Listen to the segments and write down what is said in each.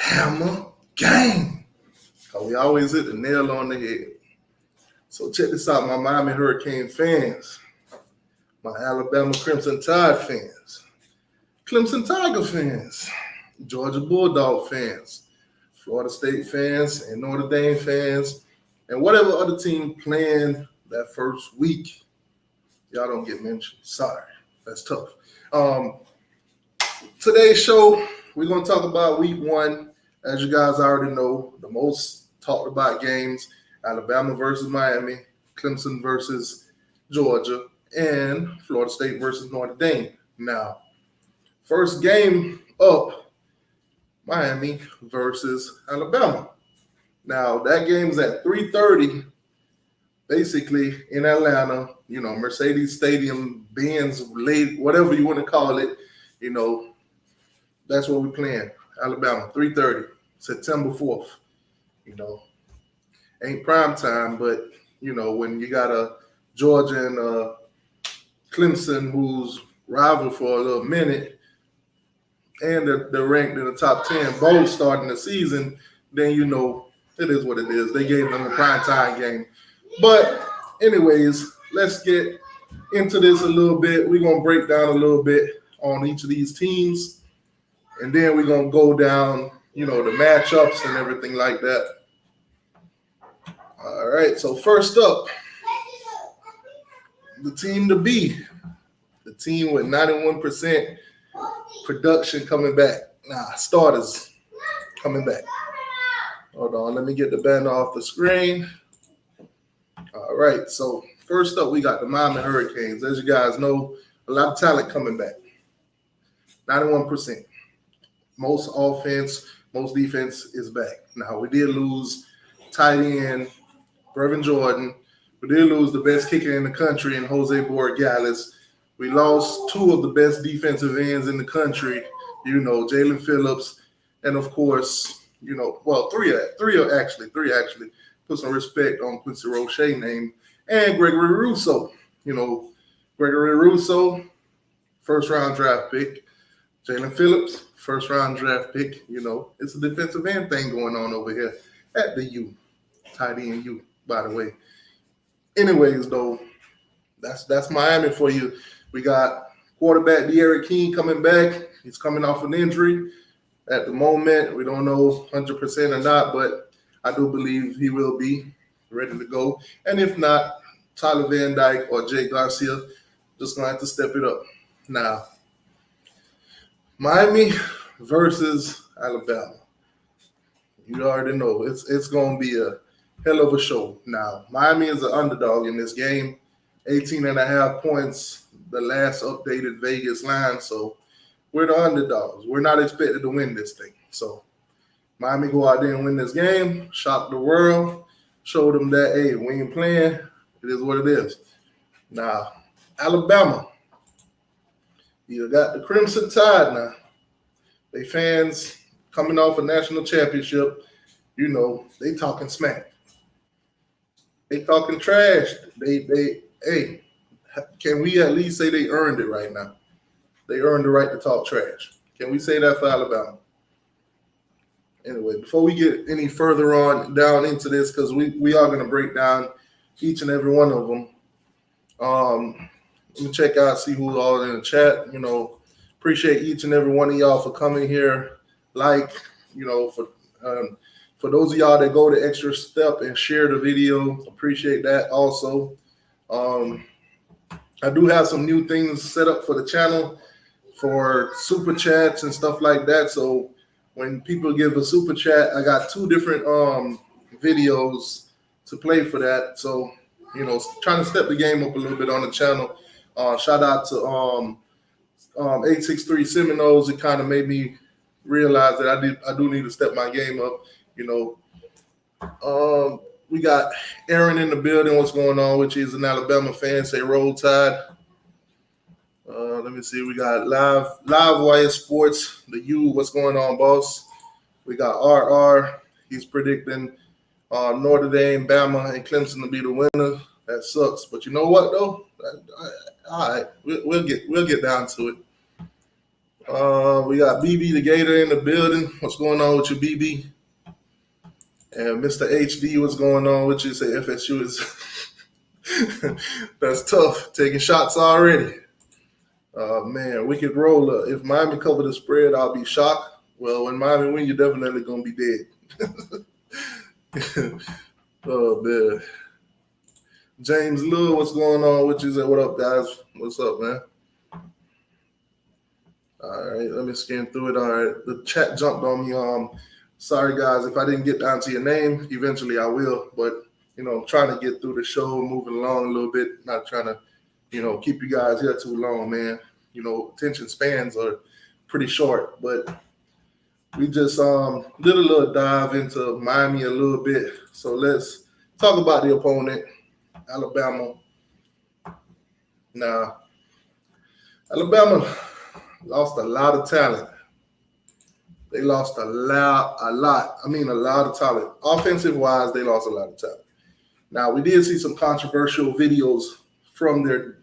Hammer Gang. We always hit the nail on the head. So check this out, my Miami Hurricane fans, my Alabama Crimson Tide fans, Clemson Tiger fans, Georgia Bulldog fans, Florida State fans, and Notre Dame fans, and whatever other team playing that first week. Y'all don't get mentioned. Sorry. That's tough. Today's show, we're going to talk about week one. As you guys already know, the most talked about games, Alabama versus Miami, Clemson versus Georgia, and Florida State versus Notre Dame. Now, first game up, Miami versus Alabama. Now, that game's at 3:30, basically in Atlanta, Mercedes Stadium, Benz, whatever you want to call it, that's what we're playing. Alabama, 3:30, September 4th. Ain't prime time, but, when you got a Georgia and Clemson who's rival for a little minute, and they're ranked in the top 10, both starting the season, then it is what it is. They gave them a prime time game. But anyways, let's get into this a little bit. We're going to break down a little bit on each of these teams, and then we're going to go down, the matchups and everything like that. All right, so first up, the team to beat, the team with 91% production coming back. Starters coming back. Hold on, let me get the banner off the screen. All right, so first up, we got the Miami Hurricanes. As you guys know, a lot of talent coming back. 91%. Most offense, most defense is back. Now, we did lose tight end Brevin Jordan. We did lose the best kicker in the country in Jose Borregales. We lost two of the best defensive ends in the country, Jalen Phillips, and of course, three actually. Put some respect on Quincy Roche's name, and Gregory Rousseau. Gregory Rousseau, first-round draft pick. Jalen Phillips, first-round draft pick. It's a defensive end thing going on over here at the U. Tight end U, by the way. Anyways, though, that's Miami for you. We got quarterback De'Aaron King coming back. He's coming off an injury. At the moment, we don't know 100% or not, but I do believe he will be ready to go. And if not, Tyler Van Dyke or Jake Garcia just going to have to step it up. Now, Miami versus Alabama. You already know it's going to be a hell of a show. Now, Miami is an underdog in this game. 18.5 points, the last updated Vegas line. So we're the underdogs. We're not expected to win this thing. So Miami go out there and win this game, shock the world, show them that, hey, we ain't playing. It is what it is. Now, Alabama, you got the Crimson Tide now. They fans coming off a national championship, they talking smack. They talking trash. Hey, can we at least say they earned it right now? They earned the right to talk trash. Can we say that for Alabama? Anyway, before we get any further on down into this, because we are going to break down each and every one of them. Let me check out, see who's all in the chat. Appreciate each and every one of y'all for coming here. For those of y'all that go the extra step and share the video, appreciate that also. I do have some new things set up for the channel for super chats and stuff like that. So when people give a super chat, I got two different videos to play for that. So, trying to step the game up a little bit on the channel. Shout out to 863 Seminoles. It kind of made me realize that I do need to step my game up. We got Aaron in the building. What's going on? Which is an Alabama fan. Say Roll Tide. Let me see. We got Live Wire Sports. The U. What's going on, boss? We got RR. He's predicting Notre Dame, Bama, and Clemson to be the winner. That sucks. But you know what though? All right, we'll get down to it. We got BB the Gator in the building. What's going on with you, BB? And Mr. HD, what's going on with you? Say FSU is that's tough. Taking shots already. Man, wicked roller. If Miami cover the spread, I'll be shocked. Well, when Miami win, you're definitely gonna be dead. Oh man. James Lou, what's going on with you? Say what up, guys? What's up, man? All right, let me scan through it. All right, the chat jumped on me. Sorry guys, if I didn't get down to your name, eventually I will. But I'm trying to get through the show, moving along a little bit. Not trying to, keep you guys here too long, man. Attention spans are pretty short, but we just did a little dive into Miami a little bit. So let's talk about the opponent, Alabama. Now, Alabama lost a lot of talent. They lost a lot. I mean, a lot of talent. Offensive-wise, they lost a lot of talent. Now, we did see some controversial videos from their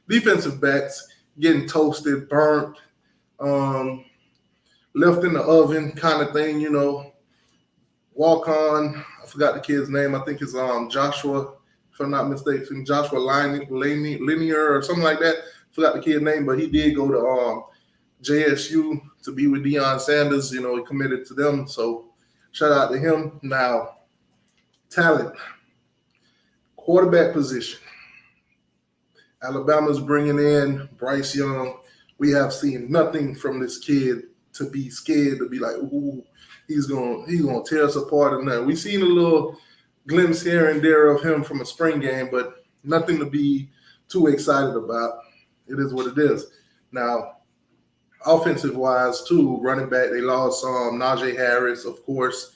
defensive backs getting toasted, burnt, left in the oven kind of thing, Walk on. I forgot the kid's name. I think it's Joshua, if I'm not mistaken, Joshua Linear or something like that. Forgot the kid's name, but he did go to JSU to be with Deion Sanders. He committed to them. So shout out to him. Now, talent, quarterback position. Alabama's bringing in Bryce Young. We have seen nothing from this kid to be scared, to be like, ooh, he's gonna tear us apart or nothing. We've seen a little glimpse here and there of him from a spring game, but nothing to be too excited about. It is what it is. Now, offensive-wise, too, running back, they lost Najee Harris, of course.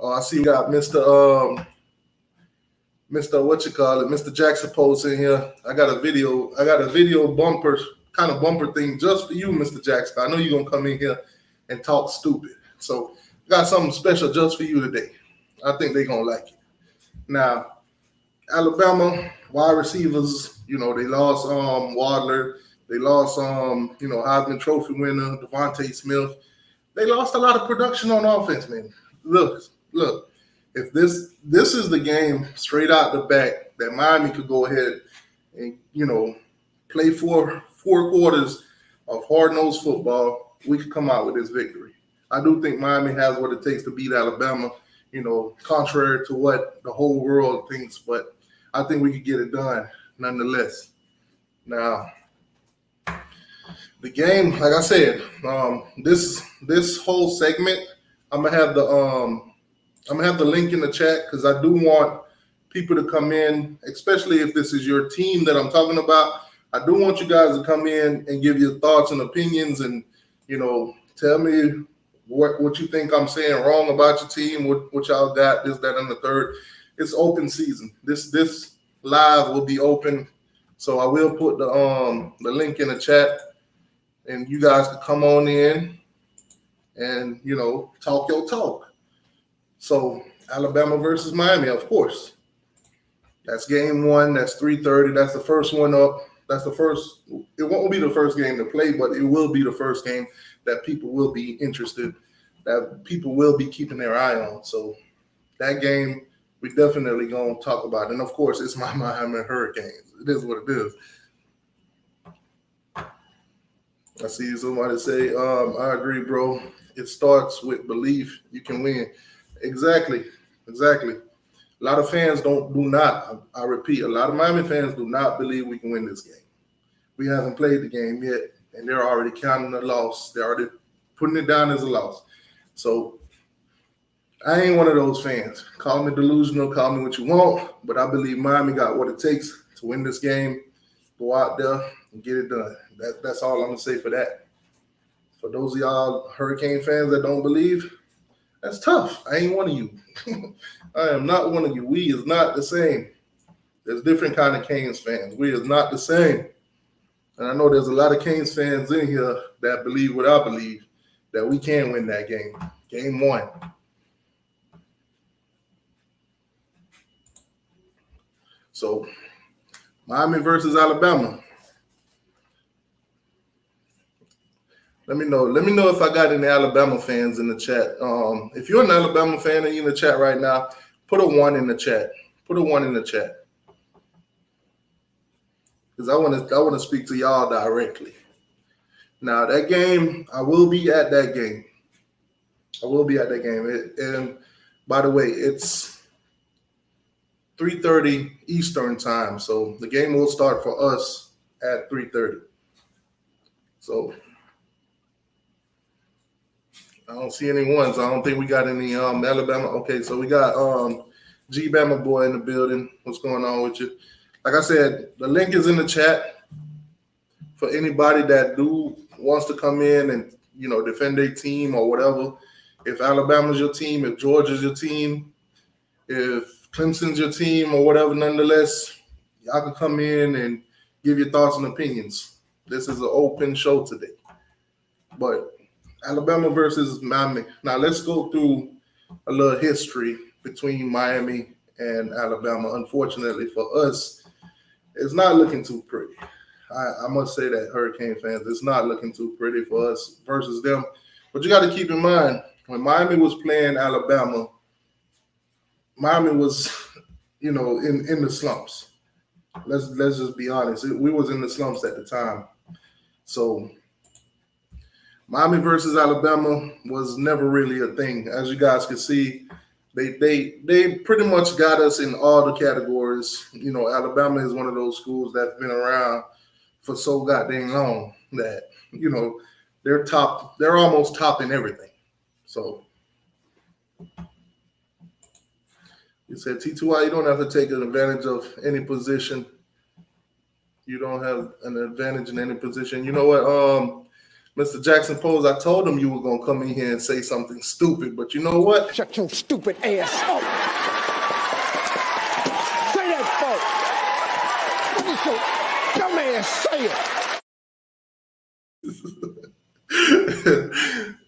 I see we got Mr. Mr. Jackson Post in here. I got a video bumper thing just for you, Mr. Jackson. I know you're gonna come in here and talk stupid. So got something special just for you today. I think they're gonna like it. Now, Alabama wide receivers, they lost Wadler, they lost Heisman Trophy winner Devontae Smith. They lost a lot of production on offense, man. Look. If this is the game straight out the back that Miami could go ahead and play four quarters of hard-nosed football, we could come out with this victory. I do think Miami has what it takes to beat Alabama, contrary to what the whole world thinks, but I think we could get it done nonetheless. Now, the game, like I said, this whole segment, I'm gonna have the link in the chat because I do want people to come in, especially if this is your team that I'm talking about. I do want you guys to come in and give your thoughts and opinions and, tell me what you think I'm saying wrong about your team, what y'all got, this, that, and the third. It's open season. This live will be open. So I will put the link in the chat and you guys can come on in and, talk your talk. So Alabama versus Miami, of course. That's game one. That's 3:30. That's the first one up. It won't be the first game to play, but it will be the first game that people will be interested, that people will be keeping their eye on. So that game, we definitely going to talk about. And, of course, it's my Miami Hurricanes. It is what it is. I see somebody say, I agree, bro. It starts with belief. You can win. Exactly. A lot of fans do not, I repeat, a lot of Miami fans do not believe we can win this game. We haven't played the game yet, and they're already counting a loss. They're already putting it down as a loss. So I ain't one of those fans. Call me delusional, call me what you want, but I believe Miami got what it takes to win this game. Go out there and get it done. That's all I'm going to say for that. For those of y'all Hurricane fans that don't believe, that's tough. I ain't one of you. I am not one of you. We is not the same. There's different kind of Canes fans. We is not the same. And I know there's a lot of Canes fans in here that believe what I believe, that we can win that game. Game one. So, Miami versus Alabama. Let me know. Let me know if I got any Alabama fans in the chat. If you're an Alabama fan and you're in the chat right now, put a 1 in the chat. Put a 1 in the chat. Because I want to speak to y'all directly. Now, that game, I will be at that game. And by the way, it's 3:30 Eastern time. So the game will start for us at 3:30. So I don't see any ones. I don't think we got any Alabama. Okay, so we got G Bama boy in the building. What's going on with you? Like I said, the link is in the chat for anybody that wants to come in and defend their team or whatever. If Alabama's your team, if Georgia's your team, if Clemson's your team or whatever, nonetheless, y'all can come in and give your thoughts and opinions. This is an open show today. But Alabama versus Miami. Now let's go through a little history between Miami and Alabama. Unfortunately for us, it's not looking too pretty. I must say that, Hurricane fans, it's not looking too pretty for us versus them. But you got to keep in mind, when Miami was playing Alabama, Miami was, in the slumps. Let's just be honest. We was in the slumps at the time. So Miami versus Alabama was never really a thing. As you guys can see, they pretty much got us in all the categories. Alabama is one of those schools that's been around for so goddamn long that, they're top. They're almost top in everything. So you said T2I, you don't have to take an advantage of any position. You don't have an advantage in any position. You know what, Mr. Jackson Pose, I told him you were going to come in here and say something stupid, but you know what? Shut your stupid ass up. Say that, folks. What is your dumb ass say it?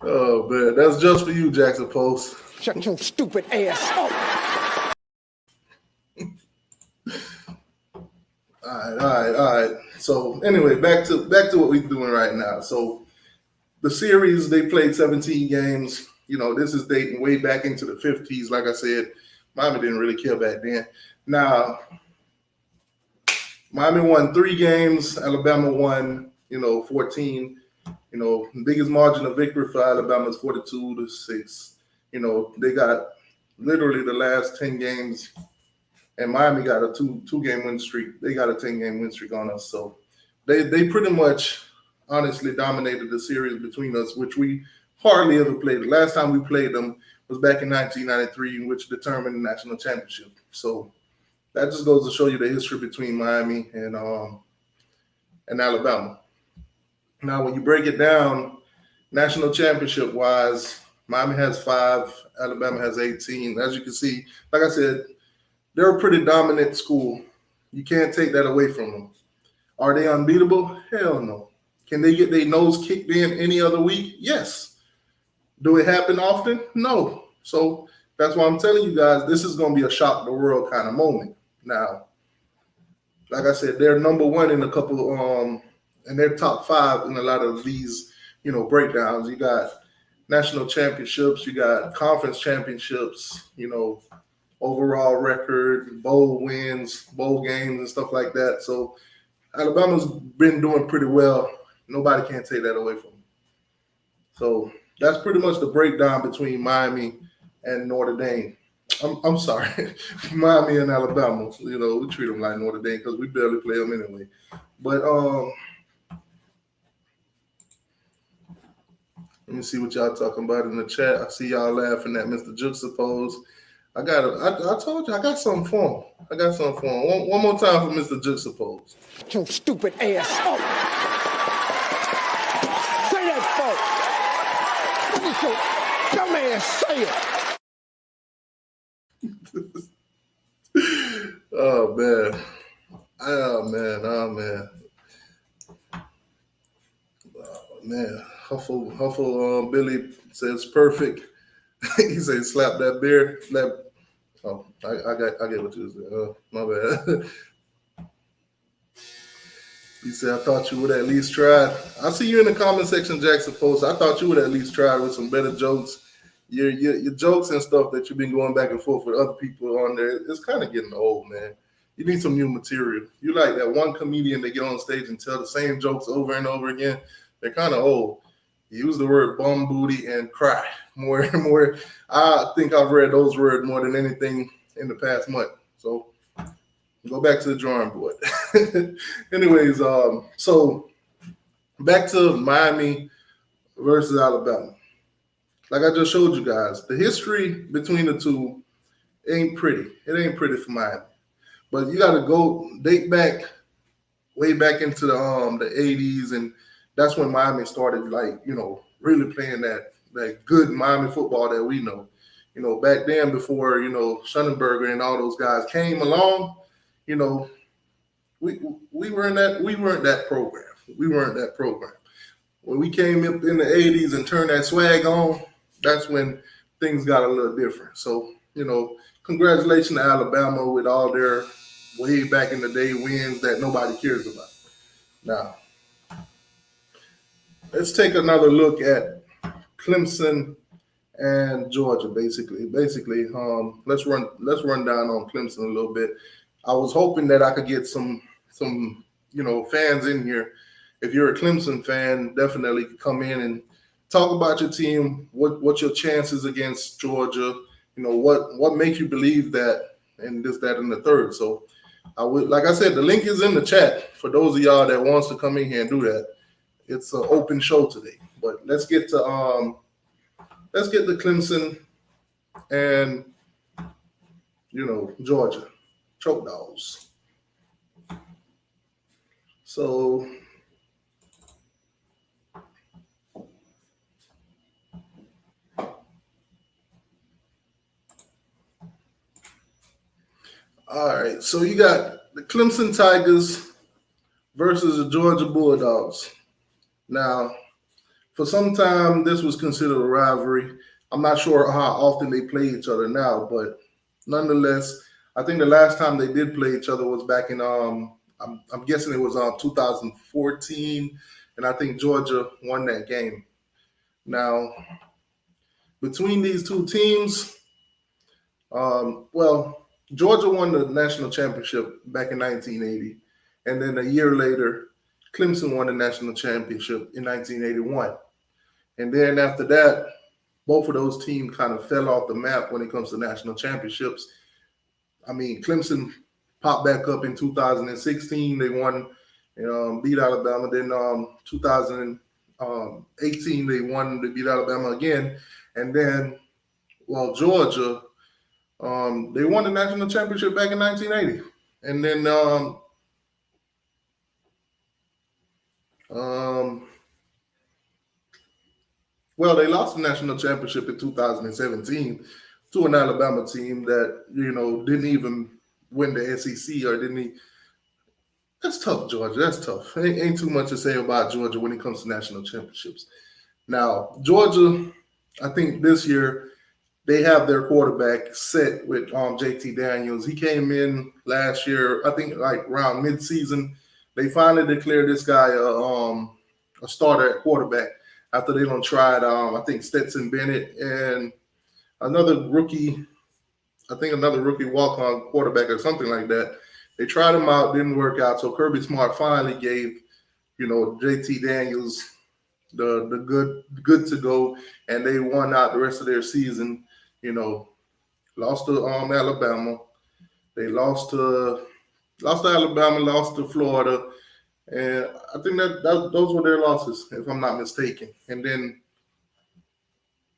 Oh, man, that's just for you, Jackson Pose. Shut your stupid ass up. All right. So anyway, back to what we're doing right now. So the series, they played 17 games. This is dating way back into the 50s. Like I said, Miami didn't really care back then. Now, Miami won 3 games. Alabama won, 14. The biggest margin of victory for Alabama is 42-6. They got literally the last 10 games, and Miami got a two-game win streak. They got a 10-game win streak on us. So they pretty much honestly dominated the series between us, which we hardly ever played. The last time we played them was back in 1993, which determined the national championship. So that just goes to show you the history between Miami and Alabama. Now, when you break it down, national championship-wise, Miami has 5, Alabama has 18. As you can see, like I said, they're a pretty dominant school. You can't take that away from them. Are they unbeatable? Hell no. Can they get their nose kicked in any other week? Yes. Do it happen often? No. So that's why I'm telling you guys, this is going to be a shock the world kind of moment. Now, like I said, they're number 1 in a couple and they're top 5 in a lot of these, breakdowns. You got national championships, you got conference championships, overall record, bowl wins, bowl games, and stuff like that. So Alabama's been doing pretty well. Nobody can take that away from them. So that's pretty much the breakdown between Miami and Notre Dame. I'm sorry, Miami and Alabama. We treat them like Notre Dame because we barely play them anyway. But let me see what y'all talking about in the chat. I see y'all laughing at Mr. Juxtapose. I told you I got something for him. One more time for Mr. Juxtapose. Your stupid ass up. Say that, folks. What is your dumb ass say it? Oh man. Huffle Billy says perfect. He says slap that beer. I get what you said. My bad. He said, I thought you would at least try. I see you in the comment section, Jackson Post. I thought you would at least try with some better jokes. Your jokes and stuff that you've been going back and forth with other people on there, it's kind of getting old, man. You need some new material. You like that one comedian that get on stage and tell the same jokes over and over again. They're kind of old. Use the word bum booty and cry more and more. I think I've read those words more than anything in the past month. So go back to the drawing board. Anyways, so back to Miami versus Alabama. Like I just showed you guys, the history between the two ain't pretty. It ain't pretty for Miami. But you got to go date back, way back into the 80s, and that's when Miami started, like, really playing that good Miami football that we know. Back then, before Schonenberger and all those guys came along, we weren't that program. We weren't that program. When we came up in the 80s and turned that swag on, that's when things got a little different. So, congratulations to Alabama with all their way back in the day wins that nobody cares about. Now, let's take another look at Clemson and Georgia. Basically, let's run down on Clemson a little bit. I was hoping that I could get some fans in here. If you're a Clemson fan, definitely come in and talk about your team. What your chances against Georgia? What makes you believe that, and this, that, and the third. So I would, like I said, the link is in the chat for those of y'all that wants to come in here and do that. It's an open show today. But let's get to Clemson and Georgia choke dogs. So all right, so you got the Clemson Tigers versus the Georgia Bulldogs. Now, for some time, this was considered a rivalry. I'm not sure how often they play each other now, but nonetheless, I think the last time they did play each other was back in I'm guessing it was 2014, and I think Georgia won that game. Now, between these two teams, Georgia won the national championship back in 1980, and then a year later, Clemson won the national championship in 1981. And then after that, both of those teams kind of fell off the map when it comes to national championships. I mean, Clemson popped back up in 2016. They won, beat Alabama. Then 2018, they beat Alabama again. And then, Georgia, they won the national championship back in 1980. And then they lost the national championship in 2017 to an Alabama team that, didn't even win the SEC or didn't. That's tough, Georgia. That's tough. Ain't too much to say about Georgia when it comes to national championships. Now, Georgia, I think this year they have their quarterback set with JT Daniels. He came in last year, I think like around midseason. They finally declared this guy a starter at quarterback after they tried, I think, Stetson Bennett and another rookie walk-on quarterback or something like that. They tried him out, didn't work out. So Kirby Smart finally gave, JT Daniels the good to go, and they won out the rest of their season. Lost to Alabama. They lost to Alabama, lost to Florida, and I think that those were their losses, if I'm not mistaken. And then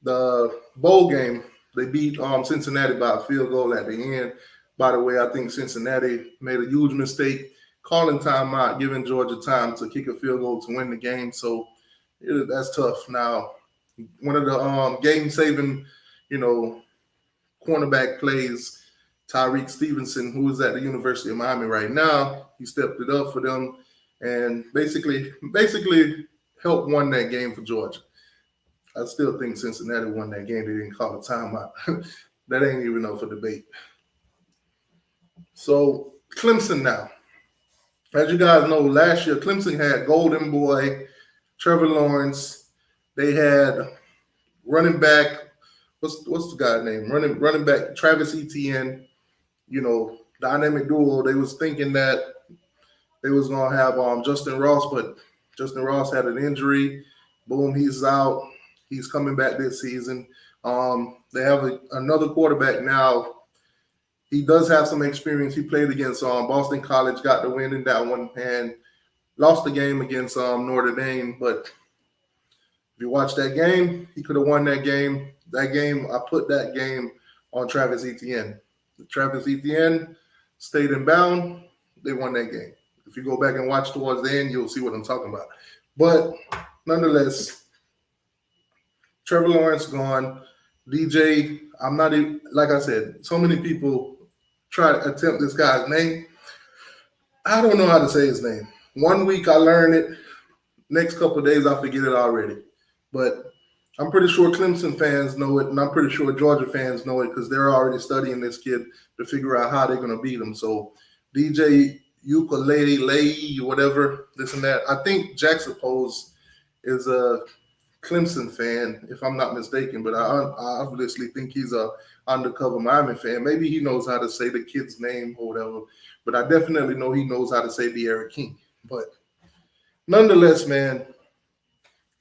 the bowl game, they beat Cincinnati by a field goal at the end. By the way, I think Cincinnati made a huge mistake calling timeout, giving Georgia time to kick a field goal to win the game. So that's tough. Now, one of the game-saving, cornerback plays, Tyreek Stevenson, who is at the University of Miami right now, he stepped it up for them and basically helped won that game for Georgia. I still think Cincinnati won that game. They didn't call a timeout. That ain't even up for debate. So Clemson now. As you guys know, last year Clemson had Golden Boy, Trevor Lawrence. They had running back. What's the guy's name? Running back Travis Etienne. Dynamic duo. They was thinking that they was gonna have Justin Ross, but Justin Ross had an injury. Boom, he's out. He's coming back this season. They have another quarterback now. He does have some experience. He played against Boston College, got the win in that one, and lost the game against Notre Dame. But if you watch that game, he could have won that game. That game, I put that game on Travis Etienne. Travis Etienne stayed in bound. They won that game. If you go back and watch towards the end, you'll see what I'm talking about. But nonetheless, Trevor Lawrence gone. DJ, I'm not even, like I said, so many people try to attempt this guy's name. I don't know how to say his name. 1 week I learn it. Next couple of days I forget it already. But I'm pretty sure Clemson fans know it, and I'm pretty sure Georgia fans know it because they're already studying this kid to figure out how they're going to beat him. So DJ Ukulele, whatever, this and that. I think Jacksepose is a Clemson fan, if I'm not mistaken, but I obviously think he's a undercover Miami fan. Maybe he knows how to say the kid's name or whatever, but I definitely know he knows how to say De'Ara King. But nonetheless, man,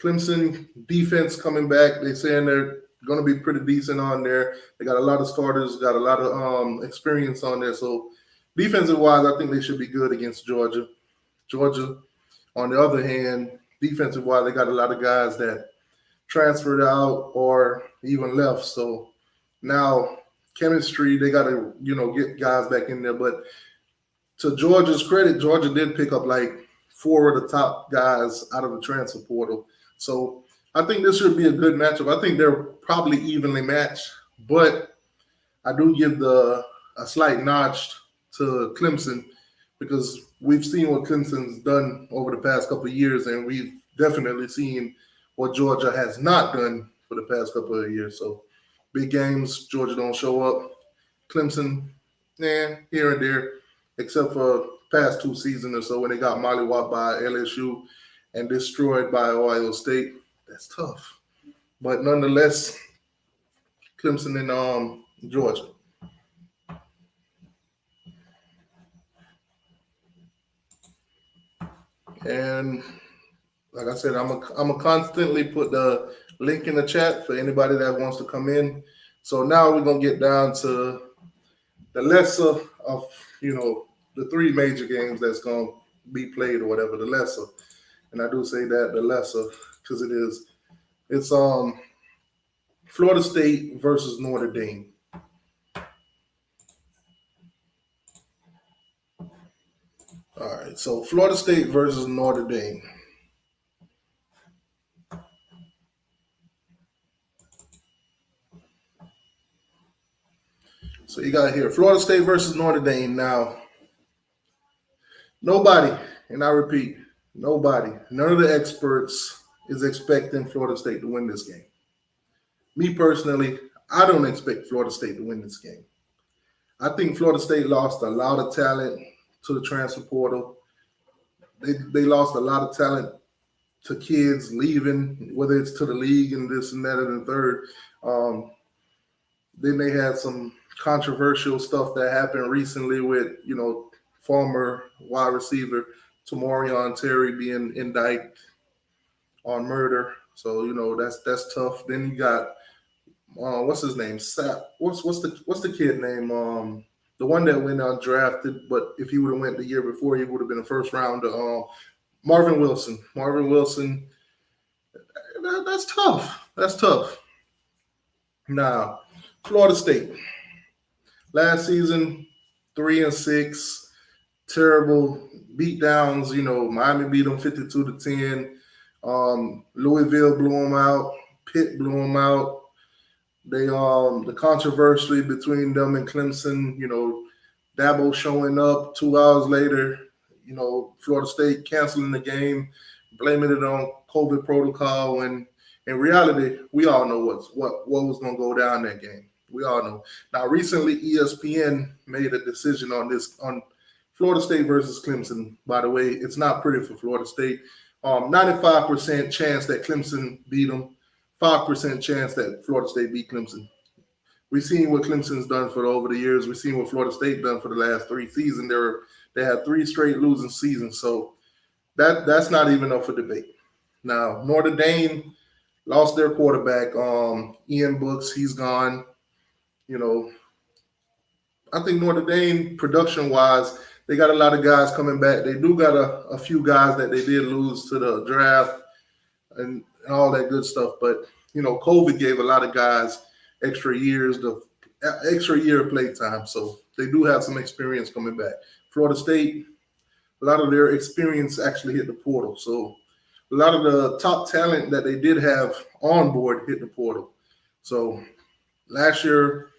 Clemson defense coming back. They're saying they're going to be pretty decent on there. They got a lot of starters, got a lot of experience on there. So defensive wise, I think they should be good against Georgia. Georgia, on the other hand, defensive wise, they got a lot of guys that transferred out or even left. So now chemistry, they got to, get guys back in there. But to Georgia's credit, Georgia did pick up like 4 of the top guys out of the transfer portal. So I think this should be a good matchup. I think they're probably evenly matched, but I do give a slight notch to Clemson because we've seen what Clemson's done over the past couple of years, and we've definitely seen what Georgia has not done for the past couple of years. So big games, Georgia don't show up. Clemson, here and there, except for past 2 seasons or so when they got mollywopped by LSU and destroyed by Ohio State. That's tough. But nonetheless, Clemson and Georgia. And like I said, I'm a constantly put the link in the chat for anybody that wants to come in. So now we're gonna get down to the lesser of the 3 major games that's gonna be played or whatever. The lesser, and I do say that the lesser because it's Florida State versus Notre Dame. All right, so Florida State versus Notre Dame. So you got here Florida State versus Notre Dame. Now, nobody, and I repeat, nobody, none of the experts is expecting Florida State to win this game. Me personally, I don't expect Florida State to win this game. I think Florida State lost a lot of talent to the transfer portal. They lost a lot of talent to kids leaving, whether it's to the league and this and that and the third. Then they had some controversial stuff that happened recently with, former wide receiver Tamorion Terry being indicted on murder. So, that's tough. Then you got what's his name? What's the kid name? The one that went undrafted, but if he would have went the year before, he would have been a first rounder. Marvin Wilson. Marvin Wilson. That's tough. That's tough. Now, Florida State. Last season, 3-6, terrible beatdowns. Miami beat them 52-10. Louisville blew them out. Pitt blew them out. They the controversy between them and Clemson, Dabo showing up 2 hours later, Florida State canceling the game, blaming it on COVID protocol, when in reality, we all know what was going to go down that game. We all know. Now, recently, ESPN made a decision on Florida State versus Clemson, by the way, it's not pretty for Florida State. 95% chance that Clemson beat them, 5% chance that Florida State beat Clemson. We've seen what Clemson's done for over the years. We've seen what Florida State done for the last 3 seasons. They had 3 straight losing seasons, so that's not even up for debate. Now, Notre Dame lost their quarterback, Ian Brooks. He's gone. You know, I think Notre Dame, production-wise, they got a lot of guys coming back. They do got a few guys that they did lose to the draft and all that good stuff. But, COVID gave a lot of guys extra year of play time. So they do have some experience coming back. Florida State, a lot of their experience actually hit the portal. So a lot of the top talent that they did have on board hit the portal. So last year,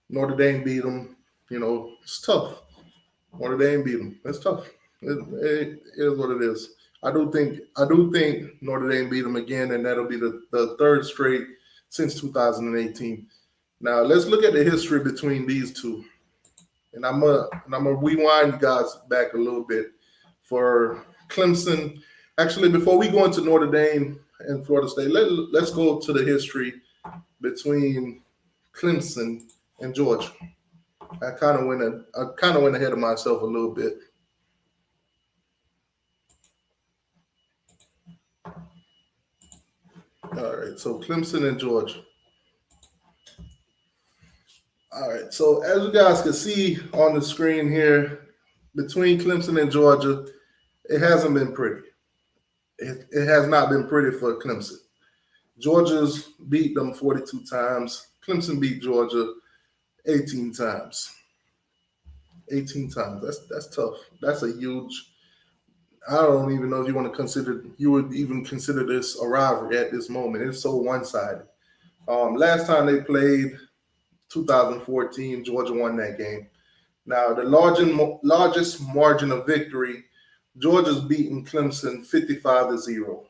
Notre Dame beat them. It's tough. Notre Dame beat them. It's tough. It is what it is. I do think Notre Dame beat them again, and that'll be the third straight since 2018. Now let's look at the history between these two, and I'm gonna rewind you guys back a little bit for Clemson. Actually, before we go into Notre Dame and Florida State, let's go to the history between Clemson and Georgia. I kind of went ahead of myself a little bit. All right, so Clemson and Georgia. All right, so as you guys can see on the screen here, between Clemson and Georgia, it hasn't been pretty. It has not been pretty for Clemson. Georgia's beat them 42 times. Clemson beat Georgia 18 times. 18 times. That's tough. That's a huge. I don't even know if you would even consider this a rivalry at this moment. It's so one-sided. Last time they played, 2014, Georgia won that game. Now, the largest margin of victory, Georgia's beaten Clemson 55-0.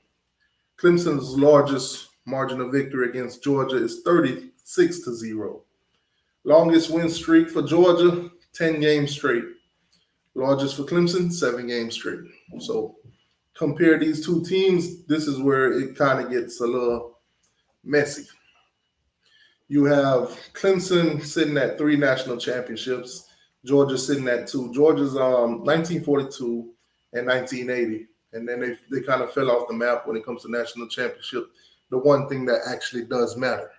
Clemson's largest margin of victory against Georgia is 36-0. Longest win streak for Georgia, 10 games straight. Largest for Clemson, 7 games straight. So compare these two teams, this is where it kind of gets a little messy. You have Clemson sitting at 3 national championships. Georgia sitting at 2. Georgia's 1942 and 1980. And then they kind of fell off the map when it comes to national championship. The one thing that actually does matter.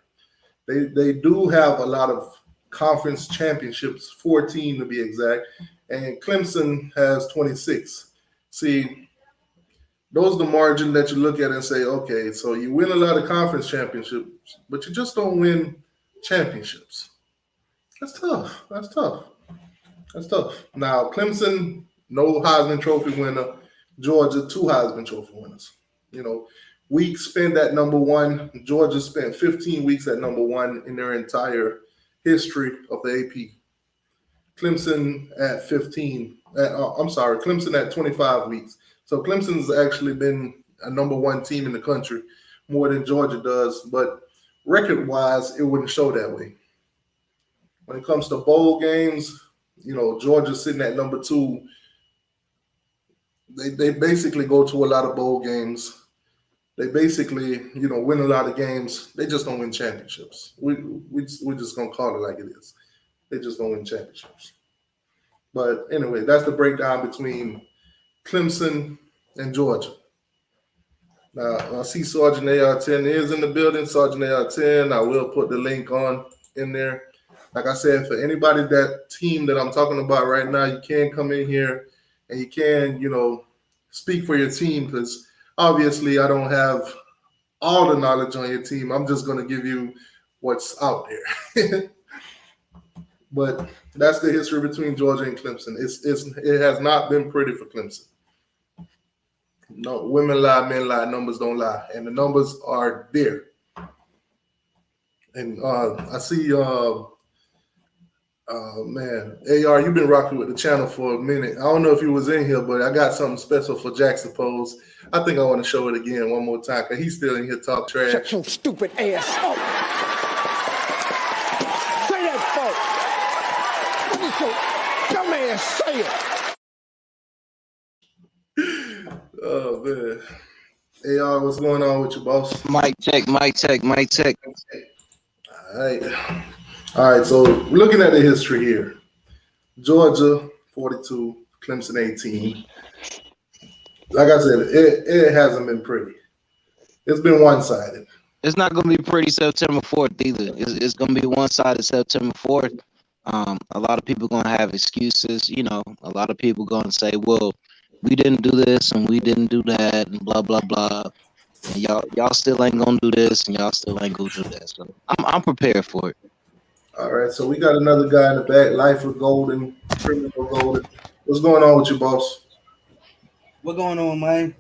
They do have a lot of conference championships, 14 to be exact. And Clemson has 26. See, those are the margin that you look at and say, okay, so you win a lot of conference championships, but you just don't win championships. That's tough. Now, Clemson, no Heisman Trophy winner. Georgia, 2 Heisman Trophy winners. Weeks spent at number 1. Georgia spent 15 weeks at number 1 in their entire history of the AP. Clemson at 15. Clemson at 25 weeks. So Clemson's actually been a number 1 team in the country more than Georgia does, but record-wise, it wouldn't show that way. When it comes to bowl games, Georgia's sitting at number 2. They basically go to a lot of bowl games. They basically, win a lot of games. They just don't win championships. We're just going to call it like it is. They just don't win championships. But anyway, that's the breakdown between Clemson and Georgia. Now, I see Sergeant AR-10 is in the building. Sergeant AR-10, I will put the link in there. Like I said, for anybody, that team that I'm talking about right now, you can come in here and you can, speak for your team, because obviously I don't have all the knowledge on your team. I'm just going to give you what's out there. But that's the history between Georgia and Clemson. It has not been pretty for Clemson. No, women lie, men lie, numbers don't lie, and the numbers are there. And I see, man, AR, you've been rocking with the channel for a minute. I don't know if you was in here, but I got something special for Jackson Pose. I think I want to show it again one more time, because he's still in here talk trash. Shut your stupid ass up. Say that, folks. Your man say it. Oh man. Hey y'all, what's going on with you, boss? Mic check, mic check, mic check. All right. So we're looking at the history here. Georgia 42, Clemson 18. Like I said, it hasn't been pretty. It's been one-sided. It's not going to be pretty September 4th either. It's going to be one-sided September 4th. A lot of people going to have excuses. You know, a lot of people going to say, well, we didn't do this and we didn't do that and blah, blah, blah. And y'all still ain't going to do this and y'all still ain't going to do that. So I'm prepared for it. All right. So we got another guy in the back, Life of Golden, Criminal Golden. What's going on with you, boss? What going on, man?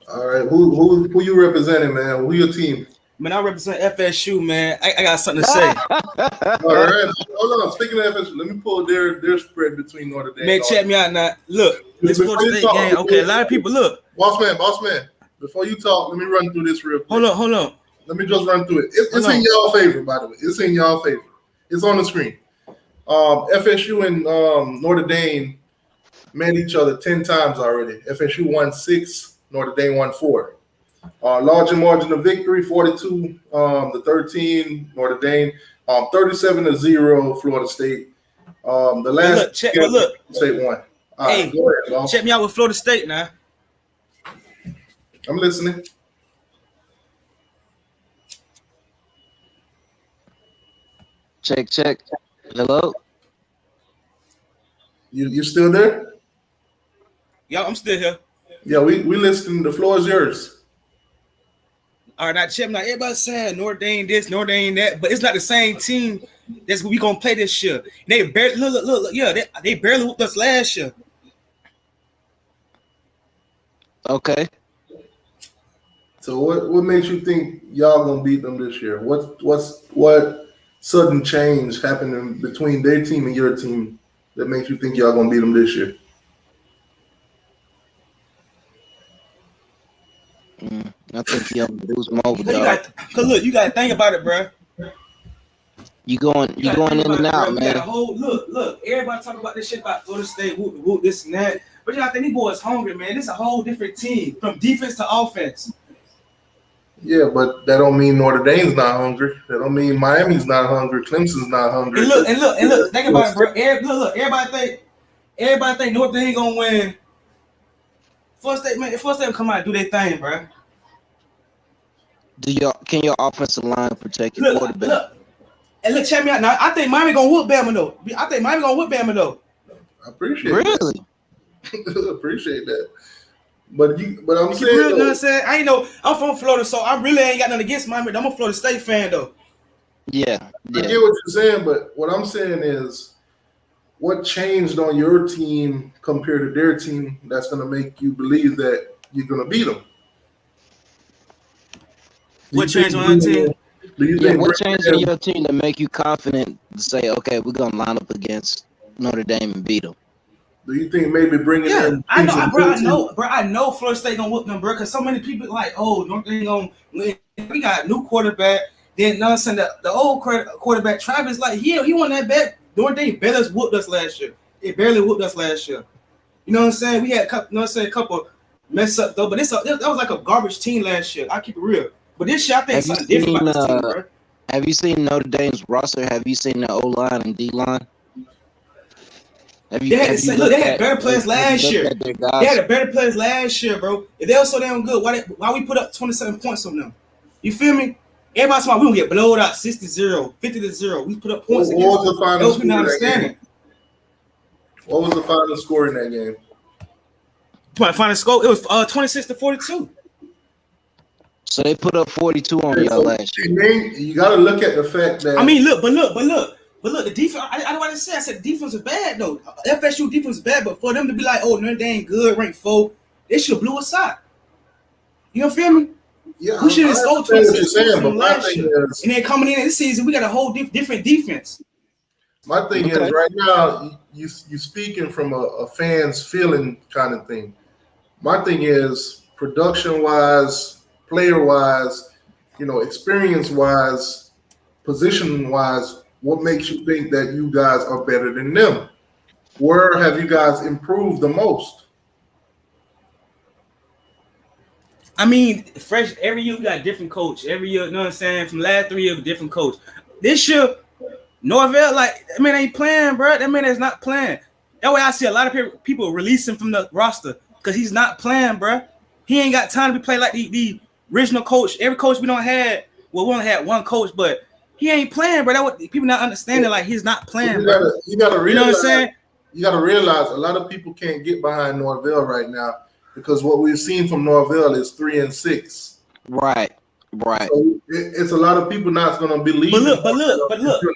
All right. Who you representing, man? Who your team? Man, I represent FSU, man. I got something to say. All right. Hold on. Speaking of FSU, let me pull their spread between Notre Dame. Man, check me out now. Look, this Florida State game. Okay, a lot of people look. Boss man. Before you talk, let me run through this real quick. Hold on. Let me just run through it. It's in y'all favor, by the way. It's in y'all favor. It's on the screen. FSU and Notre Dame met each other 10 times already. FSU won 6, Notre Dame won 4. Larger margin of victory, 42 to 13, Notre Dame, 37-0, Florida State. The last look. State won. Hey, go ahead, boss. Check me out with Florida State now. I'm listening. Check. Hello? You still there? Yo, I'm still here. Yeah, we listening. The floor is yours. All right, now check me out. Everybody saying Notre Dame this, Notre Dame that, but it's not the same team that's we gonna play this year. They barely look. Yeah, they barely whooped us last year. Okay. So what makes you think y'all gonna beat them this year? What sudden change happened between their team and your team that makes you think y'all gonna beat them this year? I think y'all lose them over. Cause look, you gotta think about it, bro. You going in and out, man. Look. Everybody talking about this shit about Florida State, whoop, this and that. But you gotta think these boys hungry, man. This is a whole different team from defense to offense. Yeah, but that don't mean Notre Dame's not hungry. That don't mean Miami's not hungry. Clemson's not hungry. And look. Think about it, bro. Look. Everybody think Notre Dame gonna win. Florida State come out and do their thing, bro. Can your offensive line protect your quarterback? Look, check me out now. I think Miami gonna whoop Bama though. I appreciate really? that. Appreciate that. But I'm saying, you know what I'm saying? I ain't know. I'm from Florida, so I really ain't got nothing against Miami. I'm a Florida State fan though. Yeah. I get what you're saying, but what I'm saying is, what changed on your team compared to their team that's going to make you believe that you're going to beat them? What changed on your team? What changed on your team to make you confident to say, okay, we're going to line up against Notre Dame and beat them? Do you think maybe bringing in? I know Florida State gonna whoop them, bro. Because so many people like, oh, Notre Dame gonna win. We got a new quarterback. Then nonsense, the old quarterback Travis, like, he won that bet. Notre Dame barely whooped us last year. It barely whooped us last year. You know what I'm saying? We had a couple mess up though, but that was like a garbage team last year. I keep it real. But this year, I think something different about this team, bro. Have you seen Notre Dame's roster? Have you seen the O-line and D-line? They had better players last year. They had better players last year, bro. If they were so damn good, why we put up 27 points on them? You feel me? Everybody's talking about we gonna get blowed out 60-0, 50-0. We put up points against them. What was the final score in that game? What was the final score in that game? My final score, it was 26-42. So they put up 42 on y'all last year. You got to look at the fact that. I mean, look, the defense. I don't want to say. I said the defense is bad though. FSU defense is bad, but for them to be like, oh, Notre Dame good, ranked 4, they should have blew us out. You know, feel me? Yeah, we should have stole 26 from last year. And then coming in this season, we got a whole different defense. My thing is right now, you speaking from a fan's feeling kind of thing. My thing is production-wise, player-wise, experience-wise, position-wise, what makes you think that you guys are better than them? where have you guys improved the most? I mean, fresh every year we got a different coach. Every year, you know what I'm saying? From last 3 years, different coach. This year, Norvell, like, that man ain't playing, bro. That man is not playing. That way I see a lot of people release him from the roster because he's not playing, bro. He ain't got time to be playing like the original coach. Every coach we don't have, well, we only had one coach, but he ain't playing, bro. That what people not understanding, like he's not playing, bro. You gotta realize, you know what I'm saying? You gotta realize a lot of people can't get behind Norvell right now because what we've seen from Norvell is 3-6. Right. So it's a lot of people not gonna believe. But look.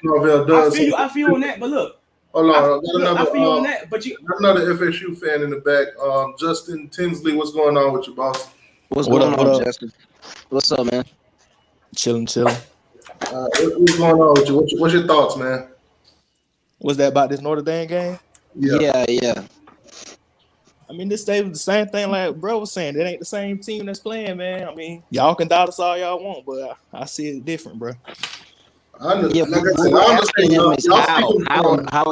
Norvell does. I feel on that, but look. Hold on, I feel on that, but you another FSU fan in the back. Justin Tinsley, what's going on with you, boss? What's going on, Justin? What's up, man? Chilling. What's going on with you? What's your thoughts, man? What's that about this Notre Dame game? Yeah. I mean, this stays the same thing like bro was saying. It ain't the same team that's playing, man. I mean, y'all can doubt us all y'all want, but I see it different, bro. How are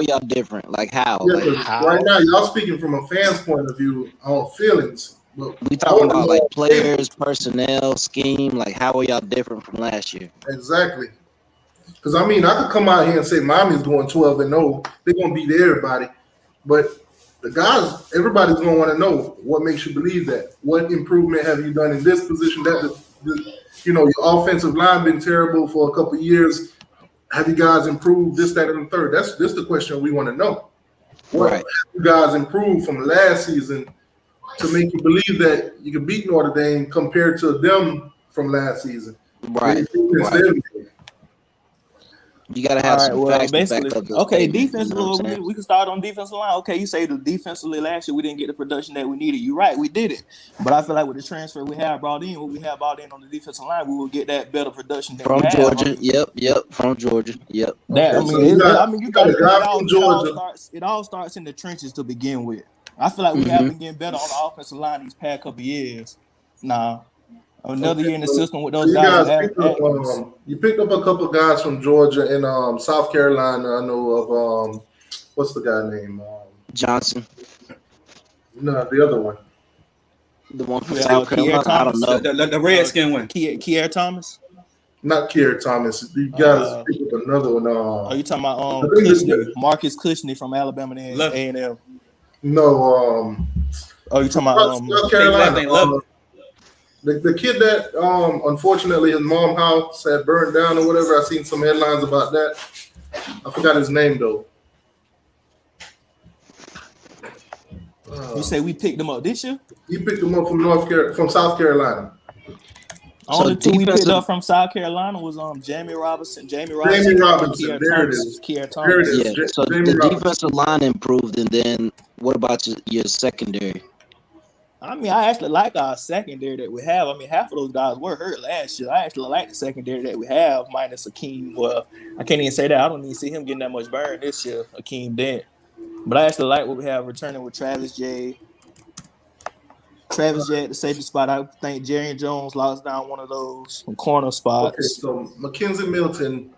y'all different? Like how? How? Right now, y'all speaking from a fan's point of view on feelings. But we talking about like players, personnel, scheme. Like how are y'all different from last year? Exactly. Because I mean, I could come out here and say Miami's going 12-0. They're gonna beat everybody, but the guys, everybody's gonna want to know what makes you believe that. What improvement have you done in this position? Your offensive line been terrible for a couple of years. Have you guys improved this, that, and the third? That's the question we want to know. What have you guys improved from last season to make you believe that you can beat Notre Dame compared to them from last season? Right. You gotta have some facts to back up. Okay, defensively, we can start on defensive line. Okay, you say the defensively last year we didn't get the production that we needed. You're right, we did it. But I feel like with the transfer we have brought in, what we have brought in on the defensive line, we will get that better production than from Georgia. Yep, from Georgia. Yep. That you got to it all starts in the trenches to begin with. I feel like we have been getting better on the offensive line these past couple of years. Another year in the system with those guys. You picked up a couple of guys from Georgia and South Carolina. I know of what's the guy name? Johnson. No, the other one. The one from South Carolina. I don't know. The Redskin one. Kier Thomas. Not Kier Thomas. You guys picked up another one. Are you talking about Cushney, Marcus Cushney from Alabama and A&M? No. You talking about South Carolina? The kid that unfortunately his mom's house had burned down or whatever. I seen some headlines about that. I forgot his name though. You say we picked him up this year? You picked him up from South Carolina. Only two we picked up from South Carolina was Jamie Robinson. There it is. Kier Thomas. Yeah. So the defensive line improved, and then what about your secondary? I mean, I actually like our secondary that we have. I mean, half of those guys were hurt last year. I actually like the secondary that we have, minus Akeem. Well, I can't even say that. I don't even see him getting that much burn this year, Akeem Dent. But I actually like what we have returning with Travis J. Travis J at the safety spot. I think Jerry Jones lost down one of those corner spots. Okay, so Mackenzie Milton,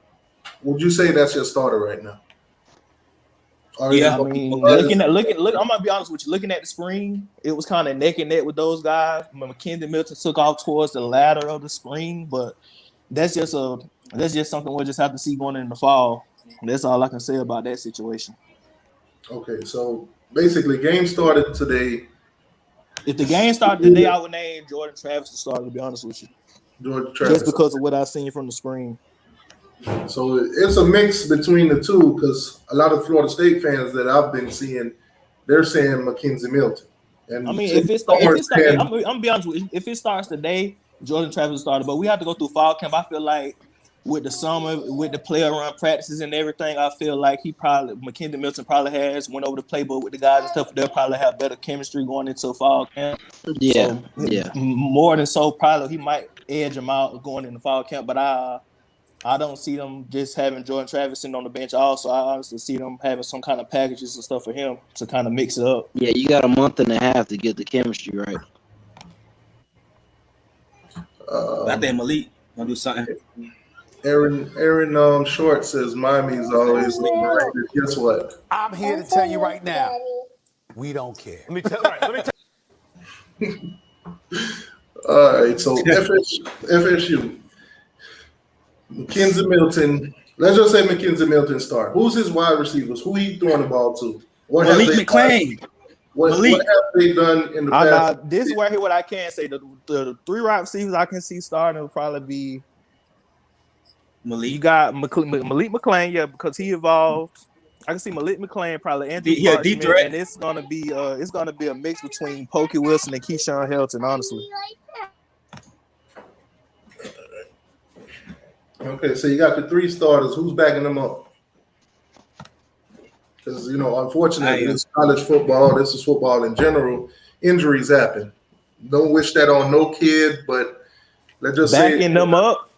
would you say that's your starter right now? Yeah, I mean, look. I'm gonna be honest with you. Looking at the spring, it was kind of neck and neck with those guys. Mackenzie Milton took off towards the latter of the spring, but that's just something we'll just have to see going in the fall. That's all I can say about that situation. Okay, so basically, game started today. If the game started today, I would name Jordan Travis the starter. To be honest with you, Jordan Travis, just because of what I've seen from the spring. So it's a mix between the two because a lot of Florida State fans that I've been seeing, they're saying Mackenzie Milton. And I mean, I'm gonna be honest with you. If it starts today, Jordan Travis started, but we have to go through fall camp. I feel like with the summer, with the player run practices and everything, I feel like Mackenzie Milton probably went over the playbook with the guys and stuff. They'll probably have better chemistry going into fall camp. Yeah. More than so, probably he might edge them out going into fall camp, but I don't see them just having Jordan Travis sitting on the bench. Also, I honestly see them having some kind of packages and stuff for him to kind of mix it up. Yeah, you got a month and a half to get the chemistry right. I think Malik gonna do something. Aaron Short says Miami's always overrated. Guess what? I'm here to tell you right now, we don't care. All right, so FSU. Mackenzie Milton. Let's just say Mackenzie Milton start. Who's his wide receivers? Who he throwing the ball to? Malik McClain. What have they done in the past? This is what I can say. The three wide receivers I can see starting will probably be Malik. You got Malik McClain, yeah, because he evolved. I can see Malik McClain, probably Andrew deep threat, and it's gonna be a mix between Pokey Wilson and Keyshawn Helton, honestly. Okay, so you got the three starters. Who's backing them up? Because unfortunately, this college football, this is football in general. Injuries happen. Don't wish that on no kid, but let's just say backing them up.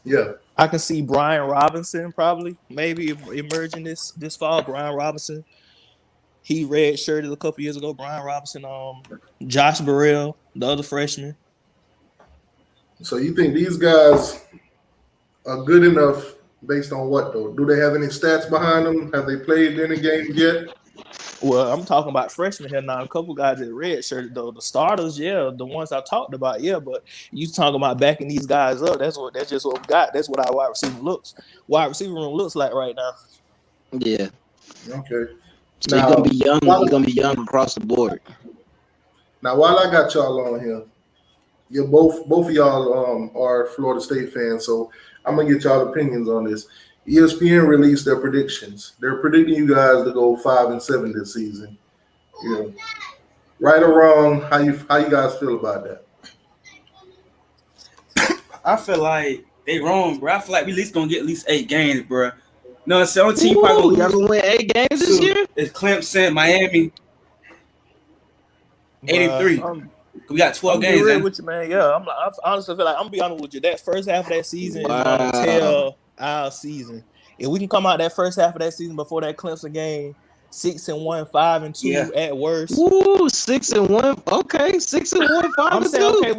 Yeah. I can see Brian Robinson probably maybe emerging this fall. Brian Robinson, he redshirted a couple years ago. Brian Robinson, Josh Burrell, the other freshman. So you think these guys are good enough based on what though? Do they have any stats behind them? Have they played any games yet? Well, I'm talking about freshmen here now. A couple guys that redshirted though. The starters, yeah, the ones I talked about, yeah. But you talking about backing these guys up? That's just what we got. That's what our wide receiver room looks like right now. Yeah. Okay. So you're gonna be young. You're gonna be young across the board. Now, while I got y'all on here, you're both of y'all are Florida State fans, so I'm gonna get y'all opinions on this. ESPN released their predictions. They're predicting you guys to go 5-7 this season. Yeah. Right or wrong, how you guys feel about that? I feel like they wrong, bro. I feel like we at least gonna get at least 8 games, bro. No, it's the only team probably gonna win 8 games this year. It's Clemson, Miami, 83. We got 12 games. Real with you, man. Yeah, I honestly feel like I'm gonna be honest with you. That first half of that season is gonna tell our season. If we can come out that first half of that season before that Clemson game, 6-1, 5-2 at worst. Ooh, 6-1. Okay, 6-1, 5-2. I'm saying okay.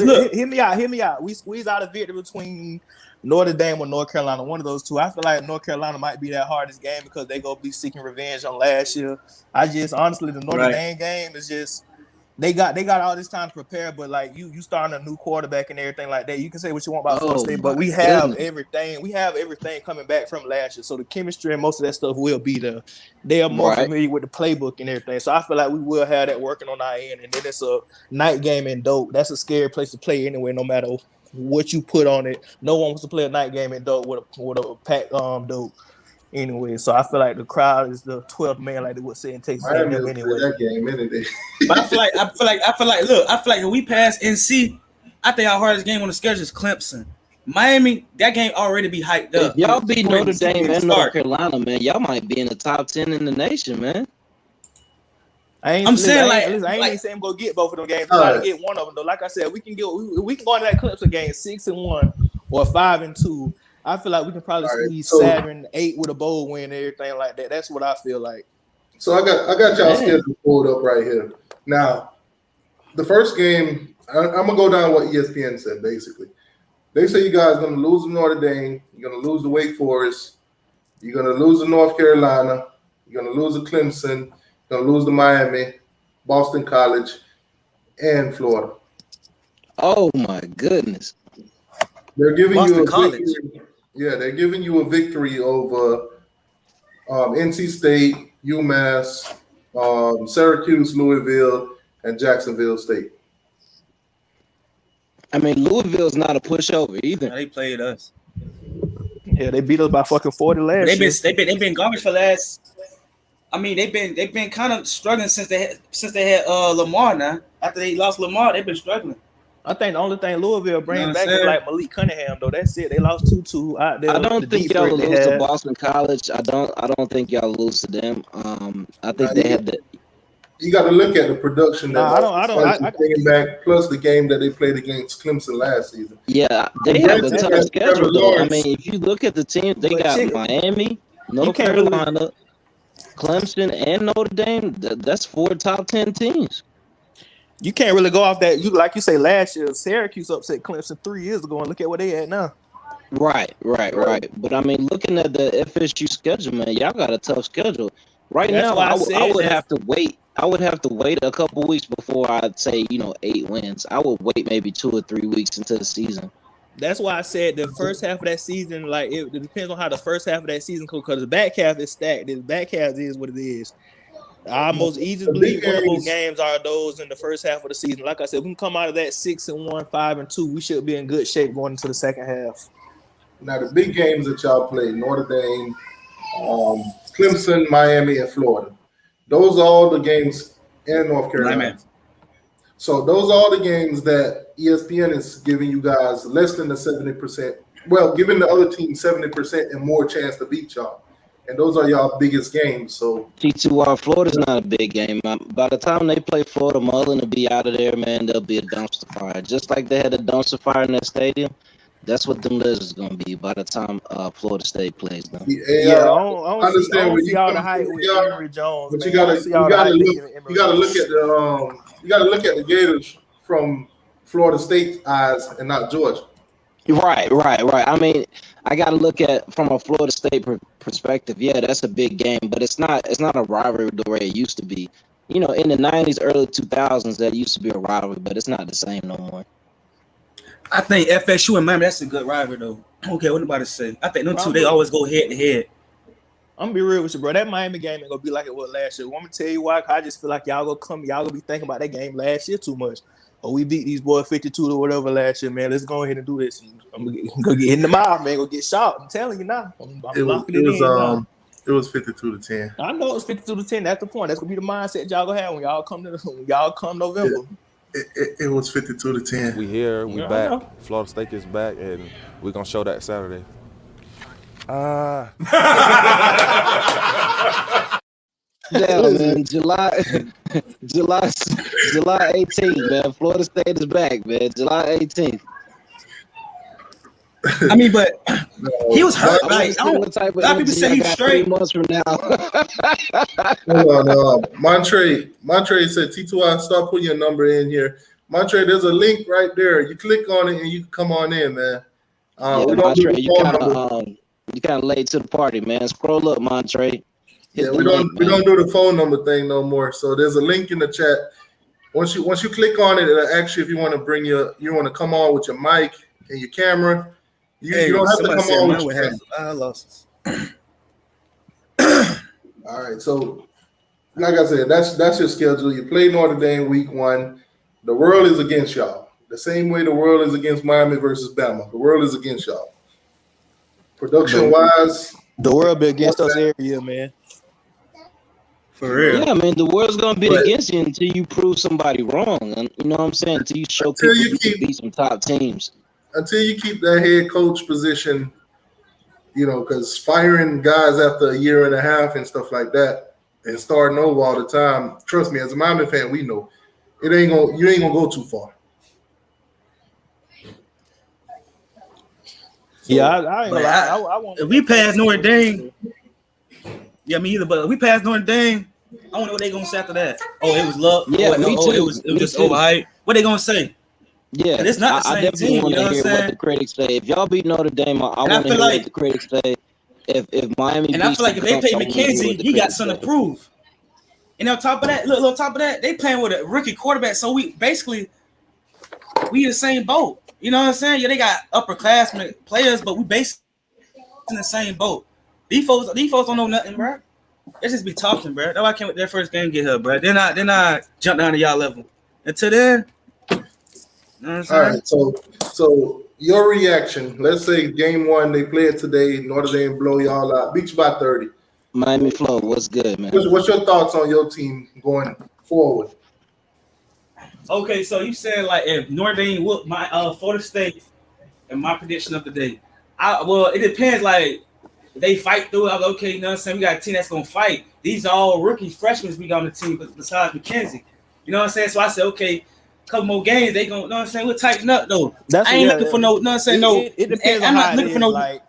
Look, hear me out. We squeeze out a victory between Notre Dame or North Carolina, one of those two. I feel like North Carolina might be that hardest game because they gonna be seeking revenge on last year. The Notre Dame game is just. They got all this time to prepare, but like you starting a new quarterback and everything like that. You can say what you want about Florida State, but we have everything. We have everything coming back from last year, so the chemistry and most of that stuff will be there. They are more familiar with the playbook and everything, so I feel like we will have that working on our end. And then it's a night game in Dope. That's a scary place to play anyway, no matter what you put on it. No one wants to play a night game in Dope with a packed Dope. Anyway, so I feel like the crowd is the 12th man, like they would say in Texas. Anyway, that game any day. But I feel like if we pass NC, I think our hardest game on the schedule is Clemson. Miami, that game already be hyped up. If y'all beat Notre Dame and North Carolina, man, y'all might be in the top 10 in the nation, man. I ain't saying go get both of them games. We gotta get one of them though. Like I said, we can go into that Clemson game 6-1 or 5-2. I feel like we can probably squeeze 7-8 with a bowl win and everything like that. That's what I feel like. So I got y'all schedule pulled up right here. Now, the first game, I'm gonna go down what ESPN said. Basically, they say you guys are gonna lose to Notre Dame, you're gonna lose to Wake Forest, you're gonna lose to North Carolina, you're gonna lose to Clemson, you're gonna lose to Miami, Boston College, and Florida. Oh my goodness! They're giving Boston you a College. victory. Yeah, they're giving you a victory over NC State, UMass, Syracuse, Louisville, and Jacksonville State. I mean, Louisville's not a pushover either. They played us. Yeah, they beat us by fucking 40 last year. They've been garbage for last. I mean, they've been kind of struggling since they had Lamar. Now after they lost Lamar, they've been struggling. I think the only thing Louisville brings back is like Malik Cunningham, though. That's it. They lost 2-2 out there. I don't think y'all lose to Boston College. I don't think y'all lose to them. I think they had the. You got to look at the production that I don't bringing back plus the game that they played against Clemson last season. Yeah, they have a tough schedule though. I mean, if you look at the team, they got Miami, North Carolina, Clemson, and Notre Dame. That's 4 top 10 teams. You can't really go off that. Like you say last year, Syracuse upset Clemson 3 years ago, and look at what they at now. Right. But I mean, looking at the FSU schedule, man, y'all got a tough schedule. Right That's now, why I would have to wait. I would have to wait a couple weeks before I'd say 8 wins. I would wait maybe 2 or 3 weeks into the season. That's why I said the first half of that season, like it depends on how the first half of that season goes, because the back half is stacked. The back half is what it is. Our most easily winnable games are those in the first half of the season. Like I said, we can come out of that 6-1, 5-2. We should be in good shape going into the second half. Now the big games that y'all played: Notre Dame, Clemson, Miami, and Florida. Those are all the games in North Carolina. So those are all the games that ESPN is giving you guys less than the 70%. Well, giving the other team 70% and more chance to beat y'all. And those are y'all biggest games. So T2R, Florida's not a big game. By the time they play Florida, Mullen will be out of there, man. They'll be a dumpster fire. Just like they had a dumpster fire in that stadium, that's what them Lizards is going to be by the time Florida State plays them. I don't see all the hype with Emory Jones. But you gotta look at the Gators from Florida State's eyes and not Georgia. Right. I mean, I got to look at from a Florida State perspective. Yeah, that's a big game, but it's not a rivalry the way it used to be. In the 90s, early 2000s, that used to be a rivalry, but it's not the same no more. I think FSU and Miami, that's a good rivalry though. Okay, what about to say? I think them two, they always go head to head. I'm gonna be real with you, bro. That Miami game ain't gonna be like it was last year. Want me to tell you why? I just feel like y'all gonna be thinking about that game last year too much. We beat these boys 52 or whatever last year, man. Let's go ahead and do this. I'm gonna get in the mouth, man. Go get shot. I'm telling you now. I'm locking it in now. It was 52-10. I know it was 52-10. That's the point. That's gonna be the mindset y'all gonna have when y'all come November. It was 52-10. We here, we back. Florida State is back, and we're gonna show that Saturday. Yeah, man. July 18th, man. Florida State is back, man. July 18th. I mean, but he was hurt. Like, a lot of people say he's straight. 3 months from now. Hold on, Montre said, T2I, start putting your number in here. Montre, there's a link right there. You click on it and you can come on in, man. Montre, you kind of late to the party, man. Scroll up, Montre. Yeah, we don't do the phone number thing no more. So there's a link in the chat. Once you click on it, it'll ask you if you want to come on with your mic and your camera. You don't have to come on with your camera. I lost. All right, so like I said, that's your schedule. You play Notre Dame week 1. The world is against y'all. The same way the world is against Miami versus Bama. The world is against y'all. Production-wise. The world be against us every year, man. For real. Yeah, man, the world's going to be against you until you prove somebody wrong. And you know what I'm saying? Until you show people you can beat some top teams. Until you keep that head coach position, because firing guys after a year and a half and stuff like that and starting over all the time, trust me, as a Miami fan, we know you ain't gonna go too far. So, I want. If we pass Notre Dame, yeah, me either. But if we pass Notre Dame, I don't know what they gonna say after that. Oh, it was luck. Yeah, me too. It was just overhyped. What they gonna say? Yeah, and it's not the same I definitely team. want You know to hear what the critics say. If y'all beat Notre Dame, I want to hear what the critics say. If Miami, and I feel like if they pay McKenzie, he got something to prove. And on top of that, they playing with a rookie quarterback. So we in the same boat. You know what I'm saying? Yeah, they got upperclassmen players, but we basically in the same boat. These folks don't know nothing, bro. They just be talking, bro. That's why I can't with their first game get her, bro. They're not jump down to y'all level. Until then, you know what I'm saying? All right, so your reaction. Let's say game 1, they play it today. Notre Dame blow y'all out, beat you by 30. Miami Flow, what's good, man? What's your thoughts on your team going forward? Okay, so you said like if Notre Dame whooped my Florida State and my prediction of the day. It depends. Like they fight through it. Okay, you know what I'm saying? We got a team that's gonna fight. These are all rookie freshmen we got on the team, besides McKenzie. You know what I'm saying? So I said, okay, a couple more games, they gonna, you know what I'm saying? We'll tighten up though. I ain't looking for no, you know what I'm saying? It depends on how it is.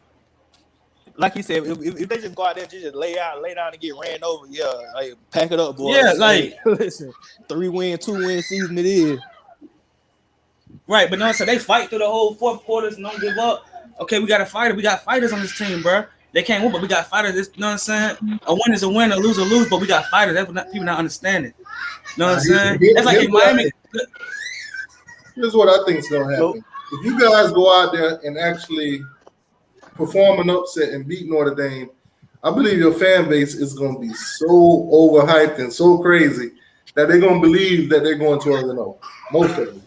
Like you said, if they just go out there and just lay down and get ran over, yeah, like pack it up, boys. Yeah, like listen, 3-win, 2-win season it is. Right, but no, so they fight through the whole fourth quarters and don't give up. Okay, we got a fighter. We got fighters on this team, bro. They can't win, but we got fighters. You know what I'm saying? A win is a win, a lose, but we got fighters. That's what people not understanding. You know what I'm saying? That's like in Miami. Here's what I think is going to happen. If you guys go out there and actually perform an upset and beat Notre Dame, I believe your fan base is going to be so overhyped and so crazy that they're going to believe that they're going 12-0. Most of them.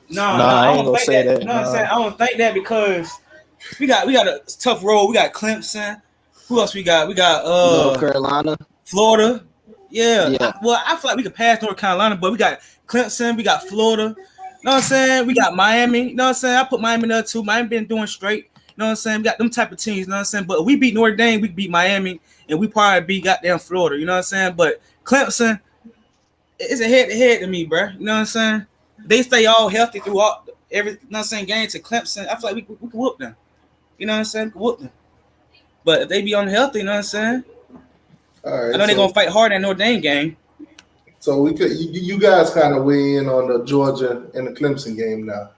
No, I ain't gonna say that. You know what I'm saying? I don't think that because we got a tough road. We got Clemson. Who else we got? We got North Carolina, Florida. Yeah. I feel like we could pass North Carolina, but we got Clemson. We got Florida. You know what I'm saying? We got Miami. You know what I'm saying? I put Miami there too. Miami been doing straight. You know what I'm saying? We got them type of teams. You know what I'm saying? But we beat Notre Dame. We beat Miami, and we probably beat goddamn Florida. You know what I'm saying? But Clemson, it's a head-to-head to me, bro. You know what I'm saying? They stay all healthy throughout every, you know what I'm saying, game to Clemson. I feel like we can whoop them. You know what I'm saying? We can whoop them. But if they be unhealthy, you know what I'm saying? All right, I know they're gonna fight hard in Notre Dame game. So we could you guys kind of weigh in on the Georgia and the Clemson game now.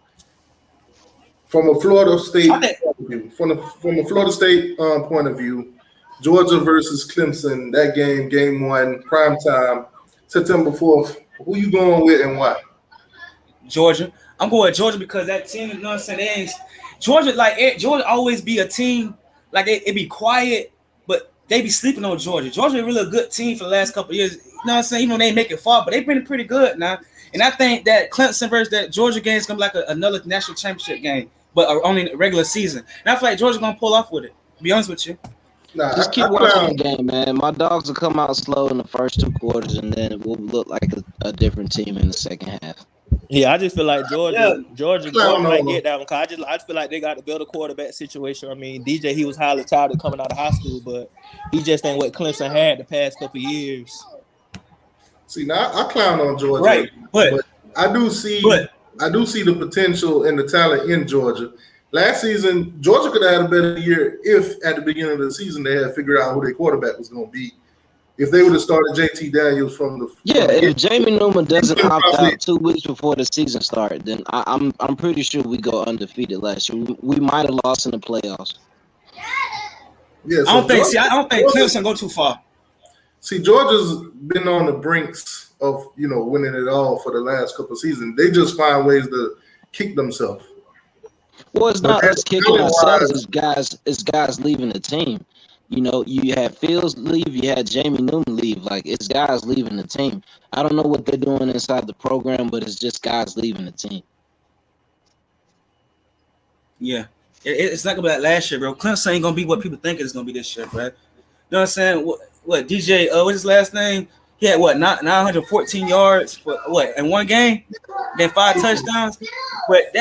From a Florida State point of view, from a Florida State point of view, Georgia versus Clemson, that game 1, prime time, September 4th. Who you going with and why? Georgia. I'm going with Georgia because that team, you know what I'm saying? They ain't Georgia always be a team like it be quiet, but they be sleeping on Georgia. Georgia really a good team for the last couple of years. You know what I'm saying? Even though they ain't make it far, but they've been pretty good now. And I think that Clemson versus that Georgia game is gonna be like another national championship game, but only in the regular season. And I feel like Georgia's gonna pull off with it. To be honest with you. Just keep watching the game, man. My dogs will come out slow in the first 2 quarters, and then it will look like a different team in the second half. Yeah, I just feel like Georgia might get that one. Cause I just feel like they got to build a quarterback situation. I mean, DJ, he was highly touted coming out of high school, but he just ain't what Clemson had the past couple of years. See, now I clown on Georgia, right? But I do see the potential and the talent in Georgia. Last season, Georgia could have had a better year if at the beginning of the season they had figured out who their quarterback was going to be. If they would have started JT Daniels from the if Jamie Newman doesn't opt out 2 weeks before the season started, then I'm pretty sure we go undefeated last year. We might have lost in the playoffs. Yeah, so I don't think Clemson go too far. See, Georgia's been on the brinks of winning it all for the last couple of seasons. They just find ways to kick themselves. Well, it's not us kicking ourselves. It's guys leaving the team. You had Fields leave, you had Jamie Newman leave. Like, it's guys leaving the team. I don't know what they're doing inside the program, but it's just guys leaving the team. Yeah. It's not gonna be like last year, bro. Clemson ain't gonna be what people think it's gonna be this year, bro. You know what I'm saying? What DJ? What's his last name? He had 914 yards for in one game, then 5 touchdowns. But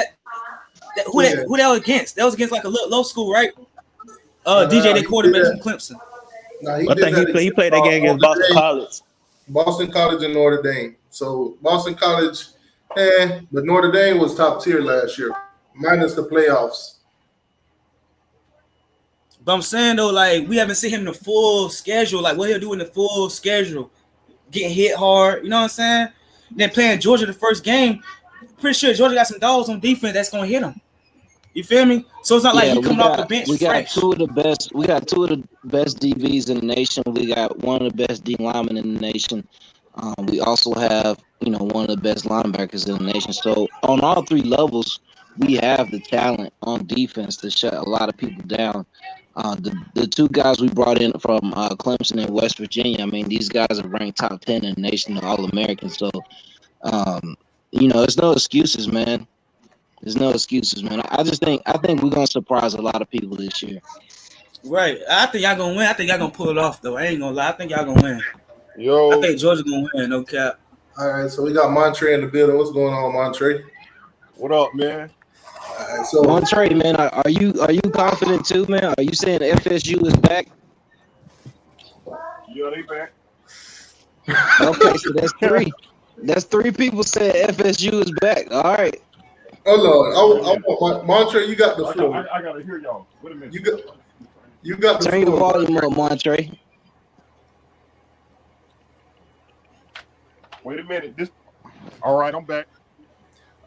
who that was against? That was against like a low school, right? DJ, they quarterback from Clemson. I think he played that game against Boston College. Boston College and Notre Dame. So Boston College, but Notre Dame was top tier last year, minus the playoffs. But I'm saying though, like we haven't seen him in the full schedule. Like what he'll do in the full schedule, getting hit hard. You know what I'm saying? Then playing Georgia the first game, pretty sure Georgia got some dogs on defense that's gonna hit him. You feel me? So it's not like he coming off the bench. We got fresh. two of the best DBs in the nation. We got one of the best D linemen in the nation. We also have one of the best linebackers in the nation. So on all 3 levels, we have the talent on defense to shut a lot of people down. The 2 guys we brought in from Clemson and West Virginia, I mean, these guys are ranked top 10 in the nation, All-Americans. So, it's no excuses, man. There's no excuses, man. I think we're gonna surprise a lot of people this year. Right. I think y'all gonna win. I think y'all gonna pull it off, though. I ain't gonna lie. I think y'all gonna win. I think Georgia gonna win. No cap. All right. So we got Montre in the building. What's going on, Montre? What up, man? All right, so Montre, man, are you confident too, man? Are you saying FSU is back? Yeah, they back. Okay, so that's 3. That's 3 people said FSU is back. All right. Hold on. Montre, you got the floor. I gotta hear y'all. Wait a minute. You got the Turn your floor. volume up, Montre. Wait a minute. All right, I'm back.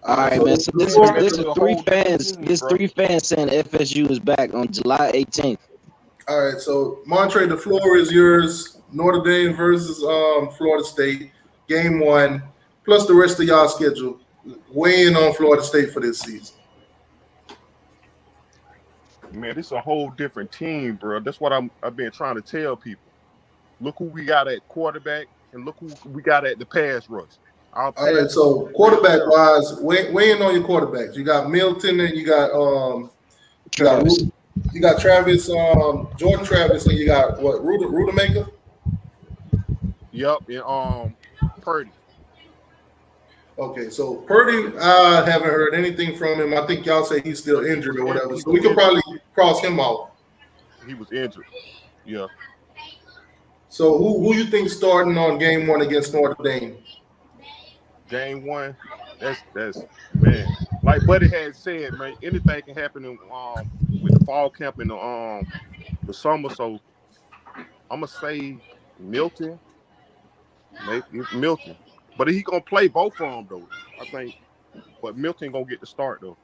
All right, man. So this is three fans. This three fans saying FSU is back on July 18th. All right, so Montre, the floor is yours. Notre Dame versus Florida State, game 1, plus the rest of y'all schedule. Weigh in on Florida State for this season. Man, this is a whole different team, bro. That's what I've been trying to tell people. Look who we got at quarterback, and look who we got at the pass rush. All right, so quarterback-wise, weigh in on your quarterbacks. You got Milton, and you got Travis. You got Travis, Jordan Travis, and you got what? Rudemaker. Yep, and Purdy. Okay, so Purdy, I haven't heard anything from him. I think y'all say he's still injured or whatever, so we could probably cross him out. He was injured. Yeah. So who you think starting on game 1 against Notre Dame? Game 1, that's man. Like Buddy had said, man, anything can happen in with the fall camp and the summer. So I'm gonna say Milton, maybe Milton, but he gonna play both of them though. I think, but Milton gonna get the start though.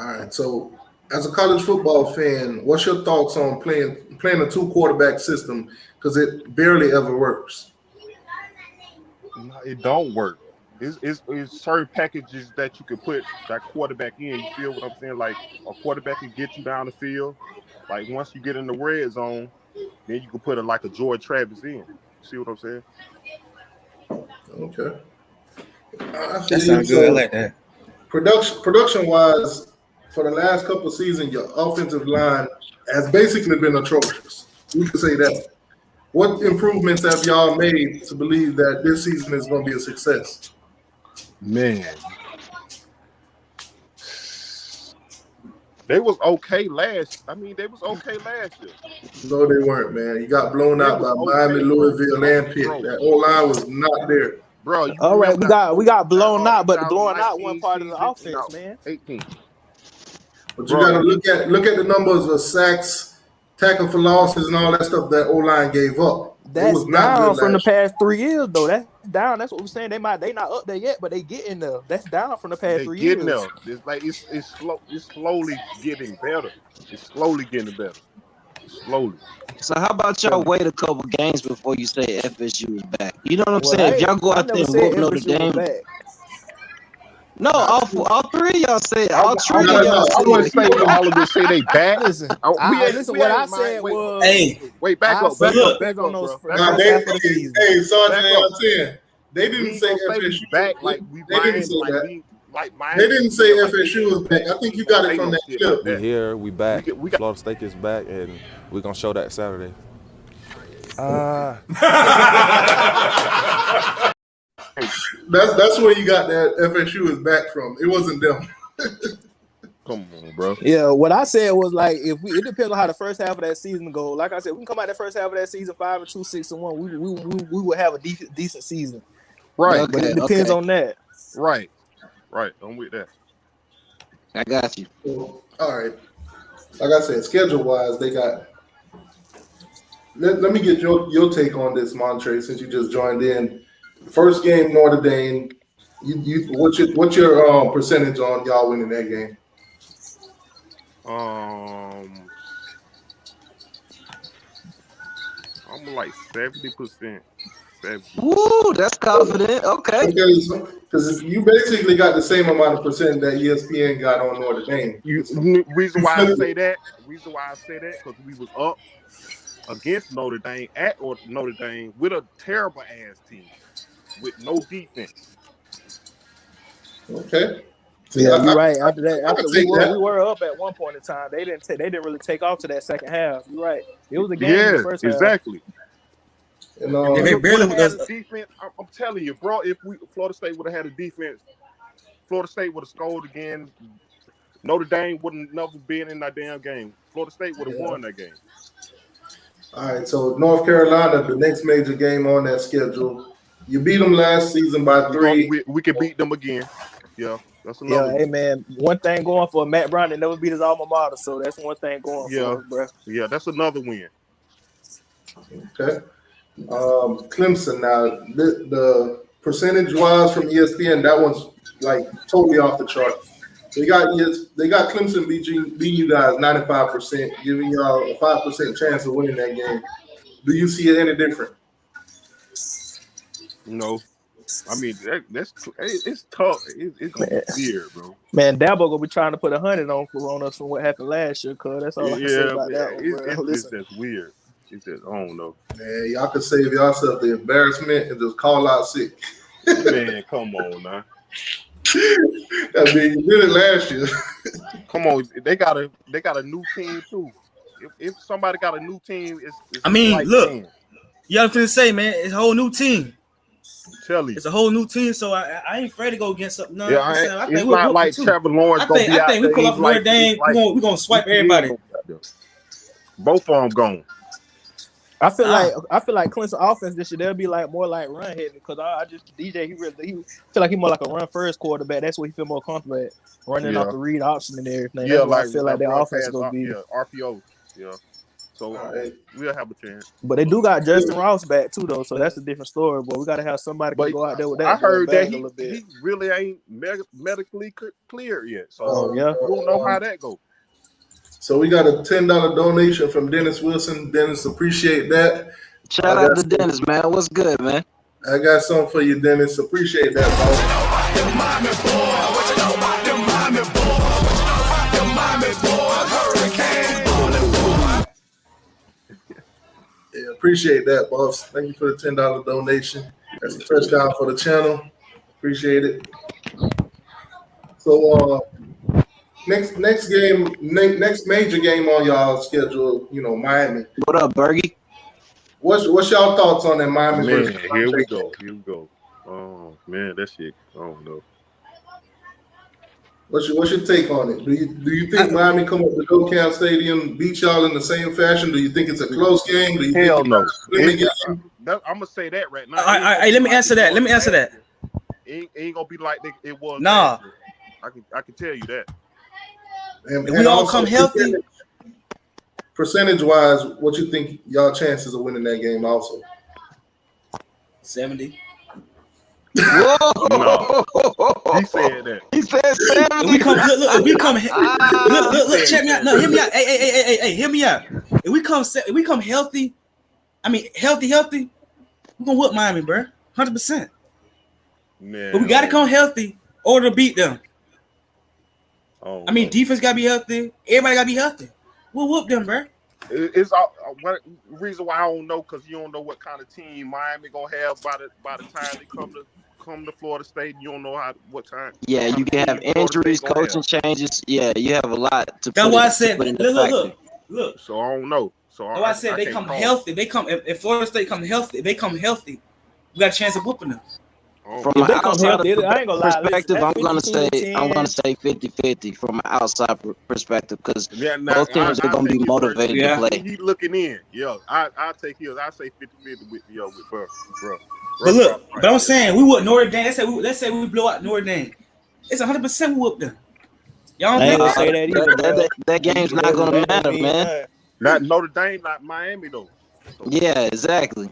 All right. So as a college football fan, what's your thoughts on playing a 2-quarterback system? Because it barely ever works. No, it don't work. It's certain packages that you can put that quarterback in. You feel what I'm saying? Like a quarterback can get you down the field. Like once you get in the red zone, then you can put like a George Travis in. See what I'm saying? Okay. That sounds good. I like that. Production-wise, for the last couple of seasons, your offensive line has basically been atrocious. We could say that. What improvements have y'all made to believe that this season is going to be a success? Man, they was okay last. They was okay last year. No, they weren't, man. You got blown out by Miami, Louisville, and Pitt. That whole line was not there, bro. All right, we got blown out, but the blowing out wasn't part of the offense, man. 18. But you got to look at the numbers of sacks, tackle for losses, and all that stuff that O-line gave up. That's down from the past 3 years, though. That's down. That's what we're saying. They not up there yet, but they getting there. That's down from the past 3 years. There. It's like it's slow. It's slowly getting better. It's slowly getting better. Slowly. So how about y'all wait a couple games before you say FSU is back? You know what I'm saying? If y'all go out there and whoop Notre Dame. No, all 3 of y'all said. All 3 of y'all said. I want to say all of them say they back. Listen, what I said was. Wait, back up. Hey, Sergeant, they didn't say FSU back like we. They didn't say that. They didn't say FSU was back. I think you got it from that clip. We here, we back. Florida State is back, and we're gonna show that Saturday. That's where you got that FSU is back from. It wasn't them. Come on, bro. Yeah, what I said was like it depends on how the first half of that season go. Like I said, we can come out the first half of that season 5-2, 6-1. We will have a decent season. Right. But it depends on that. Right. I'm with that. I got you. All right. Like I said, schedule-wise, they got. Let me get your take on this, Montre, since you just joined in. First game, Notre Dame. What's your percentage on y'all winning that game? I'm like 70%. Woo, that's confident. Okay. Because you basically got the same amount of percent that ESPN got on Notre Dame. Reason why I say that, because we was up against Notre Dame at Notre Dame with a terrible ass team with no defense. Okay. Yeah, you're right. After that, we were up at one point in time. They didn't really take off to that second half. You're right. It was a game in the first half. Exactly. And, they barely had a defense. I'm telling you, bro. If Florida State would have had a defense, Florida State would have scored again. Notre Dame wouldn't never been in that damn game. Florida State would have won that game. All right. So North Carolina, the next major game on that schedule. You beat them last season by 3. We can beat them again. Yeah, that's another. Yeah, hey man, one thing going for Matt Brown that never beat his alma mater, so that's one thing going for us, bro. Yeah, that's another win. Okay. Clemson now, the percentage wise from ESPN, that one's like totally off the chart. They got Clemson beating you guys 95%, giving y'all a 5% chance of winning that game. Do you see it any different? No. I mean, it's tough. It's gonna be weird, bro. Man, Dabo gonna be trying to put 100 on us from what happened last year, cuz that's all I can say about that one, bro. It's just weird. It's just, I don't know. Man, y'all can save yourself the embarrassment and just call out sick. Man, come on now. I mean, you did it last year. Come on, they got a new team too. If somebody got a new team, it's I mean, like look, 10. you have to say, man, it's a whole new team. Tell you, it's a whole new team, so I ain't afraid to go against something. No, yeah, it's not like Trevor Lawrence gonna be out there. I think we pull off Notre Dame. We're gonna swipe everybody. Both of them gone. I feel like Clemson offense this year they'll be like more like run heavy because I just DJ he feel like he more like a run first quarterback. That's what he feel more comfortable at running off the read option and everything. Yeah, that's what I feel like their offense is gonna be. RPO. Yeah. So we'll have a chance. But they do got Justin Ross back too, though, so that's a different story. But we got to have somebody can go out there with that. I heard that he really ain't medically cleared yet, so we don't know how that goes. So we got a $10 donation from Dennis Wilson. Dennis, appreciate that. Shout out to Dennis, man. What's good, man? I got something for you, Dennis. Appreciate that, Yeah, appreciate that, boss. Thank you for the $10 donation. That's a touchdown for the channel. Appreciate it. So next major game on y'all schedule, Miami. What up, Bergie? What's y'all thoughts on that Miami? Man, here we go. Oh man, that shit. I don't know. What's your take on it? Do you think Miami come up to GoCam Stadium, beat y'all in the same fashion? Do you think it's a close game? Do you Hell no. I'm gonna say that right now. Let me answer that. It ain't gonna be like it was. Nah. I can tell you that. And we all come healthy. Percentage-wise, what you think y'all chances of winning that game also? 70. Whoa! No. He said that. He said 70. Look, check me out. No, hear me out. Hey, hear me out. If we come healthy, healthy, we're gonna whoop Miami, bro. 100%. Man, but we gotta come healthy or to beat them. Oh, defense gotta be healthy. Everybody gotta be healthy. We'll whoop them, bro. It's one reason why I don't know, because you don't know what kind of team Miami gonna have by the time they come to Florida State. You don't know what time. Yeah, you can have injuries, coaching changes. Yeah, you have a lot to. That's why I said, look. So I don't know. So I said they come healthy. They come if Florida State come healthy. They come healthy. We got a chance of whooping them. From an outside perspective, I'm gonna say 50-50 from an outside perspective, because both teams are gonna be motivated to play. He looking in, I'll take his. I say 50-50 with bro. But look, but I'm saying we whoop Notre Dame. Let's say we blow out Notre Dame. It's 100% we whoop them. Y'all don't say that either. That game's not gonna matter, man. Not Notre Dame, not Miami though. Yeah, exactly.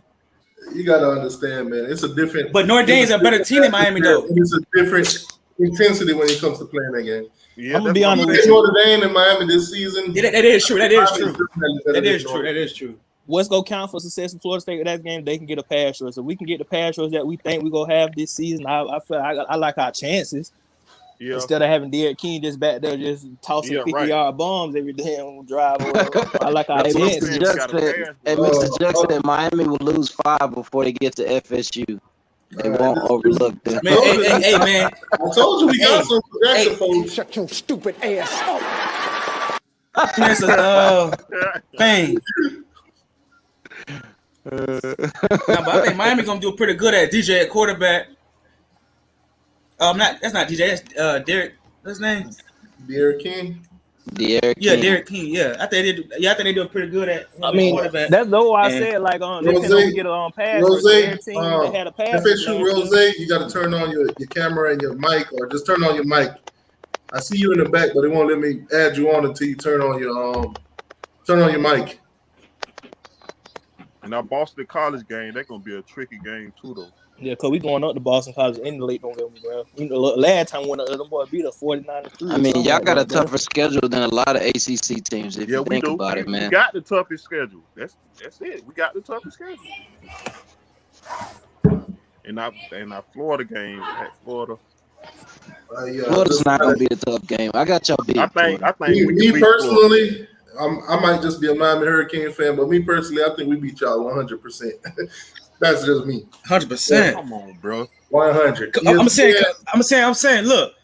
You gotta understand, man. It's a different. But Notre Dame's a better team than Miami, though. It's a different intensity when it comes to playing that game. Yeah, I'm gonna be honest with you. Notre Dame and Miami this season. Yeah, that is true. That is true. What's gonna count for success in Florida State with that game? They can get a pass rush. So we can get the pass rush that we think we're gonna have this season. I feel I like our chances. Yeah. Instead of having Derek King just back there just tossing 50-yard bombs every damn drive. I like our chances. Mr. Jackson, Miami will lose 5 before they get to FSU. They won't overlook them. Hey, man. I told you we got some Jackson folks. Shut your stupid ass up. That's a thing. But I think Miami gonna do pretty good at DJ at quarterback. That's not DJ. That's Derek. What's his name? Derek King. Derek King. Yeah, I think they do pretty good at. Quarterback. That's the why I said like next time we get on pass. They had a pass. FSU Rose, you got to turn on your camera and your mic, or just turn on your mic. I see you in the back, but they won't let me add you on until you turn on your mic. And our Boston College game, that's gonna be a tricky game too, though. Yeah, because we going up to Boston College in the late November, bro. You know, last time when them boys beat us 49-3. I mean, y'all like got that, a tougher schedule than a lot of ACC teams. If you we think do. about it, We man. got the toughest schedule. That's it. We got the toughest schedule. And our Florida game at Florida. Florida's not gonna be a tough game. I got y'all beat. I think Me, we me can beat Florida. personally, I might just be a Miami Hurricane fan, but me personally, I think we beat y'all 100%. That's just me. 100%. Come on, bro. 100. I'm saying, look,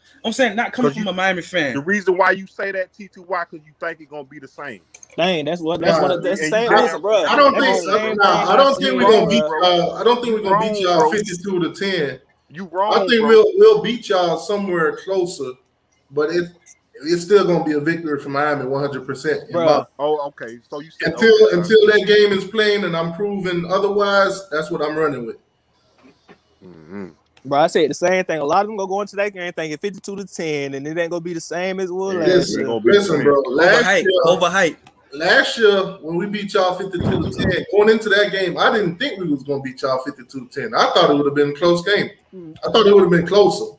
not coming from a Miami fan. The reason why you say that, T2Y, because you think it's gonna be the same. Dang, that's the same. Listen, bro. I don't think we're gonna beat y'all. I don't think we're gonna beat y'all 52-10. You wrong. I think we'll beat y'all somewhere closer, but it's still gonna be a victory for Miami 100%. Bro. Oh, okay. So you said until that game is playing and I'm proving otherwise, that's what I'm running with. Mm-hmm. Bro, I said the same thing. A lot of them gonna go into that game thinking 52-10, and it ain't gonna be the same as it was last year. Listen, bro. Overhype. Last year, when we beat y'all 52-10, going into that game, I didn't think we was gonna beat y'all 52-10. I thought it would have been a close game. I thought it would have been closer.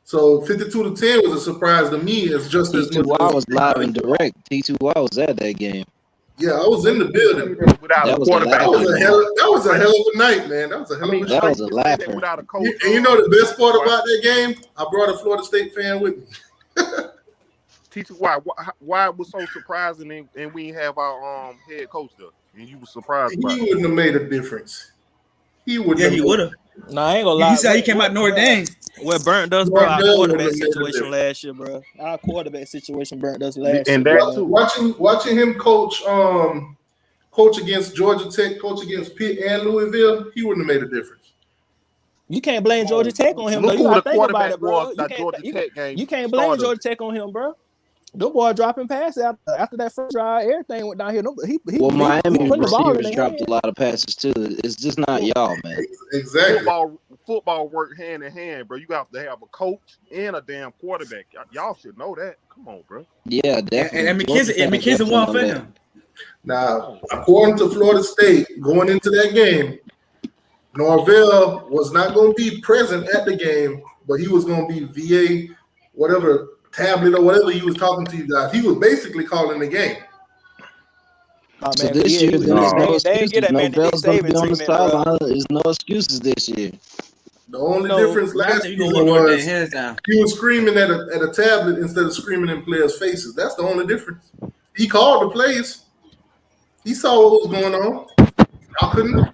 So 52-10 was a surprise to me. It's just as much. T2Y was live and direct. T2Y was at that game. Yeah, I was in the building. Without a quarterback. That was a hell of a night, man. That was a hell of a night. That was a laugher. Without a coach. And you know the best part about that game? I brought a Florida State fan with me. T2Y, why it was so surprising and we didn't have our head coach there, and you were surprised about it? He wouldn't have made a difference. He would have. Nah, I ain't gonna lie. He said he came out Notre Dame. What burnt us, bro? Our quarterback situation last year, bro. Our quarterback situation burnt us last year. And that too. Watching him coach against Georgia Tech, coach against Pitt and Louisville, he wouldn't have made a difference. You can't blame Georgia Tech on him. Look You who the gotta think about quarterback it, bro. was. You can't blame Georgia Tech on him, bro. Them boys dropping passes after that first drive, everything went down here. Miami receivers dropped a lot of passes too. It's just not y'all, man. Exactly. Football work hand in hand, bro. You got to have a coach and a damn quarterback. Y'all should know that. Come on, bro. Yeah, definitely. And McKenzie won for him. Now, according to Florida State, going into that game, Norvell was not going to be present at the game, but he was going to be VA, whatever tablet or whatever he was talking to you guys. He was basically calling the game. Oh, So man, this year, there's no excuses. Norvell's going to be on the sideline. There's no excuses this year. The only difference last season was he was screaming at a tablet instead of screaming in players' faces. That's the only difference. He called the plays. He saw what was going on. Y'all couldn't.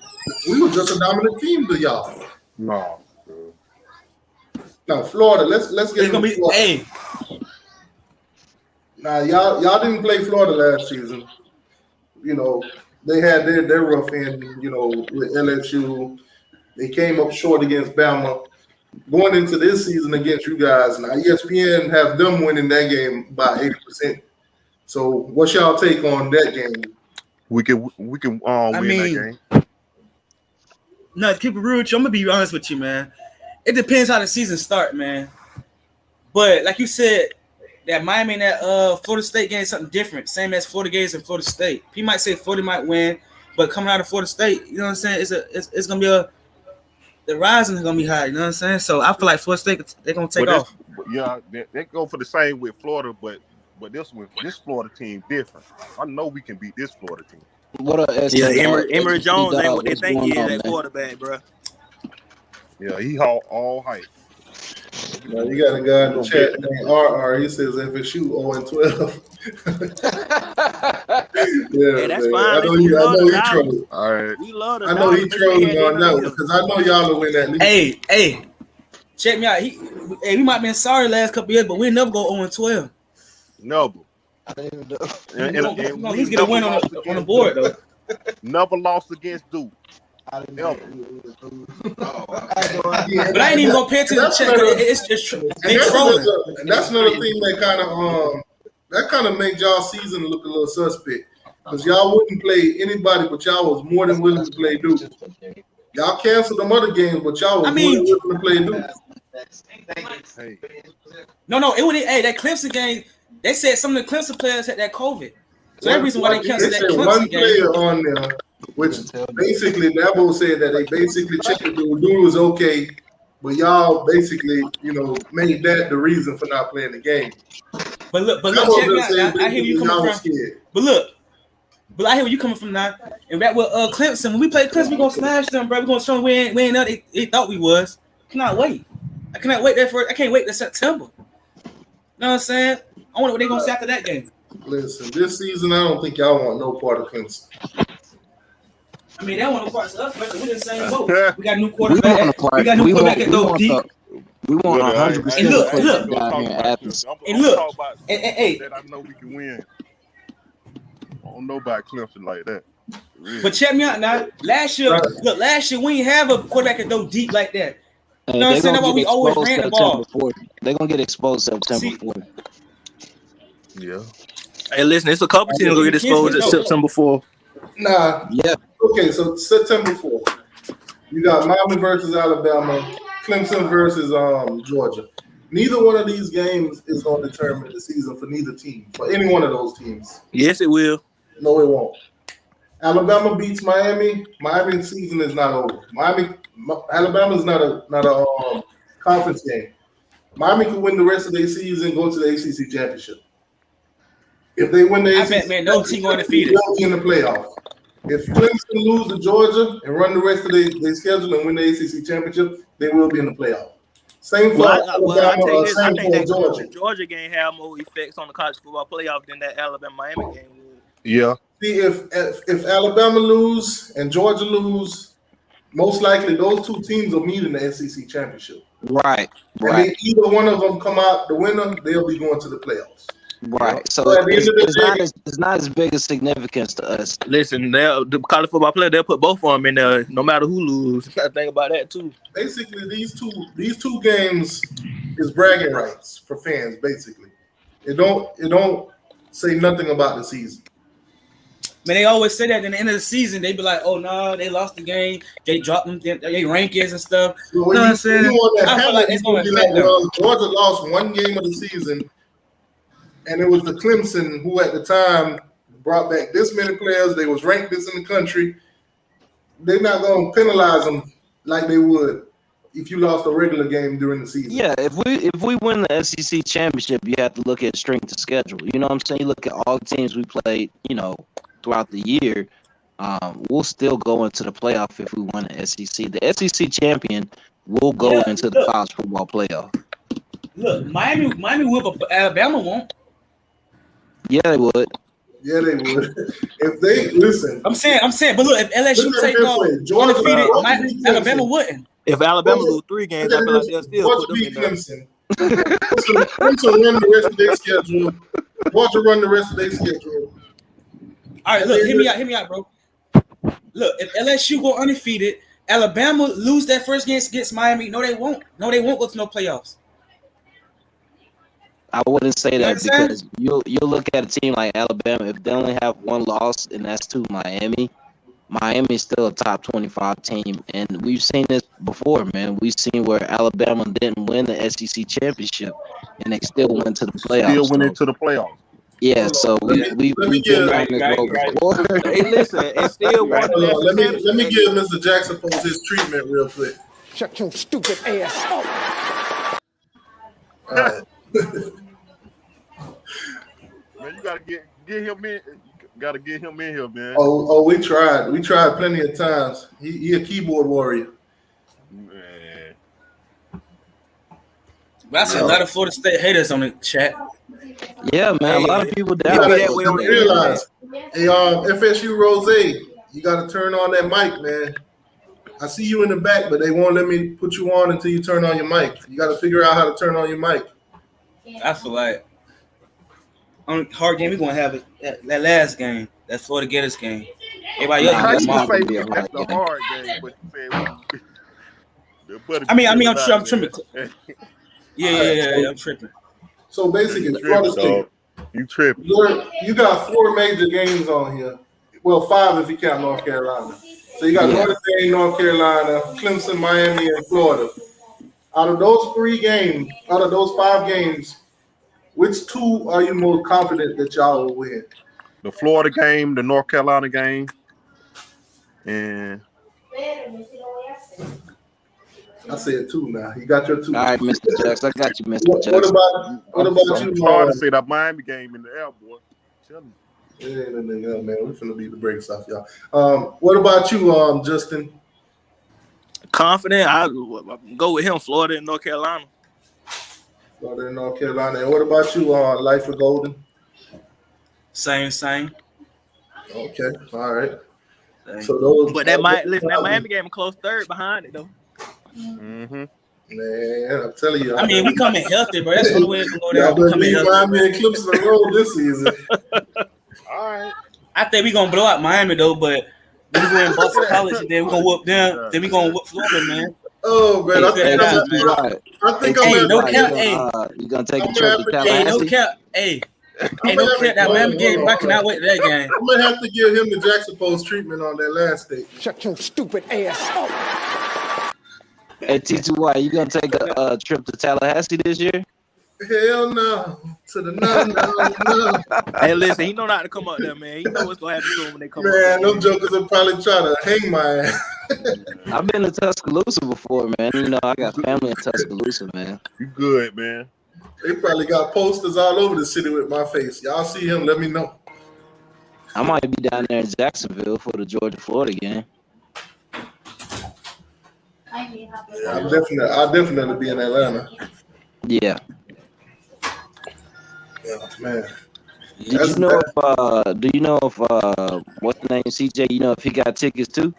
We were just a dominant team to y'all. No. Now Florida, let's get. It's gonna be Florida. Now y'all didn't play Florida last season. You know they had their rough end. You know with LSU, they came up short against Bama. Going into this season against you guys, now ESPN has them winning that game by 80%. So what's y'all take on that game? We can win that game. No, to keep it real with you, I'm gonna be honest with you, man. It depends how the season start, man. But like you said, that Miami and that Florida State game is something different, same as Florida games and Florida State. He might say Florida might win, but coming out of Florida State, you know what I'm saying? It's gonna be the rising is gonna be high, you know what I'm saying? So I feel like Florida State they're gonna take off. Yeah, they go for the same with Florida, but this Florida team different. I know we can beat this Florida team. What Emory Jones ain't what they think he is at quarterback, bro. Yeah, he all hype. Now, you got a guy in the chat named RR. He says FSU 0-12. Hey, that's fine. I know he trolling. All right. We love the I know he trolling on that one because I know y'all will win that league. Hey, check me out. We might have been sorry last couple years, but we never go 0-12. Never. And he's gonna win on the board though. Never lost against Duke. But I ain't even gonna pay attention to the check. It's trolling. And that's another thing that kind of makes y'all season look a little suspect because y'all wouldn't play anybody, but y'all was more than willing to play Duke. Y'all canceled them other games, but y'all was more than willing to play Duke. Hey. No, it would. Hey, that Clemson game. They said some of the Clemson players had that COVID. So that's the reason why they canceled that Clemson one game. player on there which basically Dabo said that they basically checked the dude was okay, but y'all basically, made that the reason for not playing the game. But look, check me out. Now. I hear where you coming from. But I hear where you coming from now. And back with Clemson, when we play Clemson, we gonna smash them, bro. We gonna show them we ain't know they thought we was. Cannot wait. I cannot wait I can't wait till September. You know what I'm saying? I wonder what they gonna say after that game. Listen, this season I don't think y'all want no part of Clemson. I mean, they want no parts of us, but we're in the same boat. We got a new quarterback. We got a new quarterback that go deep. We want 100%. And look. And look. Hey. That I know we can win. I don't know about Clemson like that. Really. But check me out now. Last year we didn't have a quarterback that go deep like that. You know what I'm saying? That's why we always ran the ball. They're gonna get exposed September 4th. Yeah. Hey, listen, it's a couple teams gonna get exposed at September 4th. Nah. Yeah. Okay, so September 4th. You got Miami versus Alabama, Clemson versus Georgia. Neither one of these games is going to determine the season for neither team, for any one of those teams. Yes, it will. No, it won't. Alabama beats Miami. Miami's season is not over. Alabama is not a conference game. Miami can win the rest of their season, go to the ACC championship. If they win the ACC, no team going to defeat it. They'll be in the playoff. If Clemson lose to Georgia and run the rest of their schedule and win the ACC championship, they will be in the playoff. Same for Alabama, I think that Georgia. Georgia game have more effects on the college football playoff than that Alabama-Miami game would. Yeah. See, if Alabama lose and Georgia lose, most likely those two teams will meet in the SEC championship. Right. And if either one of them come out the winner, they'll be going to the playoffs. Right. So it's not as big a significance to us. Listen, the college football player, they'll put both of them in there, no matter who lose. You got to think about that too. Basically, these two games is bragging rights for fans. Basically, it don't say nothing about the season. Man, they always say that in the end of the season, they be like, "Oh no, they lost the game. They dropped them, their rankings and stuff." So you know what I'm saying? I feel like it's going to affect them. Georgia lost one game of the season. And it was the Clemson who at the time brought back this many players. They was ranked this in the country. They're not going to penalize them like they would if you lost a regular game during the season. Yeah, if we win the SEC championship, you have to look at strength of schedule. You know what I'm saying? You look at all the teams we played, throughout the year. We'll still go into the playoff if we win the SEC. The SEC champion will go into the college football playoff. Look, Miami will, but Alabama won't. Yeah, they would. Yeah, they would. If they listen, I'm saying, but look, if LSU take undefeated, Alabama wouldn't. If Alabama lose 3 games, I feel like they'll still put them in there. Clemson run the rest of their schedule. Georgia run the rest of their schedule. All right, look, hear me out, bro. Look, if LSU go undefeated, Alabama lose that first game against Miami. No, they won't. No, they won't go to no playoffs. I wouldn't say that because you'll look at a team like Alabama. If they only have one loss, and that's to Miami, Miami's still a top 25 team. And we've seen this before, man. We've seen where Alabama didn't win the SEC championship, and they still went to the playoffs. Still went into the playoffs. Yeah, so we've been down this road before. Hey, listen, and still won the Let me give Mr. Jackson Post his treatment real quick. Shut your stupid ass up. All right. Man, you gotta get him in. Gotta get him in here, man. Oh, we tried. We tried plenty of times. He a keyboard warrior. Man. But I see a lot of Florida State haters on the chat. Yeah, man. A lot of people down that way on the realize. Hey, FSU Rose, you gotta turn on that mic, man. I see you in the back, but they won't let me put you on until you turn on your mic. You gotta figure out how to turn on your mic. I feel like on hard game we're gonna have it that last game, that Florida Gators game. Everybody else How you gonna say that's the hard game, but you said I mean, I'm tripping. Yeah, I'm tripping. So basically, Florida State, you tripping. You got 4 major games on here. Well, 5 if you count North Carolina. So you got Notre Dame, North Carolina, Clemson, Miami, and Florida. Out of those 5 games, which 2 are you more confident that y'all will win? The Florida game, the North Carolina game. And I said 2 now. You got your 2. All right, Mr. Jackson. I got you, Mr. What Jackson. about I'm you? trying to say that Miami game in the air, boy. Tell me. Yeah, man, we're finna beat the brakes off y'all. What about you, Justin? Confident. I go with him. Florida and North Carolina. Florida and North Carolina. And what about you, Life of Golden? Same. Okay, all right. Same. So those, But that Miami game a close third behind it though. Mm-hmm. Man, I'm telling you. I mean, we coming healthy, bro. That's the only way it's gonna go down. Y'all We coming leave healthy. Miami and Clemson alone this season. All right. I think we gonna blow out Miami though, but then we go in Boston College and then we gonna whoop them. Then we gonna whoop Florida, man. Oh man, I think I'm T.T. at. Watt. I think Hey, I'm Hey, at. no Watt, cap. you gonna take a I'm trip to gonna have to- Hey, no Tallahassee? cap. Hey, no cap. That Miami game, I cannot wait to that game. I'm gonna have to give him the Jackson Post treatment on that last statement. Shut your stupid ass up. Hey, T.T. Watt, you gonna take a trip to Tallahassee this year? Hell no. To the no. Hey, listen, he know not to come up there, man. He know what's gonna happen to him when they come Man, up there. them jokers will probably try to hang my ass. I've been to Tuscaloosa before, man. You know, I got family in Tuscaloosa, man. You good, man. They probably got posters all over the city with my face. Y'all see him, let me know. I might be down there in Jacksonville for the Georgia-Florida game. Yeah, I'll definitely be in Atlanta. Yeah. Yeah, man. Do you know if what's the name, CJ? You know if he got tickets too?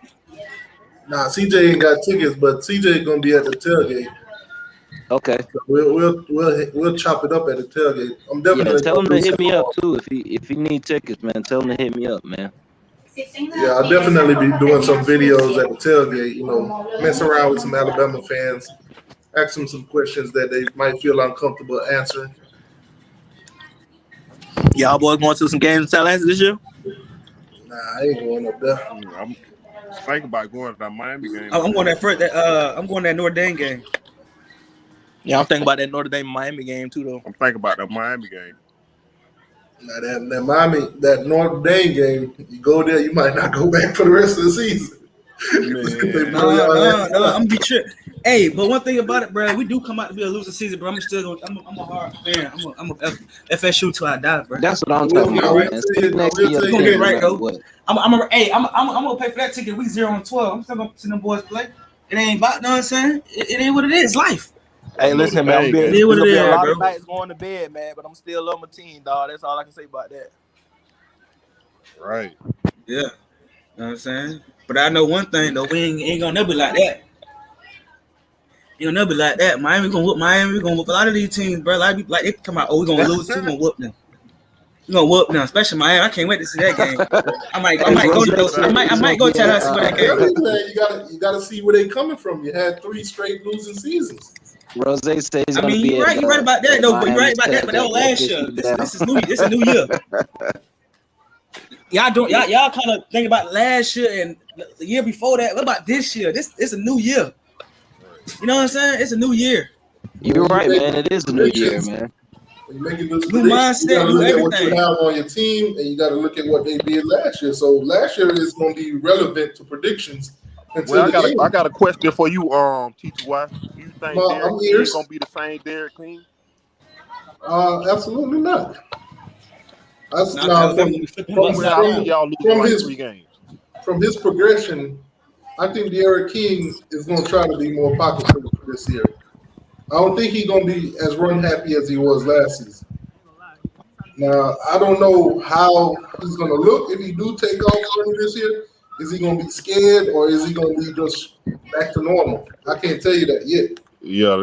Nah, CJ ain't got tickets, but CJ gonna be at the tailgate. Okay. So we'll chop it up at the tailgate. I'm definitely Tell him to gonna do hit me up something. too if he need tickets, man. Tell him to hit me up, man. Yeah, I'll definitely be doing some videos at the tailgate. You know, mess around with some Alabama fans, ask them some questions that they might feel uncomfortable answering. Y'all boys going to some games in Tallahassee this year? Nah, I ain't going up there. I'm thinking about going to that Miami game. I'm going that first. I'm going that Notre Dame game. Yeah, I'm thinking about that Notre Dame Miami game too, though. I'm thinking about that Miami game. Now that Miami, that Notre Dame game, you go there, you might not go back for the rest of the season. Man. No, I'm gonna be tripped. Hey, but one thing about it, bro, we do come out to be a losing season, bro. I'm a hard fan. I'm a FSU till I die, bro. That's what I'm talking about, man. Next year, We're gonna get it right, though. what? I'm gonna pay for that ticket. We 0-12. I'm still gonna see them boys play. It ain't about, know what I'm saying? It ain't what it is. Life. Hey, listen, man. Dang, There's gonna be a lot bro. of nights going to bed, man, but I'm still love my team, dog. That's all I can say about that. Right. Yeah. Know what I'm saying? But I know one thing, though. We ain't gonna never be like that. You'll never be like that. Miami gonna whoop Miami. We gonna whoop a lot of these teams, bro. Like they come out, we gonna lose. We gonna whoop them. We gonna whoop them, especially Miami. I can't wait to see that game. I might go to Tallahassee for that game. You gotta see where they coming from. You had 3 straight losing seasons. Rose says he's I mean, you're right about that, though. But you're right about that. But that was last year. This is new. This is a new year. Y'all kind of think about last year and the year before that. What about this year? It's a new year. You know what I'm saying? It's a new year. You're right, man. It is a new year, man. When you making this New mindset, you gotta new look at what you everything. have on your team, and you got to look at what they did last year. So last year is going to be relevant to predictions. Well, I got a question for you, T.T.Y. Do you think Well, Derek King is gonna be the same Derek King? Absolutely not. From his progression, I think Derek King is going to try to be more pocket this year. I don't think he's going to be as run happy as he was last season. Now, I don't know how he's going to look if he do take off running this year. Is he going to be scared or is he going to be just back to normal? I can't tell you that yet. Yeah,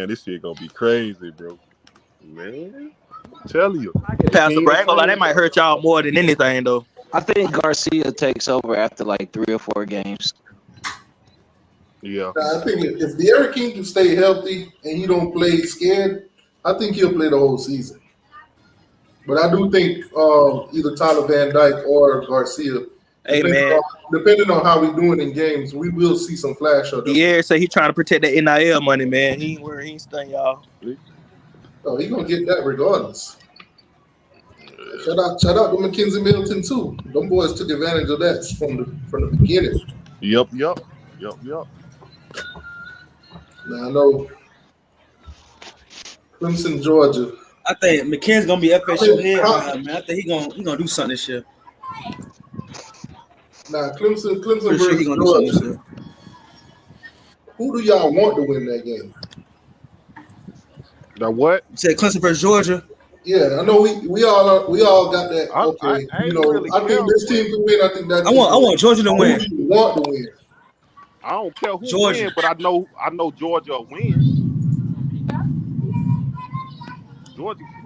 this year gonna be crazy, bro. Man, tell you. Pastor Bragg, that might hurt y'all more than anything, though. I think Garcia takes over after like 3 or 4 games. Yeah. Now, I think if Derek King can stay healthy and he don't play scared, I think he'll play the whole season. But I do think either Tyler Van Dyke or Garcia, depending on how we're doing in games, we will see some flash of them. Yeah, so he trying to protect that NIL money, man. He ain't stunning y'all. Oh, he's gonna get that regardless. Shout out to Mackenzie Middleton too. Them boys took advantage of that from the beginning. Yep. Now I know Clemson, Georgia. I think McKinnon's gonna be FSU head how- man. I think he gonna do something this year. Now Clemson Pretty sure versus he gonna do something this Georgia. year. Who do y'all want to win that game? Now what? You said Clemson versus Georgia. Yeah, I know we all got that. I Okay, ain't you know, really I think care, this team can win. I think that. I want Georgia to Who win. do you want to win? I don't care who Georgia. win, but I know Georgia will win.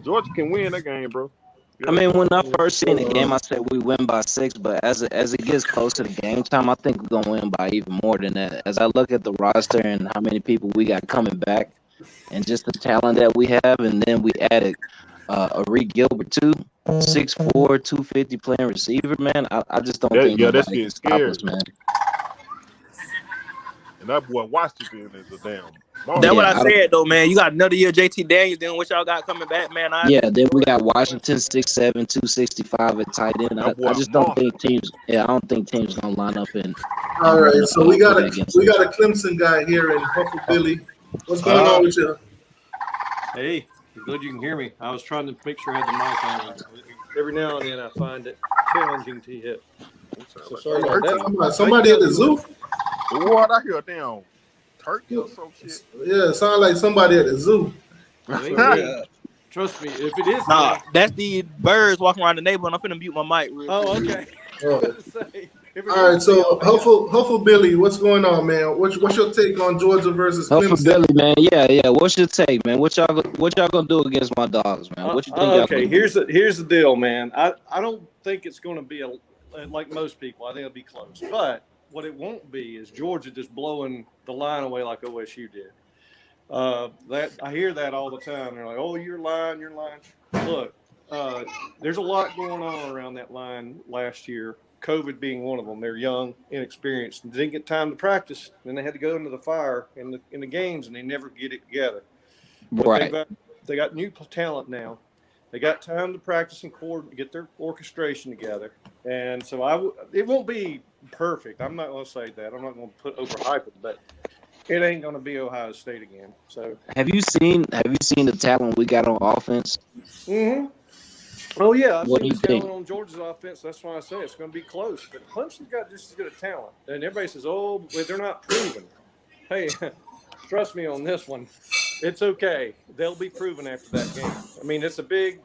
Georgia can win that game, bro. I mean, when I first seen the game, I said we win by 6, but as it gets close to the game time, I think we're gonna win by even more than that. As I look at the roster and how many people we got coming back, and just the talent that we have, and then we added Arik Gilbert too, 6'4", 250 playing receiver, man. I just don't think that's nobody getting can stop scary. us, man. And that boy Washington is a damn. That's what Yeah, I said though, man. You got another year JT Daniels, then what y'all got coming back, man. Then we got Washington 6'7", 265 at tight end. I just don't think teams. Yeah, I don't think teams gonna line up in. All right, so we got a us. Clemson guy here in Huffle Billy. What's going on with you? Hey, good you can hear me. I was trying to make sure I had the mic on. Every now and then I find it challenging to hit. So sorry about that. Somebody at the zoo? What I hear a damn turkey or some shit. Yeah, it sounds like somebody at the zoo. Yeah. Trust me, if it is that's the birds walking around the neighborhood. I'm finna mute my mic. okay. All right, so Huffle Billy, what's going on, man? What's your take on Georgia versus Clemson? Huffle Billy, man. Yeah. What's your take, man? What y'all gonna do against my dogs, man? What you think? Okay, here's the deal, man. I don't think it's going to be like most people. I think it'll be close, but what it won't be is Georgia just blowing the line away like OSU did. That I hear that all the time. They're like, "Oh, you're lying." Look, there's a lot going on around that line last year. COVID being one of them. They're young, inexperienced, and didn't get time to practice. Then they had to go into the fire in the games, and they never get it together. But right. They got new talent now. They got time to practice and get their orchestration together. And so it won't be perfect. I'm not going to say that. I'm not going to overhype it, but it ain't going to be Ohio State again. So have you seen the talent we got on offense? Mm-hmm. Oh yeah, I've What seen do you the talent think? on Georgia's offense. That's why I say it's going to be close. But Clemson's got just as good a talent, and everybody says, "Oh, but they're not proven." Hey, trust me on this one. It's okay. They'll be proven after that game. I mean, it's a big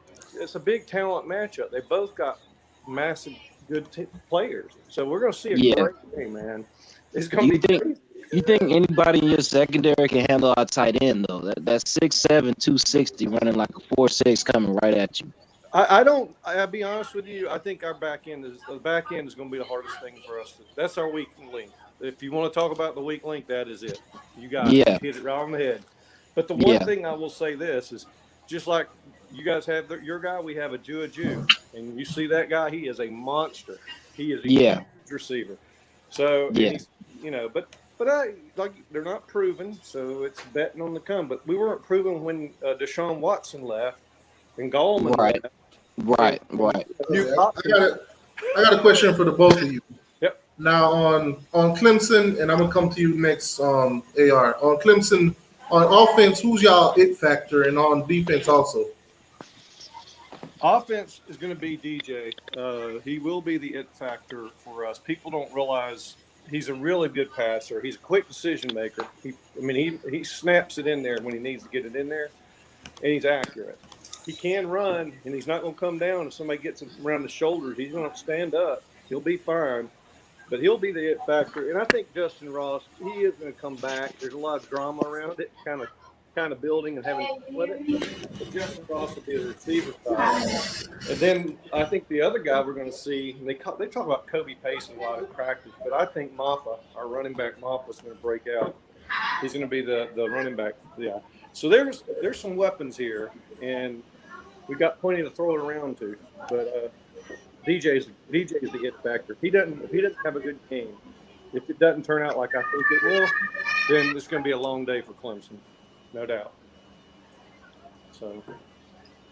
talent matchup. They both got massive good players, so we're going to see a great game, man. It's going to be crazy. You think anybody in your secondary can handle our tight end though? That's 6'7", 260 running like a 4.6 coming right at you. I'll be honest with you. I think our back end is going to be the hardest thing for us. That's our weak link. If you want to talk about the weak link, that is it. You guys hit it right on the head. But the one thing I will say this is, just like you guys have your guy, we have a Jew, and you see that guy, he is a monster. He is a huge receiver. So he's, but I like they're not proven, so it's betting on the come. But we weren't proven when Deshaun Watson left and Gallman left. Right. I got a question for the both of you. Yep. Now on Clemson, and I'm gonna come to you next. AR on Clemson on offense, who's y'all it factor, and on defense also. Offense is going to be DJ. He will be the it factor for us. People don't realize he's a really good passer. He's a quick decision maker. He snaps it in there when he needs to get it in there, and he's accurate. He can run, and he's not going to come down if somebody gets him around the shoulders. He's going to stand up. He'll be fine, but he'll be the it factor. And I think Justin Ross, he is going to come back. There's a lot of drama around it, kind of building and having to split it. But Justin Ross will be the receiver side. And then I think the other guy we're going to see, they talk about Kobe Pace a lot in practice, but I think Maffa, our running back Maffa, is going to break out. He's going to be the running back. Yeah. So there's some weapons here, and we got plenty to throw it around to. But DJ's the it factor. If he doesn't have a good game, if it doesn't turn out like I think it will, then it's going to be a long day for Clemson. No doubt. So,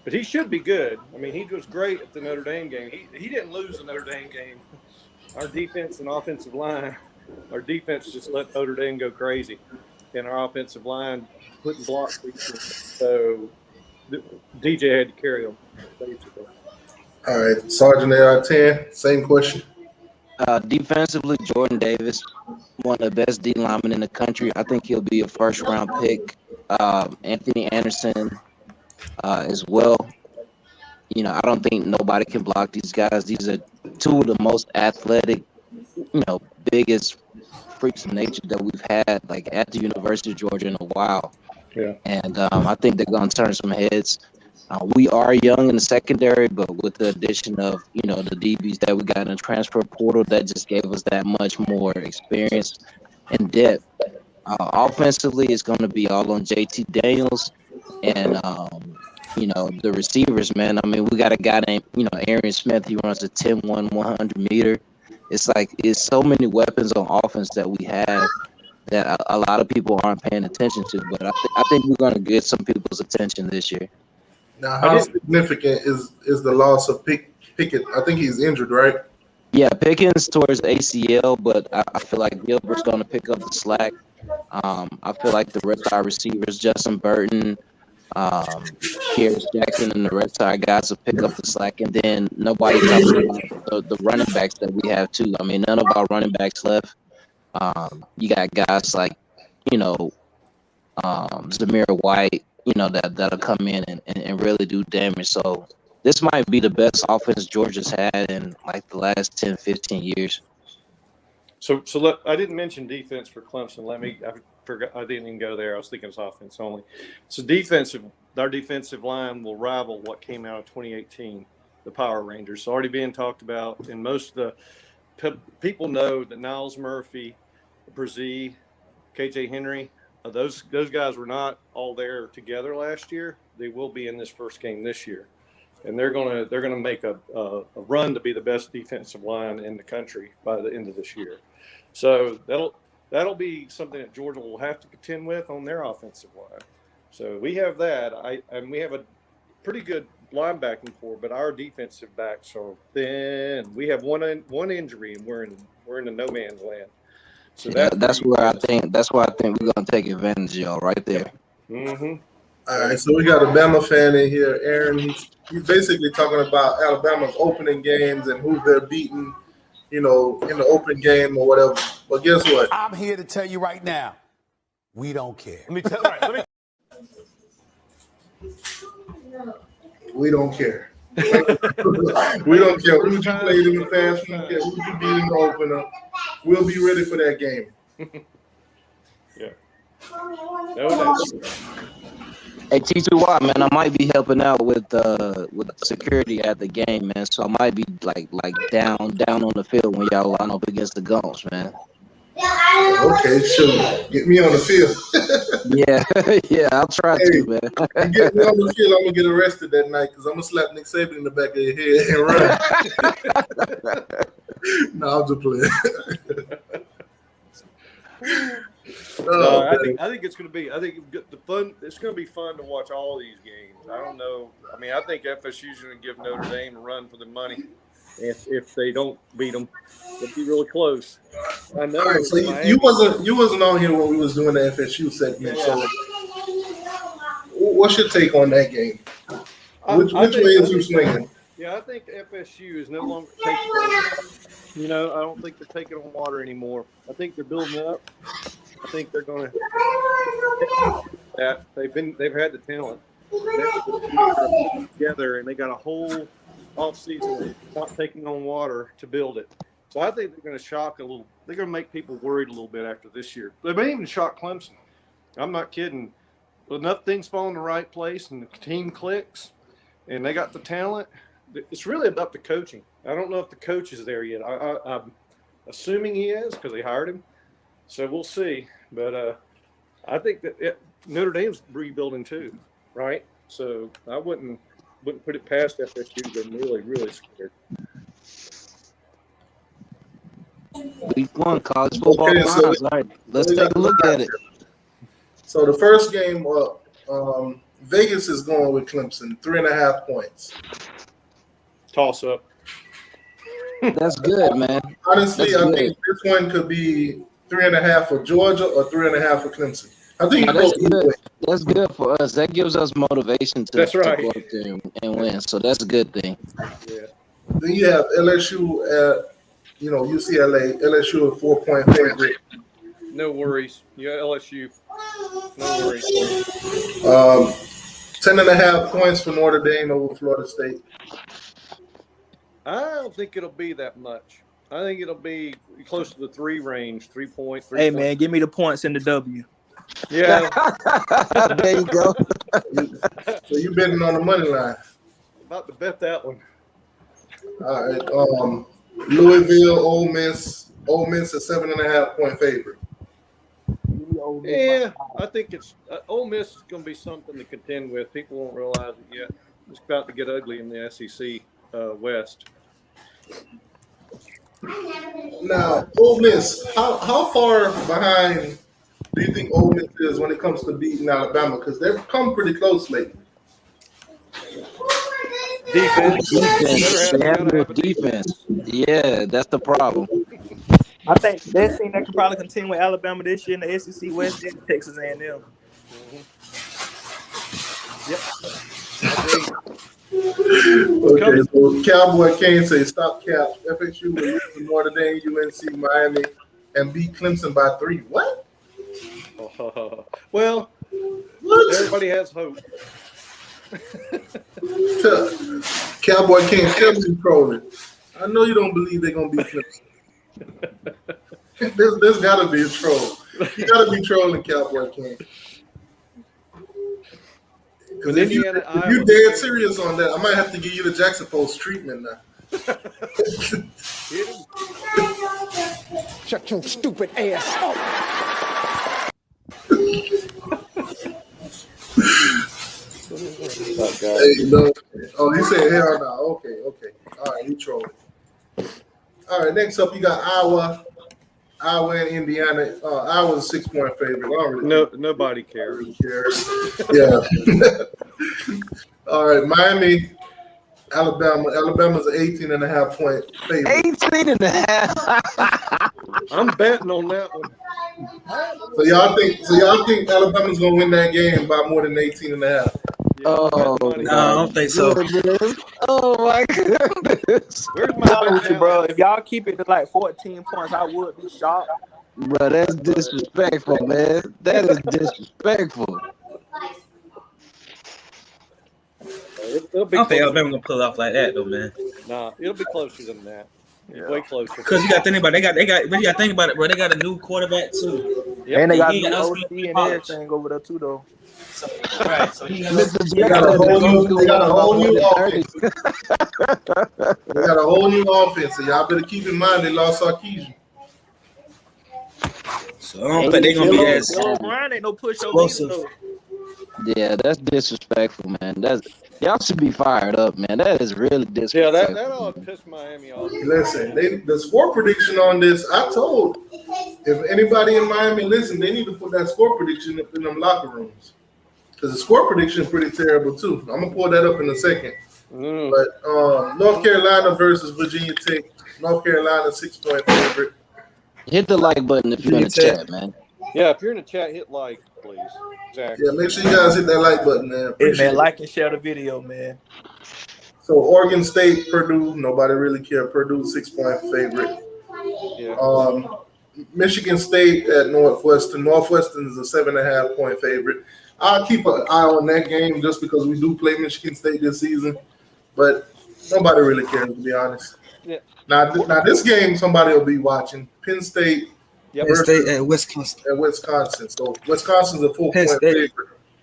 But he should be good. I mean, he was great at the Notre Dame game. He didn't lose the Notre Dame game. Our defense and offensive line, our defense just let Notre Dame go crazy, and our offensive line couldn't block. So DJ had to carry them, basically. All right, Sergeant AR-10, same question. Defensively, Jordan Davis, one of the best D linemen in the country. I think he'll be a first-round pick. Anthony Anderson as well. You know, I don't think nobody can block these guys. These are two of the most athletic, biggest freaks of nature that we've had, like at the University of Georgia in a while. Yeah. And I think they're going to turn some heads. We are young in the secondary, but with the addition of, the DBs that we got in the transfer portal, that just gave us that much more experience and depth. Offensively, it's going to be all on JT Daniels and, the receivers, man. I mean, we got a guy named, Aaron Smith. He runs a 10-1 100-meter. It's so many weapons on offense that we have that a lot of people aren't paying attention to. But I think we're going to get some people's attention this year. Now, how significant is the loss of Pickett? I think he's injured, right? Yeah, Pickens towards ACL, but I feel like Gilbert's going to pick up the slack. I feel like the rest of our receivers, Justin Burton, Kearis Jackson, and the rest of our guys will pick up the slack. And then nobody talks about the running backs that we have, too. I mean, none of our running backs left. You got guys like, Zamir White, that'll come in and really do damage. So this might be the best offense Georgia's had in like the last 10, 15 years. So look, I didn't mention defense for Clemson. I forgot. I didn't even go there. I was thinking it's offense only. So our defensive line will rival what came out of 2018, the Power Rangers. It's already being talked about, and most of the people know that Niles Murphy, Brzee, KJ Henry, those guys were not all there together last year. They will be in this first game this year, and they're gonna make a run to be the best defensive line in the country by the end of this year. So that'll be something that Georgia will have to contend with on their offensive line. So we have that. And we have a pretty good linebacking core, but our defensive backs are thin. We have one injury, and we're in the no man's land. So that's why I think we're gonna take advantage of y'all right there. Mm-hmm. All right, so we got a Bama fan in here, Aaron. He's basically talking about Alabama's opening games and who they're beating, in the open game or whatever. But guess what? I'm here to tell you right now, we don't care. We don't care. We don't care who you played in the past. We don't care who you beat in the opener. We'll be ready for that game. Yeah. No. Hey, T2Y, man, I might be helping out with security at the game, man. So I might be like down on the field when y'all line up against the Gumps, man. Okay, sure. Get me on the field. Yeah, I'll try to, man. You get me on the field, I'm gonna get arrested that night because I'm gonna slap Nick Saban in the back of your head and run. No, I'm just playing. I think it's going to be. I think the fun. It's going to be fun to watch all these games. I don't know. I mean, I think FSU's going to give Notre Dame a run for the money. If they don't beat them, it'll be really close. I know. All right, so you wasn't on here when we was doing the FSU segment. Yeah. So, what's your take on that game? Which way is you swinging? Yeah, I think FSU is no longer taking on, I don't think they're taking on water anymore. I think they're building up. I think they're going to that. They've had the talent. They're together, and they got a whole offseason not taking on water to build it. So I think they're going to shock a little. They're going to make people worried a little bit after this year. They may even shock Clemson. I'm not kidding. Enough things fall in the right place, and the team clicks, and they got the talent. It's really about the coaching. I don't know if the coach is there yet. I'm assuming he is because they hired him. So we'll see. But I think that Notre Dame's rebuilding too, right? So I wouldn't put it past FSU. They're really, really scared. Week 1 college football. Okay, so all right, let's take a look at it. So the first game, Vegas is going with Clemson, 3.5 points. Toss up. That's good, man. Honestly, That's I good. think this one could be 3.5 for Georgia or 3.5 for Clemson. I think No, it goes either way. That's good for us. That gives us motivation to, That's right. to go up there and win. So that's a good thing. Yeah. Then you have LSU at, UCLA. LSU a 4-point favorite. No worries. Yeah, LSU. No worries. 10.5 points for Notre Dame over Florida State. I don't think it'll be that much. I think it'll be close to the 3 range, 3 point. Hey, man, give me the points and the W. Yeah. There you go. So you betting on the money line. About to bet that one. All right. Louisville, Ole Miss. Ole Miss a 7.5-point favorite. Yeah, I think it's Ole Miss is going to be something to contend with. People won't realize it yet. It's about to get ugly in the SEC West. Now, Ole Miss, how far behind do you think Ole Miss is when it comes to beating Alabama? Because they've come pretty close lately. Defense. They have no defense. Yeah, that's the problem. I think the best team that could probably contend with Alabama this year in the SEC West is Texas A&M. Okay, so Cowboy Kane says stop cap. FSU will lose to Notre Dame, UNC, Miami, and beat Clemson by 3. What? Well, What? everybody has hope. Cowboy Kane, tell me you trolling. I know you don't believe they're gonna beat Clemson. There's gotta be a troll. You gotta be trolling Cowboy King. Because if you're dead serious on that, I might have to give you the Jackson Post treatment now. Shut your stupid ass up. Hey, no. Oh, he said hell no. Okay. All right, he trolling. All right, next up you got Iowa and Indiana. Iowa's a 6-point favorite. I don't really Nobody cares. Yeah. All right, Miami, Alabama. Alabama's an 18.5-point favorite. 18.5. I'm betting on that one. So y'all think Alabama's gonna win that game by more than 18.5? Oh, No, I don't think so. Oh my goodness. Where's my Bro, if y'all keep it to like 14 points, I would be shocked. Bro, that's disrespectful, man. That is disrespectful. It'll be I don't think closer. Alabama gonna pull it off like that though, man. Nah, it'll be closer than that. Way closer. Because you got to think about it. But you got to think about it, bro. They got a new quarterback too. Yep. And they got He new got us OC in and college. everything over there too, though. Right. So he got They got a whole new offense. They got a whole new offense. So y'all better keep in mind they lost Sarkisian. So I don't think they're gonna be as Bill O'Brien ain't no pushover explosive. either, though. Yeah, that's disrespectful, man. Y'all should be fired up, man. That is really Yeah, disrespectful. that ought to piss Miami off. Listen, the score prediction on this, I told if anybody in Miami listen, they need to put that score prediction up in them locker rooms. Because the score prediction is pretty terrible too. I'm gonna pull that up in a second. But North Carolina versus Virginia Tech. North Carolina 6-point favorite. Hit the like button if you're in the chat, man. Yeah, if you're in the chat, hit like, please. Exactly. Yeah, make sure you guys hit that like button, man. Hey, Appreciate man, it. like and share the video, man. So Oregon State, Purdue, nobody really care. Purdue 6-point favorite. Yeah. Michigan State at Northwestern. Northwestern is a 7.5-point favorite. I'll keep an eye on that game just because we do play Michigan State this season, but nobody really cares, to be honest. Yeah. Now this game somebody will be watching. Penn State Yep. Penn State at Wisconsin. So Wisconsin's a 4-point favorite.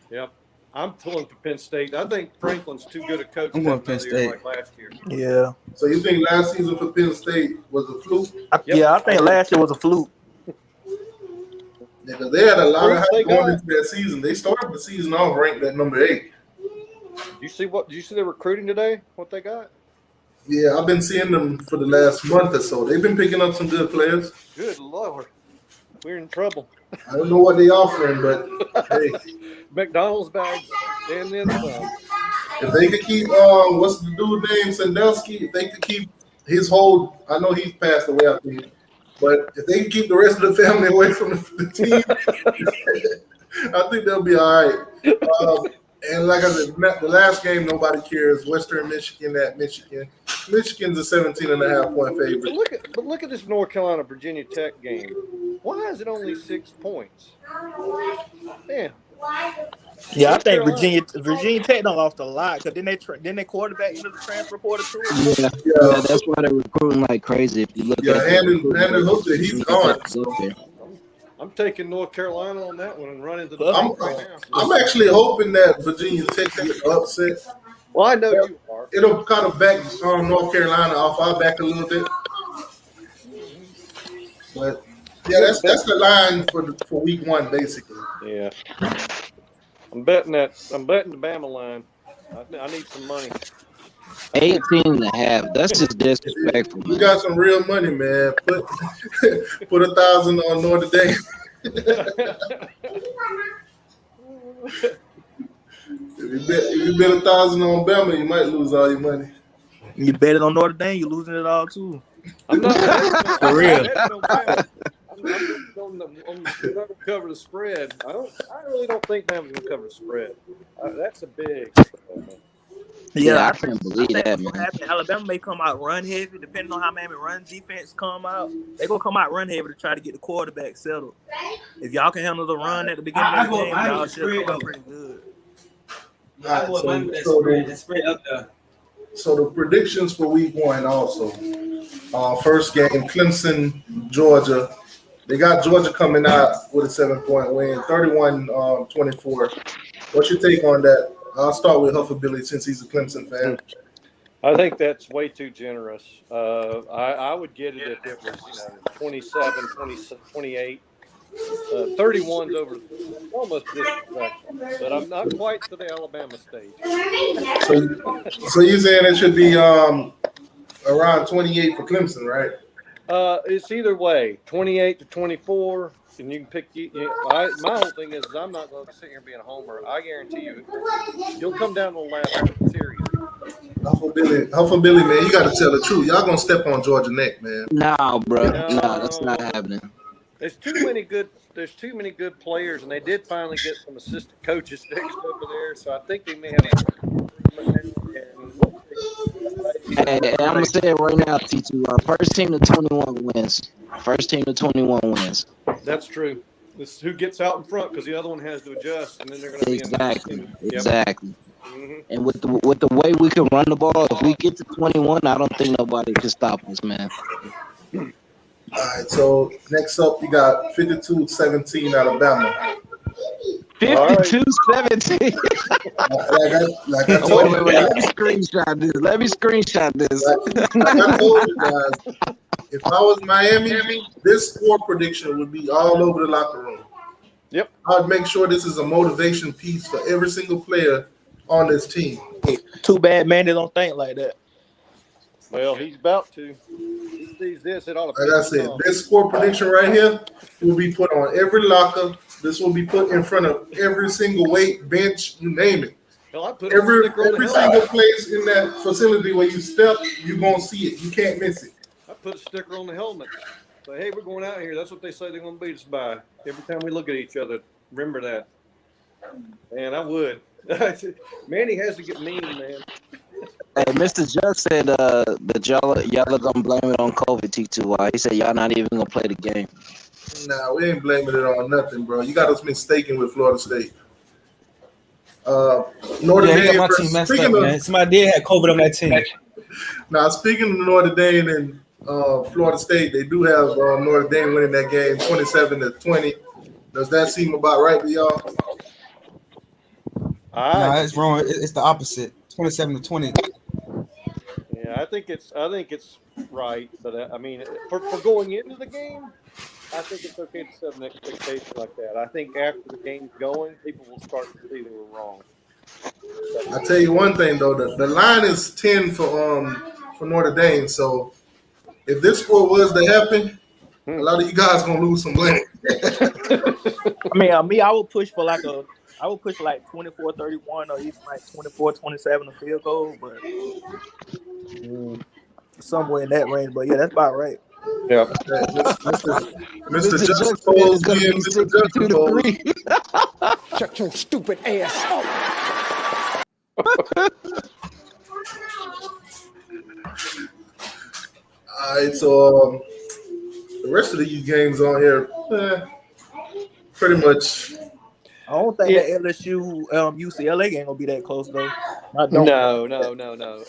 Yep. I'm pulling for Penn State. I think Franklin's too good a coach. I'm going Penn State. Like last year. Yeah. So you think last season for Penn State was a fluke? Yeah, I think last year was a fluke. Because they had a lot of They hype going got- into that season. They started the season off ranked at number 8. You see the recruiting today? What they got? Yeah, I've been seeing them for the last month or so. They've been picking up some good players. Good Lord. We're in trouble. I don't know what they're offering, but hey, McDonald's bags and then some. If they could keep what's the dude named Sandusky, if they could keep his whole, I know he's passed away, I think, but if they can keep the rest of the family away from the team, I think they'll be all right. And like I said, the last game nobody cares. Western Michigan at Michigan. Michigan's a 17.5-point favorite. But look at this North Carolina Virginia Tech game. Why is it only 6 points? Damn. Yeah, I think Virginia Tech done lost a lot because then they quarterback into the transfer portal too. Yeah, that's why they're recruiting like crazy. If you look at Andrew Hooker, he's gone. I'm taking North Carolina on that one and running the. I'm actually hoping that Virginia Tech gets an upset. Well, I know you are. It'll kind of back North Carolina off our back a little bit. But yeah, that's the line for week 1 basically. Yeah. I'm betting the Bama line. I need some money. 18.5. That's just disrespectful, man. You got some real money, man. Put 1,000 on Notre Dame. If you bet 1,000 on Bama, you might lose all your money. You bet it on Notre Dame, you're losing it all too. I'm not for real. I'm not going to cover the spread. I really don't think Bama's going to cover the spread. That's a big. Yeah, I can't believe that, man. Alabama may come out run heavy, depending on how Miami run defense come out. They're gonna come out run heavy to try to get the quarterback settled. If y'all can handle the run at the beginning of the game, y'all should come pretty good. So the predictions for week 1 also. First game, Clemson, Georgia. They got Georgia coming out with a 7-point win, 31-24. What's your take on that? I'll start with Hufflebilly since he's a Clemson fan. I think that's way too generous. I would get it if it was 27, 28. 31's over, almost disrespectful. But I'm not quite to the Alabama stage. So you're saying it should be around 28 for Clemson, right? It's either way, 28-24. And you can pick. My whole thing is I'm not going to sit here and be a homer. I guarantee you'll come down to the last series. Hufflebilly, man, you got to tell the truth. Y'all gonna step on Georgia neck, man. Nah, bro. No, that's not happening. There's too many good players, and they did finally get some assistant coaches fixed over there. So I think they may have. Hey, I'm gonna say it right now, T2. First team to 21 wins. That's true. This is who gets out in front because the other one has to adjust, and then they're going to exactly. be Exactly. Mm-hmm. And with the way we can run the ball, if we get to 21, I don't think nobody can stop us, man. All right. So next up, you got 52-17 Alabama. 52-17. Like I told you, let me screenshot this. Like I told you guys, if I was Miami, this score prediction would be all over the locker room. Yep. I'd make sure this is a motivation piece for every single player on this team. Too bad, man. They don't think like that. Well, he's about to. He sees this. It ought to. Like I said, this score prediction right here will be put on every locker. This will be put in front of every single weight bench, you name it. Hell, I put every single place in that facility where you step, you're gonna see it. You can't miss it. I put a sticker on the helmet. Say, hey, we're going out here. That's what they say they're going to beat us by. Every time we look at each other, remember that. Man, I would. Manny has to get mean, man. Hey, Mr. Just said that y'all are gonna blame it on COVID, T2. He said y'all not even gonna play the game. Nah, we ain't blaming it on nothing, bro. You got us mistaken with Florida State. Notre Dame. My team messed up, man. Somebody did have COVID on that team. Now, speaking of Notre Dame and Florida State, they do have Notre Dame winning that game 27-20. Does that seem about right to y'all? No, it's wrong. It's the opposite. 27-20. Yeah, I think it's right, but I mean, for going into the game, I think it's okay to set an expectation like that. I think after the game's going, people will start to see they were wrong. I'll tell you one thing though, the line is 10 for Notre Dame. So if this score was to happen, a lot of you guys gonna lose some money. I mean, I would push for like a I would push like 24-31 or even like 24-27 a field goal, but somewhere in that range. But yeah, that's about right. Yeah. Mr. Jackson Juxtapose is gonna being be Mr. 62-3. Shut your stupid ass up. All right, so the rest of the games on here, pretty much. I don't think that LSU UCLA game gonna be that close though. I don't. No.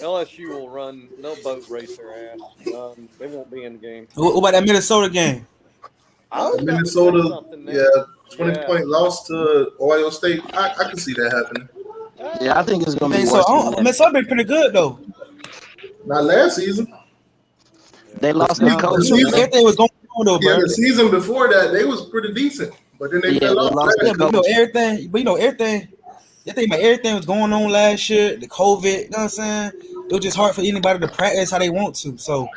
LSU will run. They'll boat race their ass. They won't be in the game. What about that Minnesota game? Minnesota, 20-point loss to Ohio State. I can see that happening. Yeah, I think it's gonna be So worse than that. Minnesota been pretty good though. Not last season. They lost their coach. Everything was going on though, Yeah, bro. the season before that, they was pretty decent, but then they fell off. Yeah, but everything. But everything. You think about everything was going on last year. The COVID. You know what I'm saying? It was just hard for anybody to practice how they want to. So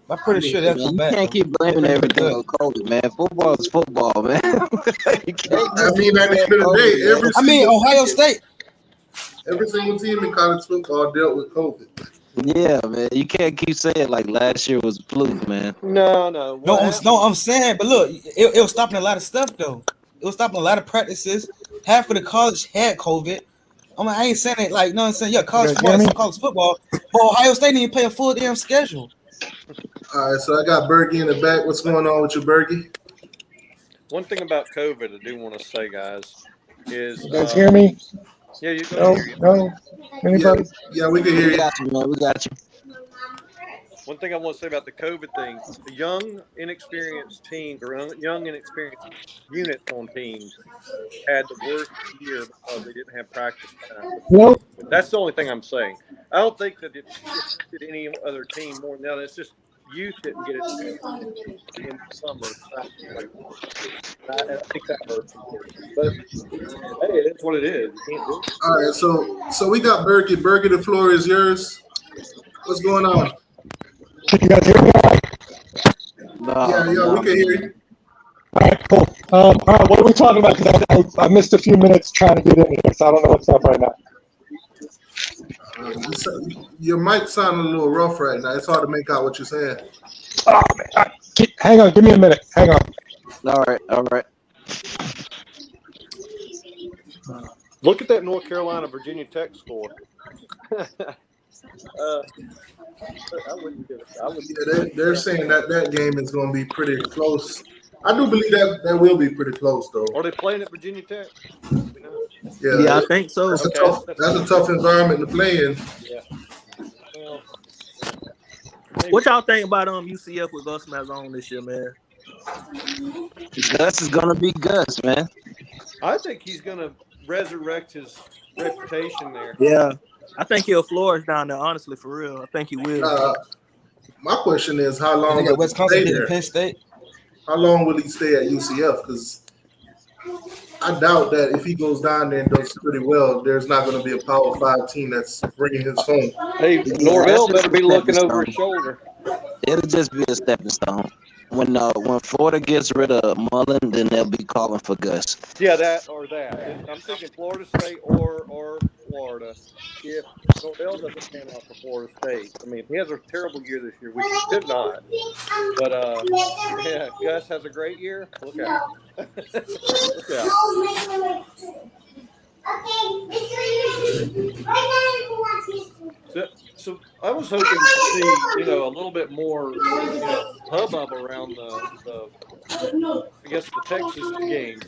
I'm pretty sure that's you can't keep blaming everything on COVID, man. Football is football, man. You can't I mean, at the end of the day, Ohio State. Every single team in college football dealt with COVID. Yeah, man. You can't keep saying like last year was a fluke, man. No. I'm saying, but look, it was stopping a lot of stuff though. It was stopping a lot of practices. Half of the college had COVID. I ain't saying it like, you know what I'm saying? Yeah, college football. But Ohio State didn't play a full damn schedule. All right, so I got Bergie in the back. What's going on with you, Bergie? One thing about COVID I do want to say, guys, is you guys hear me? Yeah, you go. No. Anybody? Yeah, we can hear you. We got you, man. We got you. One thing I want to say about the COVID thing: the young, inexperienced teams or young, inexperienced units on teams had the worst year because they didn't have practice time. Nope. That's the only thing I'm saying. I don't think that it affected any other team more than that. It's just youth didn't get it in the summer. I think that hurts. But hey, it's what it is. You can't do it. All right, so we got Bergie. Bergie, the floor is yours. What's going on? Can you guys hear me? Yeah, we can hear you. All right, cool. All right, what are we talking about? Because I missed a few minutes trying to get in here, so I don't know what's up right now. Your mic sounding a little rough right now. It's hard to make out what you're saying. Oh, man. Hang on, give me a minute. Hang on. All right. Look at that North Carolina Virginia Tech score. I wouldn't give it. They're saying that game is going to be pretty close. I do believe that will be pretty close, though. Are they playing at Virginia Tech? Yeah, I think so. That's a tough environment to play in. Yeah. Well, what y'all think about UCF with Gus Malzahn this year, man? Gus is gonna be Gus, man. I think he's gonna resurrect his reputation there. Yeah, I think he'll flourish down there. Honestly, for real, I think he will. My question is, how long will he stay there? Penn State. How long will he stay at UCF? Because I doubt that if he goes down there and does pretty well, there's not going to be a Power 5 team that's bringing his home. Hey, Norvell better be looking over his shoulder. It'll just be a stepping stone. When Florida gets rid of Mullen, then they'll be calling for Gus. Yeah, that. I'm thinking Florida State or Florida. If Norvell doesn't pan out for Florida State, I mean, he has a terrible year this year, which he should not. But yeah, Gus has a great year. Look out! Look out! So I was hoping to see, a little bit more, hubbub around the Texas games.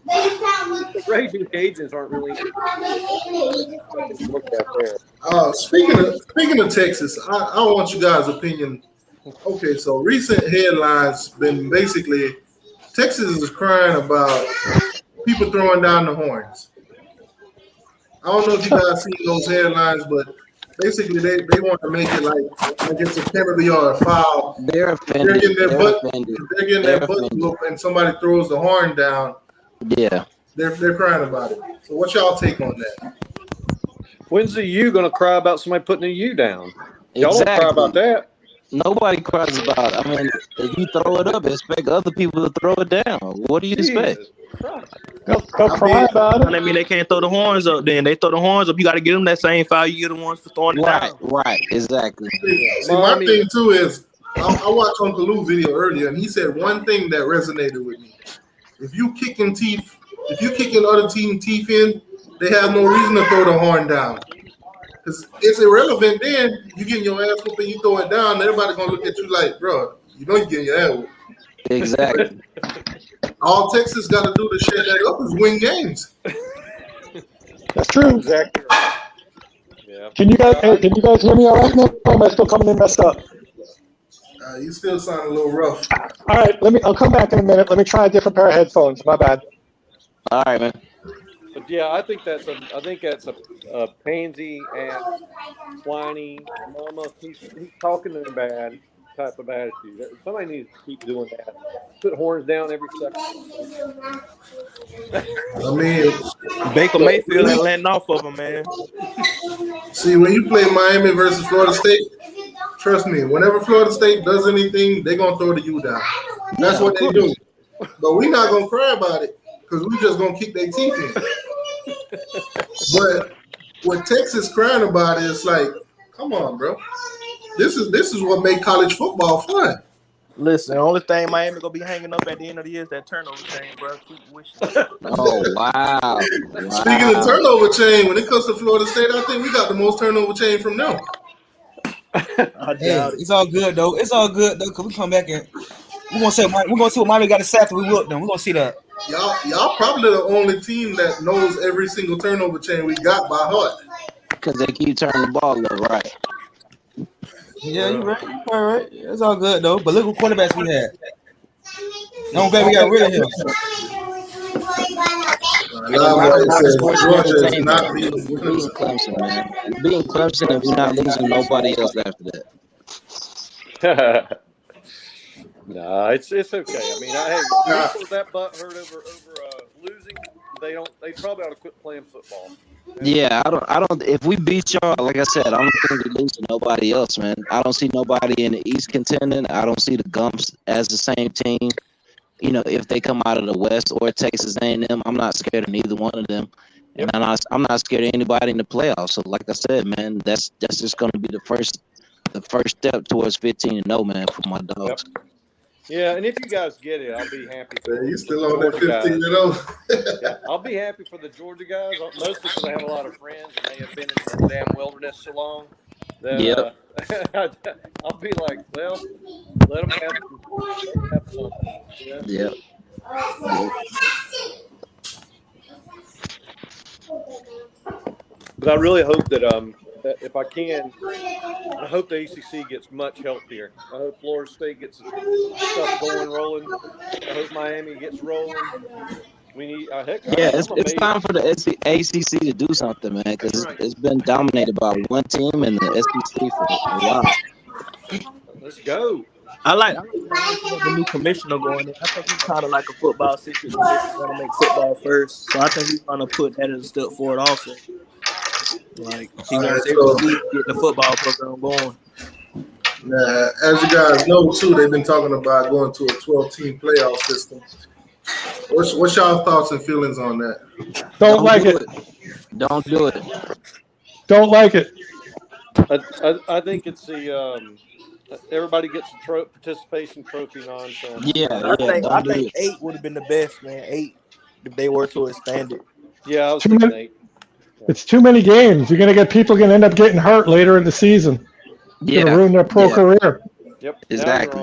The Raging Cajuns aren't really look at there. Speaking of Texas, I want you guys' opinion. Okay, so recent headlines been basically Texas is crying about people throwing down the horns. I don't know if you guys seen those headlines, but basically they want to make it like it's a penalty or a foul. They're offended. They're getting their butt whooped and somebody throws the horn down. Yeah. They're crying about it. So what's y'all take on that? When's the U going to cry about somebody putting a U down? Y'all Exactly. don't cry about that. Nobody cries about it. I mean, if you throw it up, expect other people to throw it down. What do you expect? They'll cry about it. I mean, they can't throw the horns up. Then they throw the horns up. You got to give them that same foul you get the ones for throwing it down. Right, exactly. See, my thing too is I watched Uncle Lou video earlier, and he said one thing that resonated with me. If you kicking other team teeth in, they have no reason to throw the horn down. Because it's irrelevant then. You getting your ass whooped and you throw it down, everybody gonna look at you like, bro, you know you're getting your ass whooped. Exactly. All Texas got to do to shut that up is win games. That's true. Exactly right. Yeah. Can you guys hear me all right now? Or am I still coming in messed up? You still sound a little rough. All right, I'll come back in a minute. Let me try a different pair of headphones. My bad. All right, man. But yeah, I think that's a pansy and whiny mama. He's talking in a bad type of attitude. Somebody needs to keep doing that. Put horns down every second. I mean, Baker Mayfield ain't letting off of him, man. see, when you play Miami versus Florida State, trust me, whenever Florida State does anything, they're going to throw the U down. That's what they do. But we're not going to cry about it because we just going to kick their teeth in. But what Texas crying about is like, come on, bro. This is what made college football fun. Listen, the only thing Miami gonna be hanging up at the end of the year is that turnover chain, bro. Keep wishing. Oh wow. Speaking of turnover chain, when it comes to Florida State, I think we got the most turnover chain from them. Hey, it's all good though. It's all good though, cause we come back and we're gonna see what Miami got to say after we whoop them. We're gonna see that. Y'all probably the only team that knows every single turnover chain we got by heart. Because they keep turning the ball up, right? Yeah, you're right. You're all right. It's all good though. But look what quarterbacks we had. I'm glad we got rid of him. Georgia is not beating Clemson, man. Beating Clemson and we're not losing nobody else after that. No, it's okay. I mean, people that butt hurt over losing, they probably ought to quit playing football. Yeah, I don't. If we beat y'all, like I said, I don't think we lose to nobody else, man. I don't see nobody in the East contending. I don't see the Gumps as the same team. You know, if they come out of the West or Texas A&M, I'm not scared of neither one of them, and I'm not scared of anybody in the playoffs. So, like I said, man, that's just going to be the first step towards 15-0, man, for my dogs. Yep. Yeah, and if you guys get it, I'll be happy. You still on that 15-0? Yeah, I'll be happy for the Georgia guys. Mostly because I have a lot of friends and they have been in the damn wilderness so long. That, I'll be like, well, let them have fun. Yeah. But I really hope that if I can, I hope the ACC gets much healthier. I hope Florida State gets stuff rolling. I hope Miami gets rolling. We need it's time for the ACC to do something, man, because it's been dominated by one team in the SEC for a while. Let's go. I like the new commissioner going in. I think he's kind of like a football assistant commissioner, going to make football first. So I think he's going to put that as a step forward also. Like, he's going to get the football program going. As you guys know, too, they've been talking about going to a 12-team playoff system. What's y'all thoughts and feelings on that? Don't like it. Don't do it. Don't like it. I think it's the everybody gets a participation trophy nonsense. I think 8 would have been the best, man. 8 if they were to expand it. Yeah, I was thinking 8. It's too many games. You're going to get people going to end up getting hurt later in the season. It's going to ruin their pro career. Yep, exactly.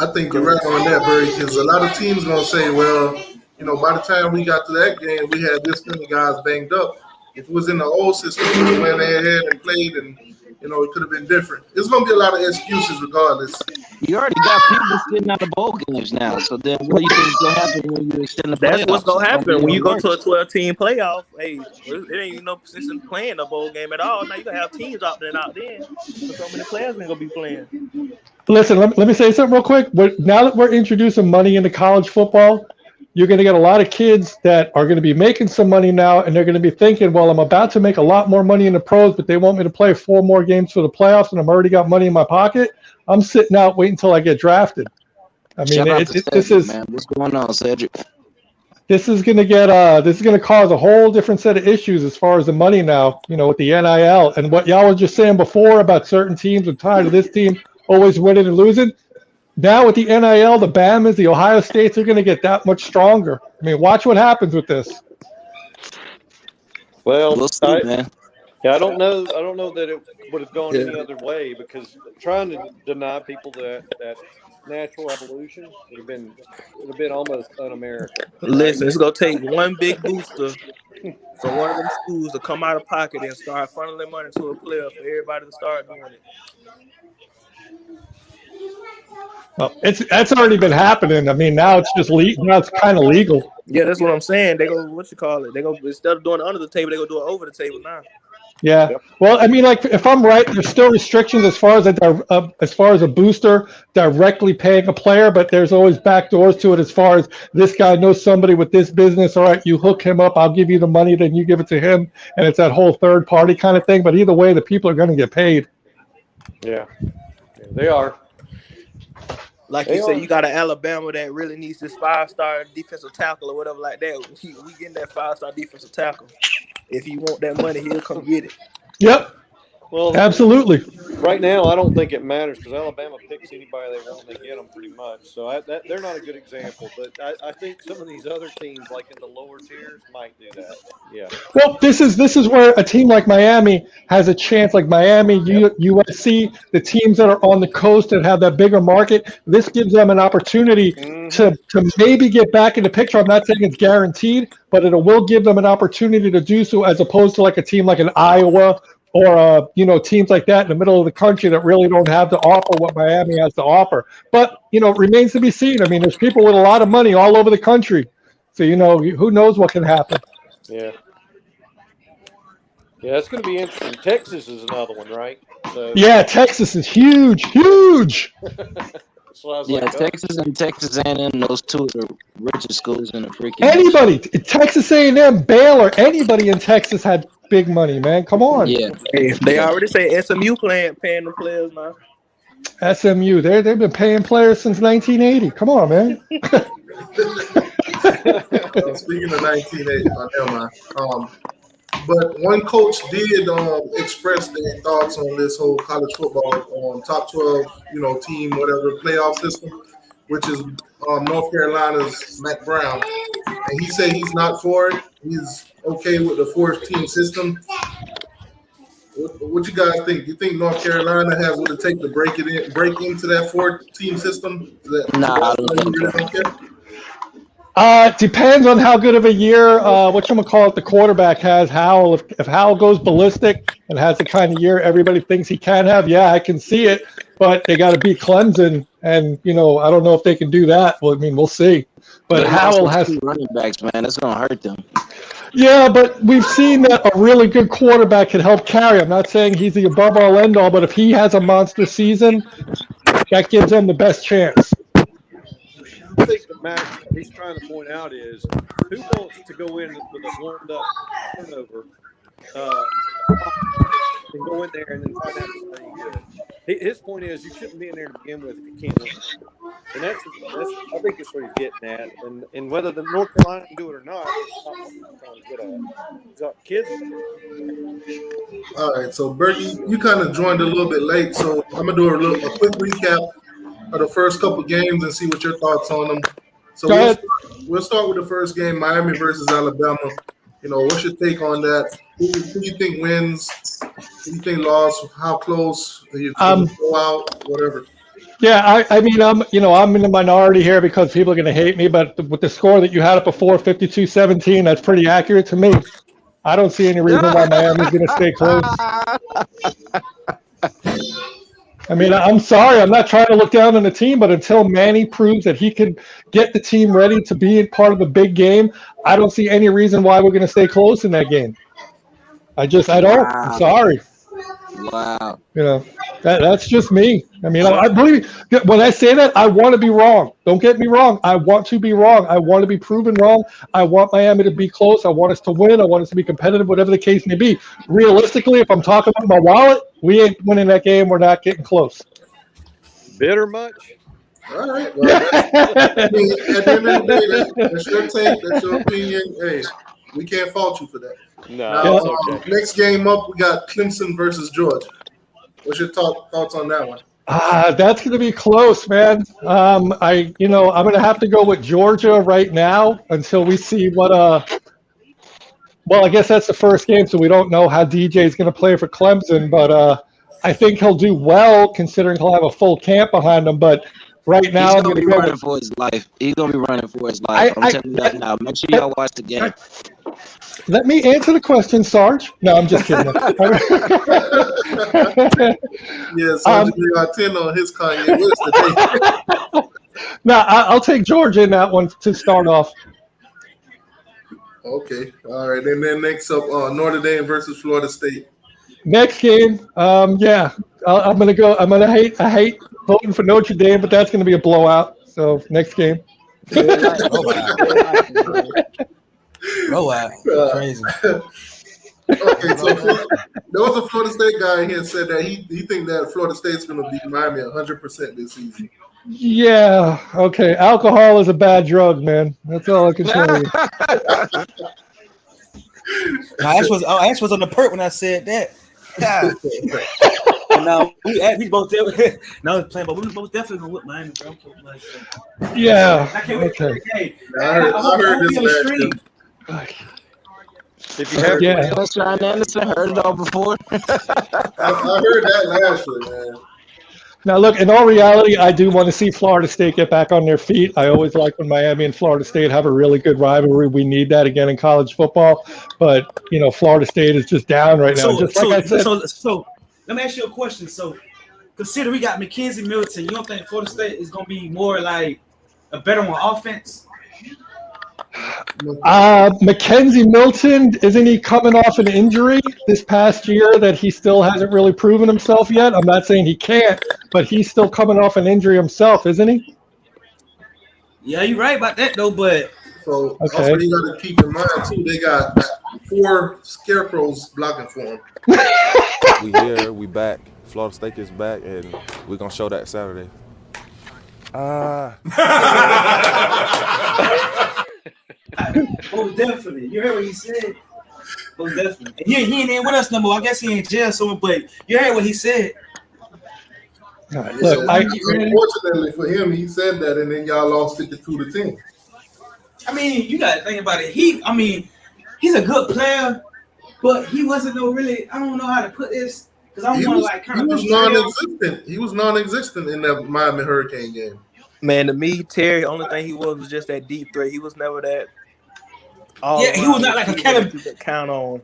I think you're right on that, Barry, because a lot of teams going to say, well, you know, by the time we got to that game, we had this many guys banged up. If it was in the old system, we went ahead and played, and, you know, it could have been different. It's going to be a lot of excuses regardless. You already got people sitting out of bowl games now, so then what do you think is going to happen when you extend the playoffs? That's what's going to happen when you go to a 12-team playoff. Hey, it ain't even no position playing a bowl game at all. Now you going to have teams opting out then, because so many players ain't going to be playing. Listen, let me say something real quick. Now that we're introducing money into college football, you're going to get a lot of kids that are going to be making some money now, and they're going to be thinking, well, I'm about to make a lot more money in the pros, but they want me to play 4 more games for the playoffs, and I've already got money in my pocket. I'm sitting out waiting until I get drafted. I mean, Shout out to this Cedric, is man. What's going on, Cedric? this is going to get this is going to cause a whole different set of issues as far as the money now, with the NIL and what y'all was just saying before about certain teams are tired of this team always winning and losing. Now with the NIL, the Bamas, the Ohio States are going to get that much stronger. I mean, watch what happens with this. Well, We'll see, man. Yeah, I don't know that it would have gone any other way, because trying to deny people that natural evolution would have been almost un-American. Listen, it's gonna take one big booster for one of them schools to come out of pocket and start funneling money to a player for everybody to start doing it. Well, that's already been happening. I mean, now it's just now it's kind of legal. Yeah, that's what I'm saying. They go, They go, instead of doing it under the table, they go do it over the table now. Yeah. Well, I mean, like, if I'm right, there's still restrictions as far as a booster directly paying a player, but there's always back doors to it as far as this guy knows somebody with this business. All right, you hook him up, I'll give you the money, then you give it to him, and it's that whole third party kind of thing. But either way, the people are going to get paid. Yeah, they are. Like you say, you got an Alabama that really needs this 5-star defensive tackle or whatever like that. We getting that 5-star defensive tackle. If you want that money, he'll come get it. Yep. Well, absolutely. Right now, I don't think it matters, because Alabama picks anybody they want, and they get them pretty much. So they're not a good example. But I think some of these other teams, like in the lower tiers, might do that. Yeah. Well, this is where a team like Miami has a chance. Like Miami, USC, the teams that are on the coast that have that bigger market. This gives them an opportunity to maybe get back in the picture. I'm not saying it's guaranteed, but it will give them an opportunity to do so, as opposed to like a team like an Iowa or teams like that in the middle of the country that really don't have to offer what Miami has to offer. But it remains to be seen. I mean, there's people with a lot of money all over the country, so who knows what can happen. Yeah, it's going to be interesting. Texas is another one, right? So, yeah, Texas is huge. So yeah, like, Texas and Texas A&M, those two are the richest schools in the freaking anybody. Texas A&M, Baylor, anybody in Texas had big money, man. Come on. Yeah, they already say SMU paying the players now. SMU, they've been paying players since 1980. Come on, man. Speaking of 1980, but one coach did express their thoughts on this whole college football top 12, team, whatever, playoff system, which is North Carolina's Matt Brown. And he said he's not for it. He's okay with the 4-team system. What you guys think? Do you think North Carolina has what it takes to break into that 4-team system? Nah, I don't think so. Depends on how good of a year the quarterback has. Howell, if Howell goes ballistic and has the kind of year everybody thinks he can have, yeah, I can see it. But they got to beat Clemson, and I don't know if they can do that. Well, I mean, we'll see. But Howell has 2 running backs, man. That's gonna hurt them. Yeah, but we've seen that a really good quarterback can help carry. I'm not saying he's the above all end all, but if he has a monster season, that gives them the best chance. I think the match he's trying to point out is, who wants to go in with a warmed up turnover and go in there and then find out it's pretty good. His point is, you shouldn't be in there to begin with if you can't win. And that's I think that's what he's getting at. And whether the North Carolina can do it or not, it's not what he's good at. So, kids. All right, so Berkey, you kind of joined a little bit late, so I'm gonna do a quick recap of the first couple games and see what your thoughts on them. So we'll start with the first game, Miami versus Alabama. What's your take on that? Who do you think wins? Who do you think lost? How close? You go out? Whatever. Yeah, I mean, I'm in the minority here because people are going to hate me, but with the score that you had up before, 52-17, that's pretty accurate to me. I don't see any reason why Miami's going to stay close. I mean, I'm sorry. I'm not trying to look down on the team, but until Manny proves that he can get the team ready to be part of the big game, I don't see any reason why we're going to stay close in that game. I don't. I'm sorry. Wow. You know, that's just me. I mean, I believe when I say that, I want to be wrong. Don't get me wrong. I want to be wrong. I want to be proven wrong. I want Miami to be close. I want us to win. I want us to be competitive, whatever the case may be. Realistically, if I'm talking about my wallet, we ain't winning that game. We're not getting close. Bitter much? All right. Well, at the end of the day, that's your take. That's your opinion. Hey, we can't fault you for that. No, Now, it's okay. Next game up, we got Clemson versus Georgia. What's your thoughts on that one? That's going to be close, man. I'm going to have to go with Georgia right now until we see what. Well, I guess that's the first game, so we don't know how DJ is going to play for Clemson. But I think he'll do well considering he'll have a full camp behind him. But right now, he's gonna be running for his life. He's gonna be running for his life. I'm telling you that now. Make sure y'all watch the game. Let me answer the question, Sarge. No, I'm just kidding. Yeah, Sarge got 10 on his Kanye West today. No, I'll take Georgia in that one to start off. Okay, all right. And then next up, Notre Dame versus Florida State. Next game, yeah, I'm gonna go. I hate voting for Notre Dame, but that's gonna be a blowout. So next game. Blowout. Crazy. Okay, so there was a Florida State guy here said that he think that Florida State's going to beat Miami 100% this season. Yeah. Okay. Alcohol is a bad drug, man. That's all I can tell you. Ash was on the perk when I said that. Yeah. And now we both definitely. No, playing, but we both definitely gonna whip Miami, bro. Yeah. I can't wait for the game. I heard this last year. If you have, Yeah. Sean Anderson heard it all before. I heard that last year, man. Now, look, in all reality, I do want to see Florida State get back on their feet. I always like when Miami and Florida State have a really good rivalry. We need that again in college football. But, Florida State is just down right now. So let me ask you a question. So consider we got Mackenzie Milton. You don't think Florida State is going to be more like a better one offense? Mackenzie Milton, isn't he coming off an injury this past year that he still hasn't really proven himself yet? I'm not saying he can't, but he's still coming off an injury himself, isn't he? Yeah, you're right about that, though, but... So also you got to keep in mind, too, they got 4 scarecrows blocking for him. We here, we back. Florida State is back, and we're going to show that Saturday. Oh, definitely. You heard what he said? Oh, definitely. And he ain't in with us no more. I guess he in jail somewhere, but you heard what he said. Look, unfortunately for him, he said that, and then y'all lost 52-10. I mean, you got to think about it. He's a good player, but he wasn't I don't know how to put this, because I don't want to like kind of. He was non-existent in that Miami Hurricane game. Man, to me, Terry, only thing he was just that deep threat. He was never that. He was not like a kind of count on.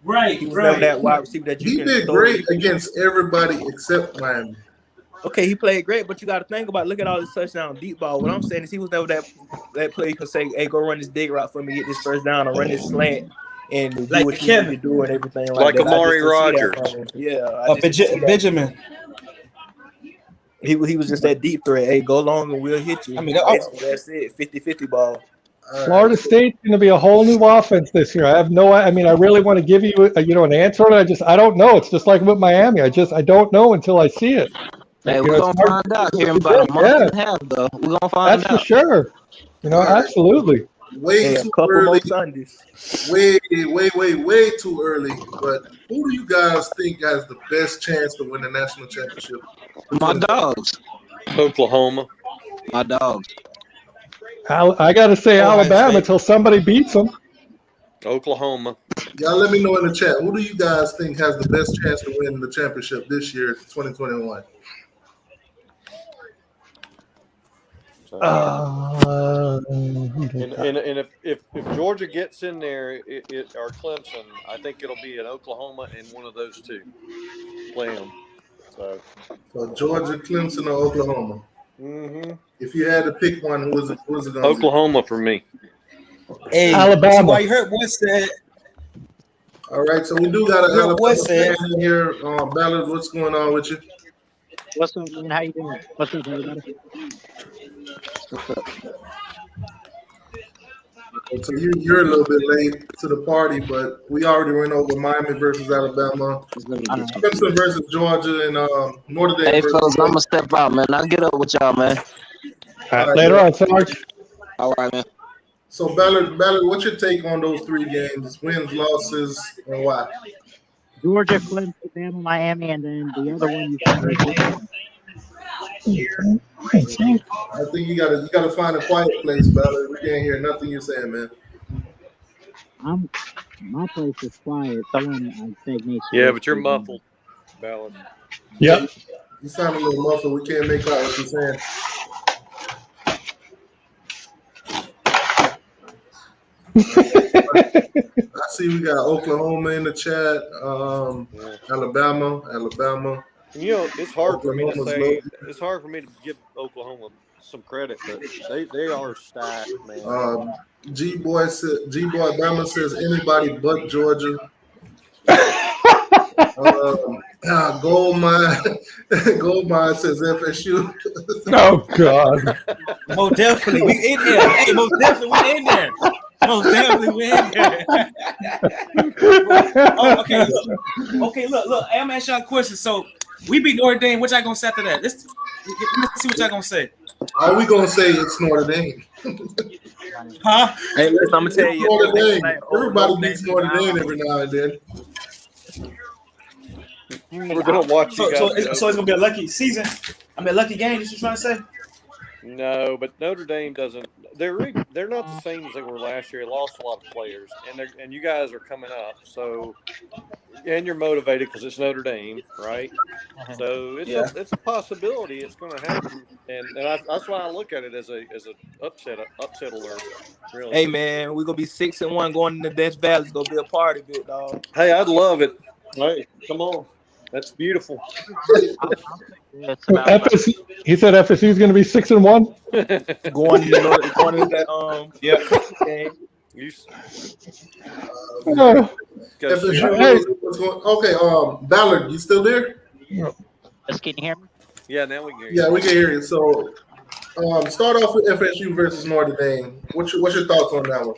Right, he was never that wide receiver that you he can. He did great against everybody except Miami. Okay, he played great, but you got to think about. Look at all this touchdown deep ball. What I'm saying is he was never that player you can say, "Hey, go run this dig route for me, get this first down, or run this slant." And do like what you need to do and everything like that. Amari Rogers. Yeah. Benjamin. He was just that deep threat. Hey, go long and we'll hit you. I mean, that's it. 50-50 ball. Florida State's going to be a whole new offense this year. I really want to give you an answer on it. I don't know. It's just like with Miami. I don't know until I see it. Hey, we're going to find out here in about a month and a half, though. We're going to find out. That's for sure. Absolutely. Way too early. Way too early. But who do you guys think has the best chance to win the national championship? My dogs. Oklahoma. My dogs. I got to say Alabama until somebody beats them. Oklahoma. Y'all let me know in the chat. Who do you guys think has the best chance to win the championship this year, 2021? And if Georgia gets in there, or Clemson, I think it'll be in Oklahoma and one of those two play them. So Georgia, Clemson, or Oklahoma? Mm-hmm. If you had to pick one, who was it going to be? Oklahoma for me. Hey, Alabama. Why you heard one said? All right, so we do got an Real boy Alabama said. fan in here. Ballard, what's going on with you? What's up, man? How you doing? What's up, everybody? So you're a little bit late to the party, but we already went over Miami versus Alabama, All right. Clemson versus Georgia, and Notre Dame Hey, versus fellas, I'm Georgia. gonna step out, man. I'll get up with y'all, man. All right, later on, Sarge. All right, man. So Ballard, what's your take on those three games? Wins, losses, and why? Georgia, Clemson, Alabama, Miami, and then the other one you said was I think you gotta find a quiet place, Ballard. We can't hear nothing you're saying, man. my place is quiet. Someone I think needs to. Yeah, but you're muffled, Ballard. Yep. You sound a little muffled. We can't make out what you're saying. I see we got Oklahoma in the chat. Alabama. You know, it's hard for me to Oklahoma's say. low. It's hard for me to give Oklahoma some credit, but they are stacked, man. G Boy Bama says anybody but Georgia. Gold Mine says FSU. Oh God. Most definitely, we in there. Hey, most definitely, we in there. Most definitely, we in there. Oh, okay, look. I'm gonna ask y'all a question. So we beat Notre Dame. What y'all gonna say after that? Let's see what y'all gonna say. All we gonna say it's Notre Dame. Huh? Hey, listen, I'm gonna tell you. Notre Dame. Like, Everybody beats Notre Dame every now and then. We're gonna watch you guys. So it's gonna be a lucky season. I mean, a lucky game. What you trying to say? No, but Notre Dame doesn't. They're not the same as they were last year. They lost a lot of players, and you guys are coming up. So, and you're motivated because it's Notre Dame, right? So it's a possibility. It's going to happen, and that's why I look at it as a upset alert. Really. Hey man, we're gonna be 6-1 going into Death Valley. It's gonna be a party, big dog. Hey, I'd love it. Hey, come on. That's beautiful. FSU, he said FSU is going to be 6-1. going into that game. FSU. Okay, Ballard, you still there? Can you hear me? Yeah, now we can hear you. Yeah, we can hear you. So, start off with FSU versus Notre Dame. What's your thoughts on that one?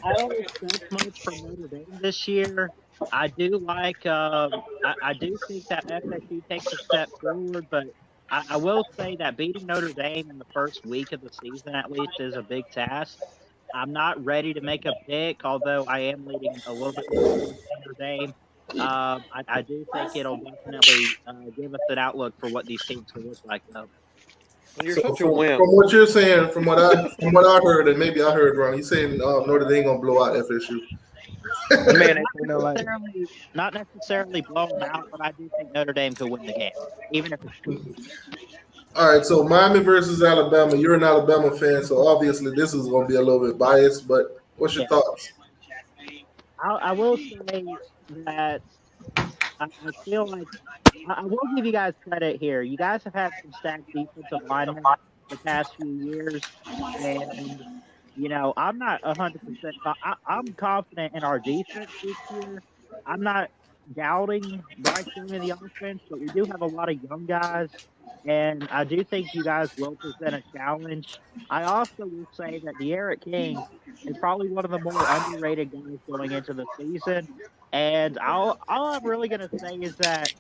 I don't expect much from Notre Dame this year. I do like. I do think that FSU takes a step forward, but I will say that beating Notre Dame in the first week of the season, at least, is a big task. I'm not ready to make a pick, although I am leading a little bit more towards Notre Dame. I do think it'll definitely give us an outlook for what these teams can look like, though. You're So such a from wimp. what you're saying, from what I heard, and maybe I heard wrong, you're saying Notre Dame gonna blow out FSU. Man, not necessarily blow them out, but I do think Notre Dame could win the game, even if it's. All right, so Miami versus Alabama. You're an Alabama fan, so obviously this is going to be a little bit biased. But what's your thoughts? I will say that I feel like I will give you guys credit here. You guys have had some stacked defensive linemen the past few years, and I'm not 100%. I'm confident in our defense this year. I'm not doubting Bryce Young in the offense, but we do have a lot of young guys, and I do think you guys will present a challenge. I also will say that De'Aaron King is probably one of the more underrated guys going into the season. And all I'm really going to say is that,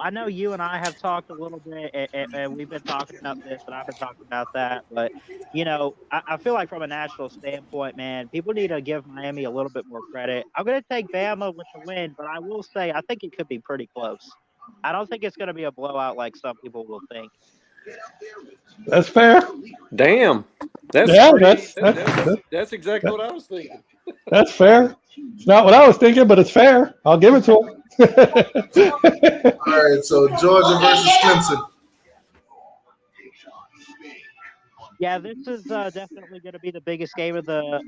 I know you and I have talked a little bit, and we've been talking about this, and I've been talking about that. But, I feel like from a national standpoint, man, people need to give Miami a little bit more credit. I'm going to take Bama with the win, but I will say I think it could be pretty close. I don't think it's going to be a blowout like some people will think. That's fair. Damn. That's exactly what I was thinking. That's fair. It's not what I was thinking, but it's fair. I'll give it to him. All right, so Georgia versus Clemson. Yeah, this is definitely going to be the biggest game of the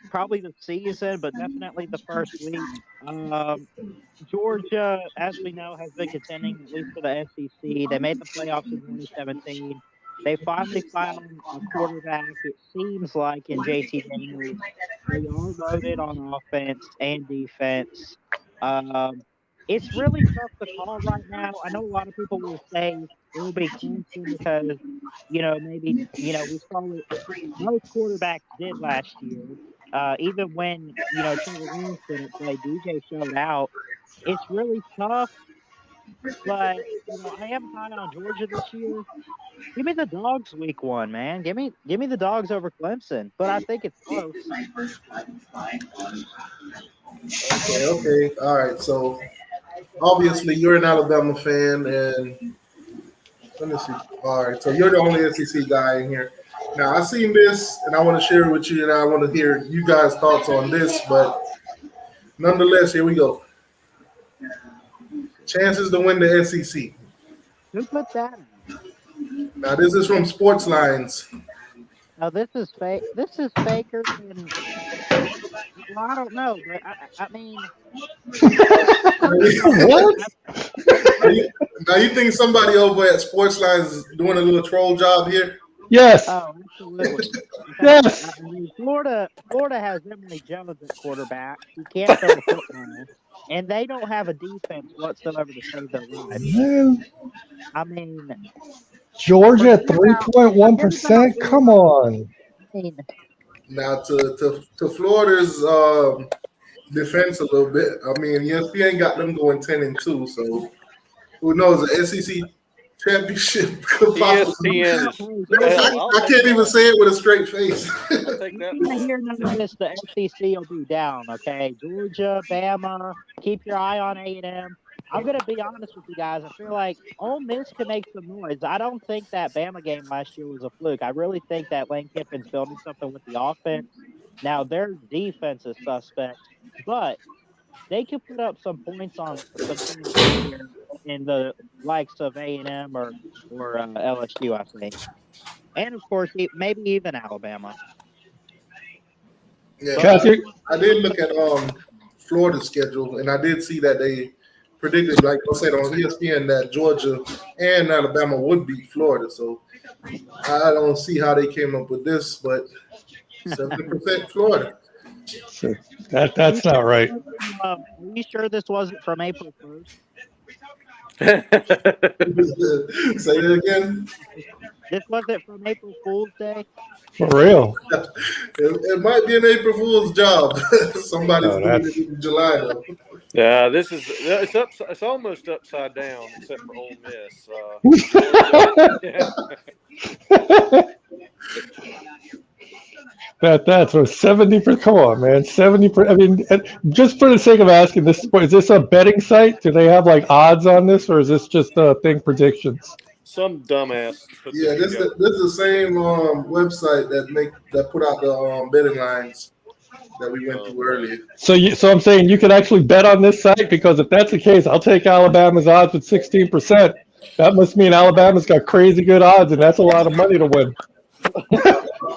probably the season, but definitely the first week. Georgia, as we know, has been contending at least for the SEC. They made the playoffs in 2017. They finally found a quarterback. It seems like in JT Daniels, they are loaded on offense and defense. Um, it's really tough to call right now. I know a lot of people will say it will be Clemson because, maybe, we saw what most quarterbacks did last year. Even when, Trevor Lawrence didn't play, DJ showed out. It's really tough, but, I am high on Georgia this year. Give me the dogs week one, man. Give me the dogs over Clemson, but I think it's close. Okay. All right. So obviously you're an Alabama fan, and let me see. All right. So you're the only SEC guy in here. Now I seen this, and I want to share it with you, and I want to hear you guys' thoughts on this. But nonetheless, here we go. Chances to win the SEC. Who put that? Now this is from Sports Lines. No, this is fake. This is faker than. Well, I don't know, but I mean. What? Now you think somebody over at Sports Lines is doing a little troll job here? Yes. Oh, absolutely. Yes. I mean, Florida has Emily Jones at quarterback. He can't throw the football, and they don't have a defense whatsoever to save their lives. Man. I mean, Georgia at 3.1%. Come on. I mean, Now to Florida's defense a little bit. I mean, ESPN got them going 10-2, so who knows? The SEC championship could possibly. ESPN is. I can't even say it with a straight face. I'll take that. I hear none of this. The SEC will be down. Okay, Georgia, Bama. Keep your eye on A&M. I'm gonna be honest with you guys. I feel like Ole Miss can make some noise. I don't think that Bama game last year was a fluke. I really think that Lane Kiffin's building something with the offense. Now their defense is suspect, but they could put up some points on some teams this year in the likes of A&M or LSU, I think, and of course maybe even Alabama. Yeah, I did look at Florida's schedule, and I did see that they predicted, like I said on ESPN, that Georgia and Alabama would beat Florida. So I don't see how they came up with this, but 70% Florida. That's not right. Are you sure this wasn't from April 1st? Say that again. This wasn't from April Fool's Day. For real. It might be an April Fool's job. Somebody's doing it in July though. Yeah, it's almost upside down, except for Ole Miss. That's a 70%. Come on, man, 70%. I mean, just for the sake of asking, is this a betting site? Do they have like odds on this, or is this just predictions? Some dumbass. Yeah, this is the same website that put out the betting lines that we went through earlier. So I'm saying you can actually bet on this site, because if that's the case, I'll take Alabama's odds with 16%. That must mean Alabama's got crazy good odds, and that's a lot of money to win.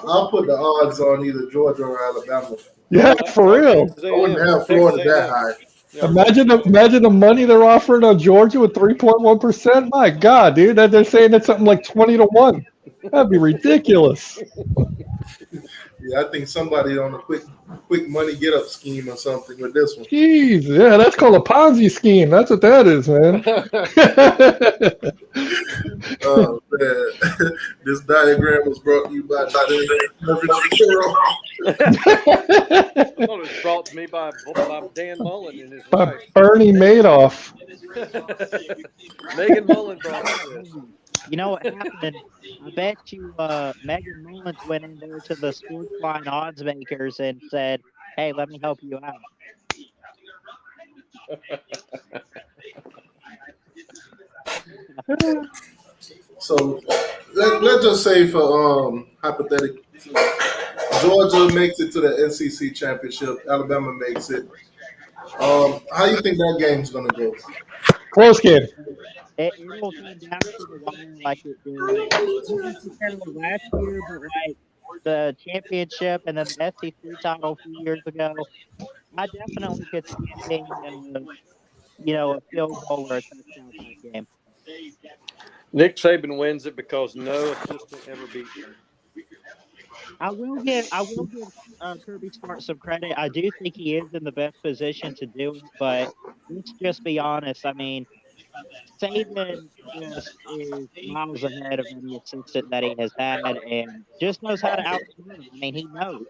I'll put the odds on either Georgia or Alabama. Yeah, for real. I wouldn't have Florida that high. Imagine the money they're offering on Georgia with 3.1%. My God, dude, they're saying it's something like 20-1. That'd be ridiculous. Yeah, I think somebody on a quick money get up scheme or something with this one. Jeez, yeah, that's called a Ponzi scheme. That's what that is, man. Oh man, this diagram was brought to you by It was brought to me by Dan Mullen and his by wife. Bernie Madoff. Megan Mullen brought this. You know what happened? I bet you Megan Mullins went in there to the sports line odds makers and said, "Hey, let me help you out." So let's just say for hypothetically, Georgia makes it to the SEC championship. Alabama makes it. How do you think that game's gonna go? Close game. It'll come down to the wire like it did. Not necessarily last year, but like the championship and then the SEC title a few years ago. I definitely could see it being, a field goal or a touchdown type game. Nick Saban wins it because no assistant ever beat him. I will give Kirby Smart some credit. I do think he is in the best position to do it, but let's just be honest. I mean, Saban just is miles ahead of any assistant that he has had, and just knows how to outsmart him. I mean, he knows.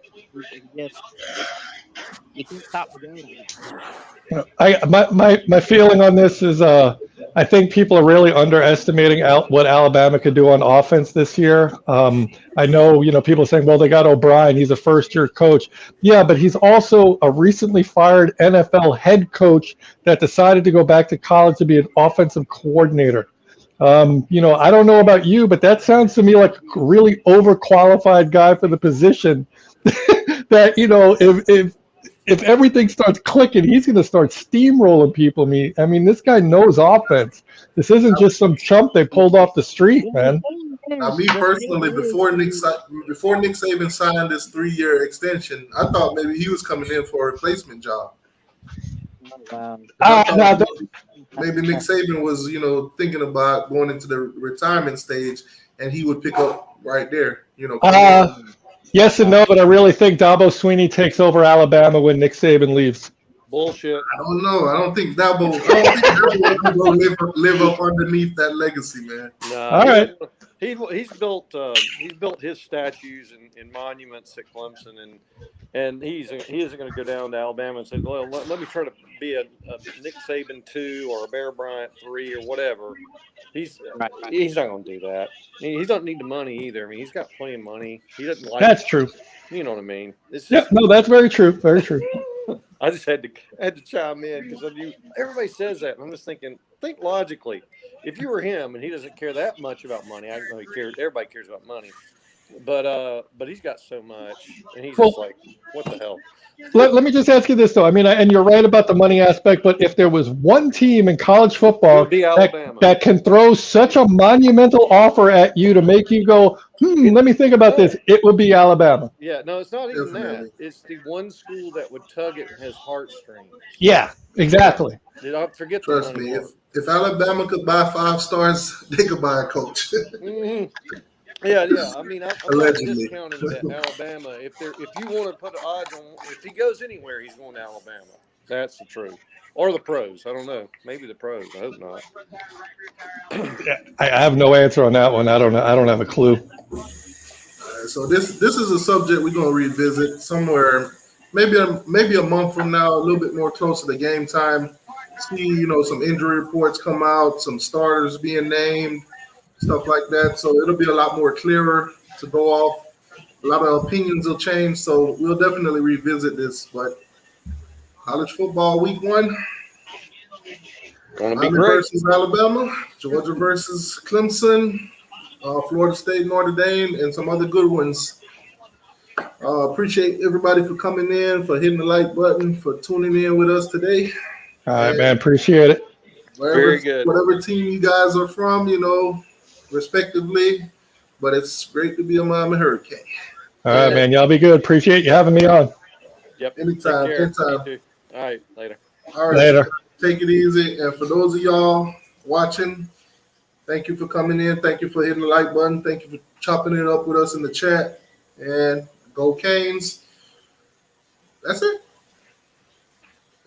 He can't stop the goat. My feeling on this is I think people are really underestimating what Alabama could do on offense this year. I know people are saying, well, they got O'Brien, he's a first-year coach. Yeah, but he's also a recently fired NFL head coach that decided to go back to college to be an offensive coordinator. I don't know about you, but that sounds to me like a really overqualified guy for the position. That if everything starts clicking, he's going to start steamrolling people. I mean, this guy knows offense. This isn't just some chump they pulled off the street, man. Now, me personally, before Nick Saban signed this 3-year extension, I thought maybe he was coming in for a replacement job. Maybe Nick Saban was, thinking about going into the retirement stage, and he would pick up right there. Yes and no, but I really think Dabo Swinney takes over Alabama when Nick Saban leaves. Bullshit. I don't know. I don't think Dabo will live up underneath that legacy, man. All right. He's built his statues and monuments at Clemson, and he isn't going to go down to Alabama and say, well, let me try to be a Nick Saban 2 or a Bear Bryant 3 or whatever. He's not going to do that. He doesn't need the money either. I mean, he's got plenty of money. He doesn't like. That's true. You know what I mean? No, that's very true. Very true. I just had to chime in because everybody says that, and I'm just thinking, think logically. If you were him and he doesn't care that much about money, I know he cares. Everybody cares about money, but he's got so much, and he's just like, what the hell? Let me just ask you this, though. I mean, and you're right about the money aspect, but if there was one team in college football that can throw such a monumental offer at you to make you go, let me think about this, it would be Alabama. Yeah, no, it's not even that. It's the one school that would tug at his heartstrings. Yeah, exactly. Forget Trust me, if Alabama could buy 5 stars, they could buy a coach. Mm-hmm. Yeah. I mean, I'm not discounting that Alabama. If you want to put the odds on, if he goes anywhere, he's going to Alabama. That's the truth. Or the pros. I don't know. Maybe the pros. I hope not. I have no answer on that one. I don't know. I don't have a clue. So this is a subject we're going to revisit somewhere, maybe a month from now, a little bit more closer to game time. See, some injury reports come out, some starters being named, stuff like that. So it'll be a lot more clearer to go off. A lot of opinions will change. So we'll definitely revisit this. But college football week 1. Gonna be great. Versus Alabama, Georgia versus Clemson, Florida State, Notre Dame, and some other good ones. Appreciate everybody for coming in, for hitting the like button, for tuning in with us today. All right, man. Appreciate it. Very good. Whatever team you guys are from, respectively. But it's great to be a Miami Hurricane. All right, man. Y'all be good. Appreciate you having me on. Yep. Anytime. All right. Later. All right. Later. Take it easy. And for those of y'all watching, thank you for coming in. Thank you for hitting the like button. Thank you for chopping it up with us in the chat. And go Canes. That's it.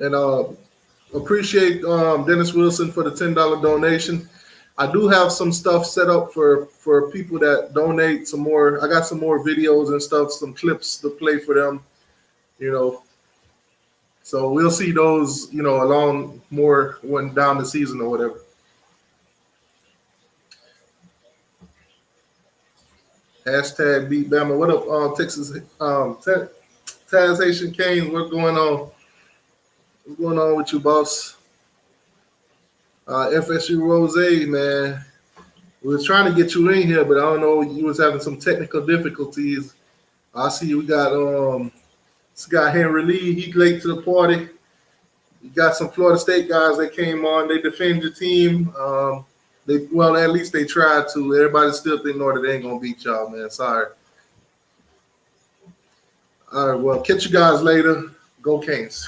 And appreciate Dennis Wilson for the $10 donation. I do have some stuff set up for people that donate some more. I got some more videos and stuff, some clips to play for them, So we'll see those, along more when down the season or whatever. Hashtag beat Bama. What up, Texas? Taz Haitian Canes, what's going on? What's going on with you, boss? FSU Rose, man. We was trying to get you in here, but I don't know. You was having some technical difficulties. I see we got this guy Henry Lee. He late to the party. You got some Florida State guys that came on. They defended the team. At least they tried to. Everybody still think Notre Dame ain't gonna beat y'all, man. Sorry. All right, well, catch you guys later. Go Canes.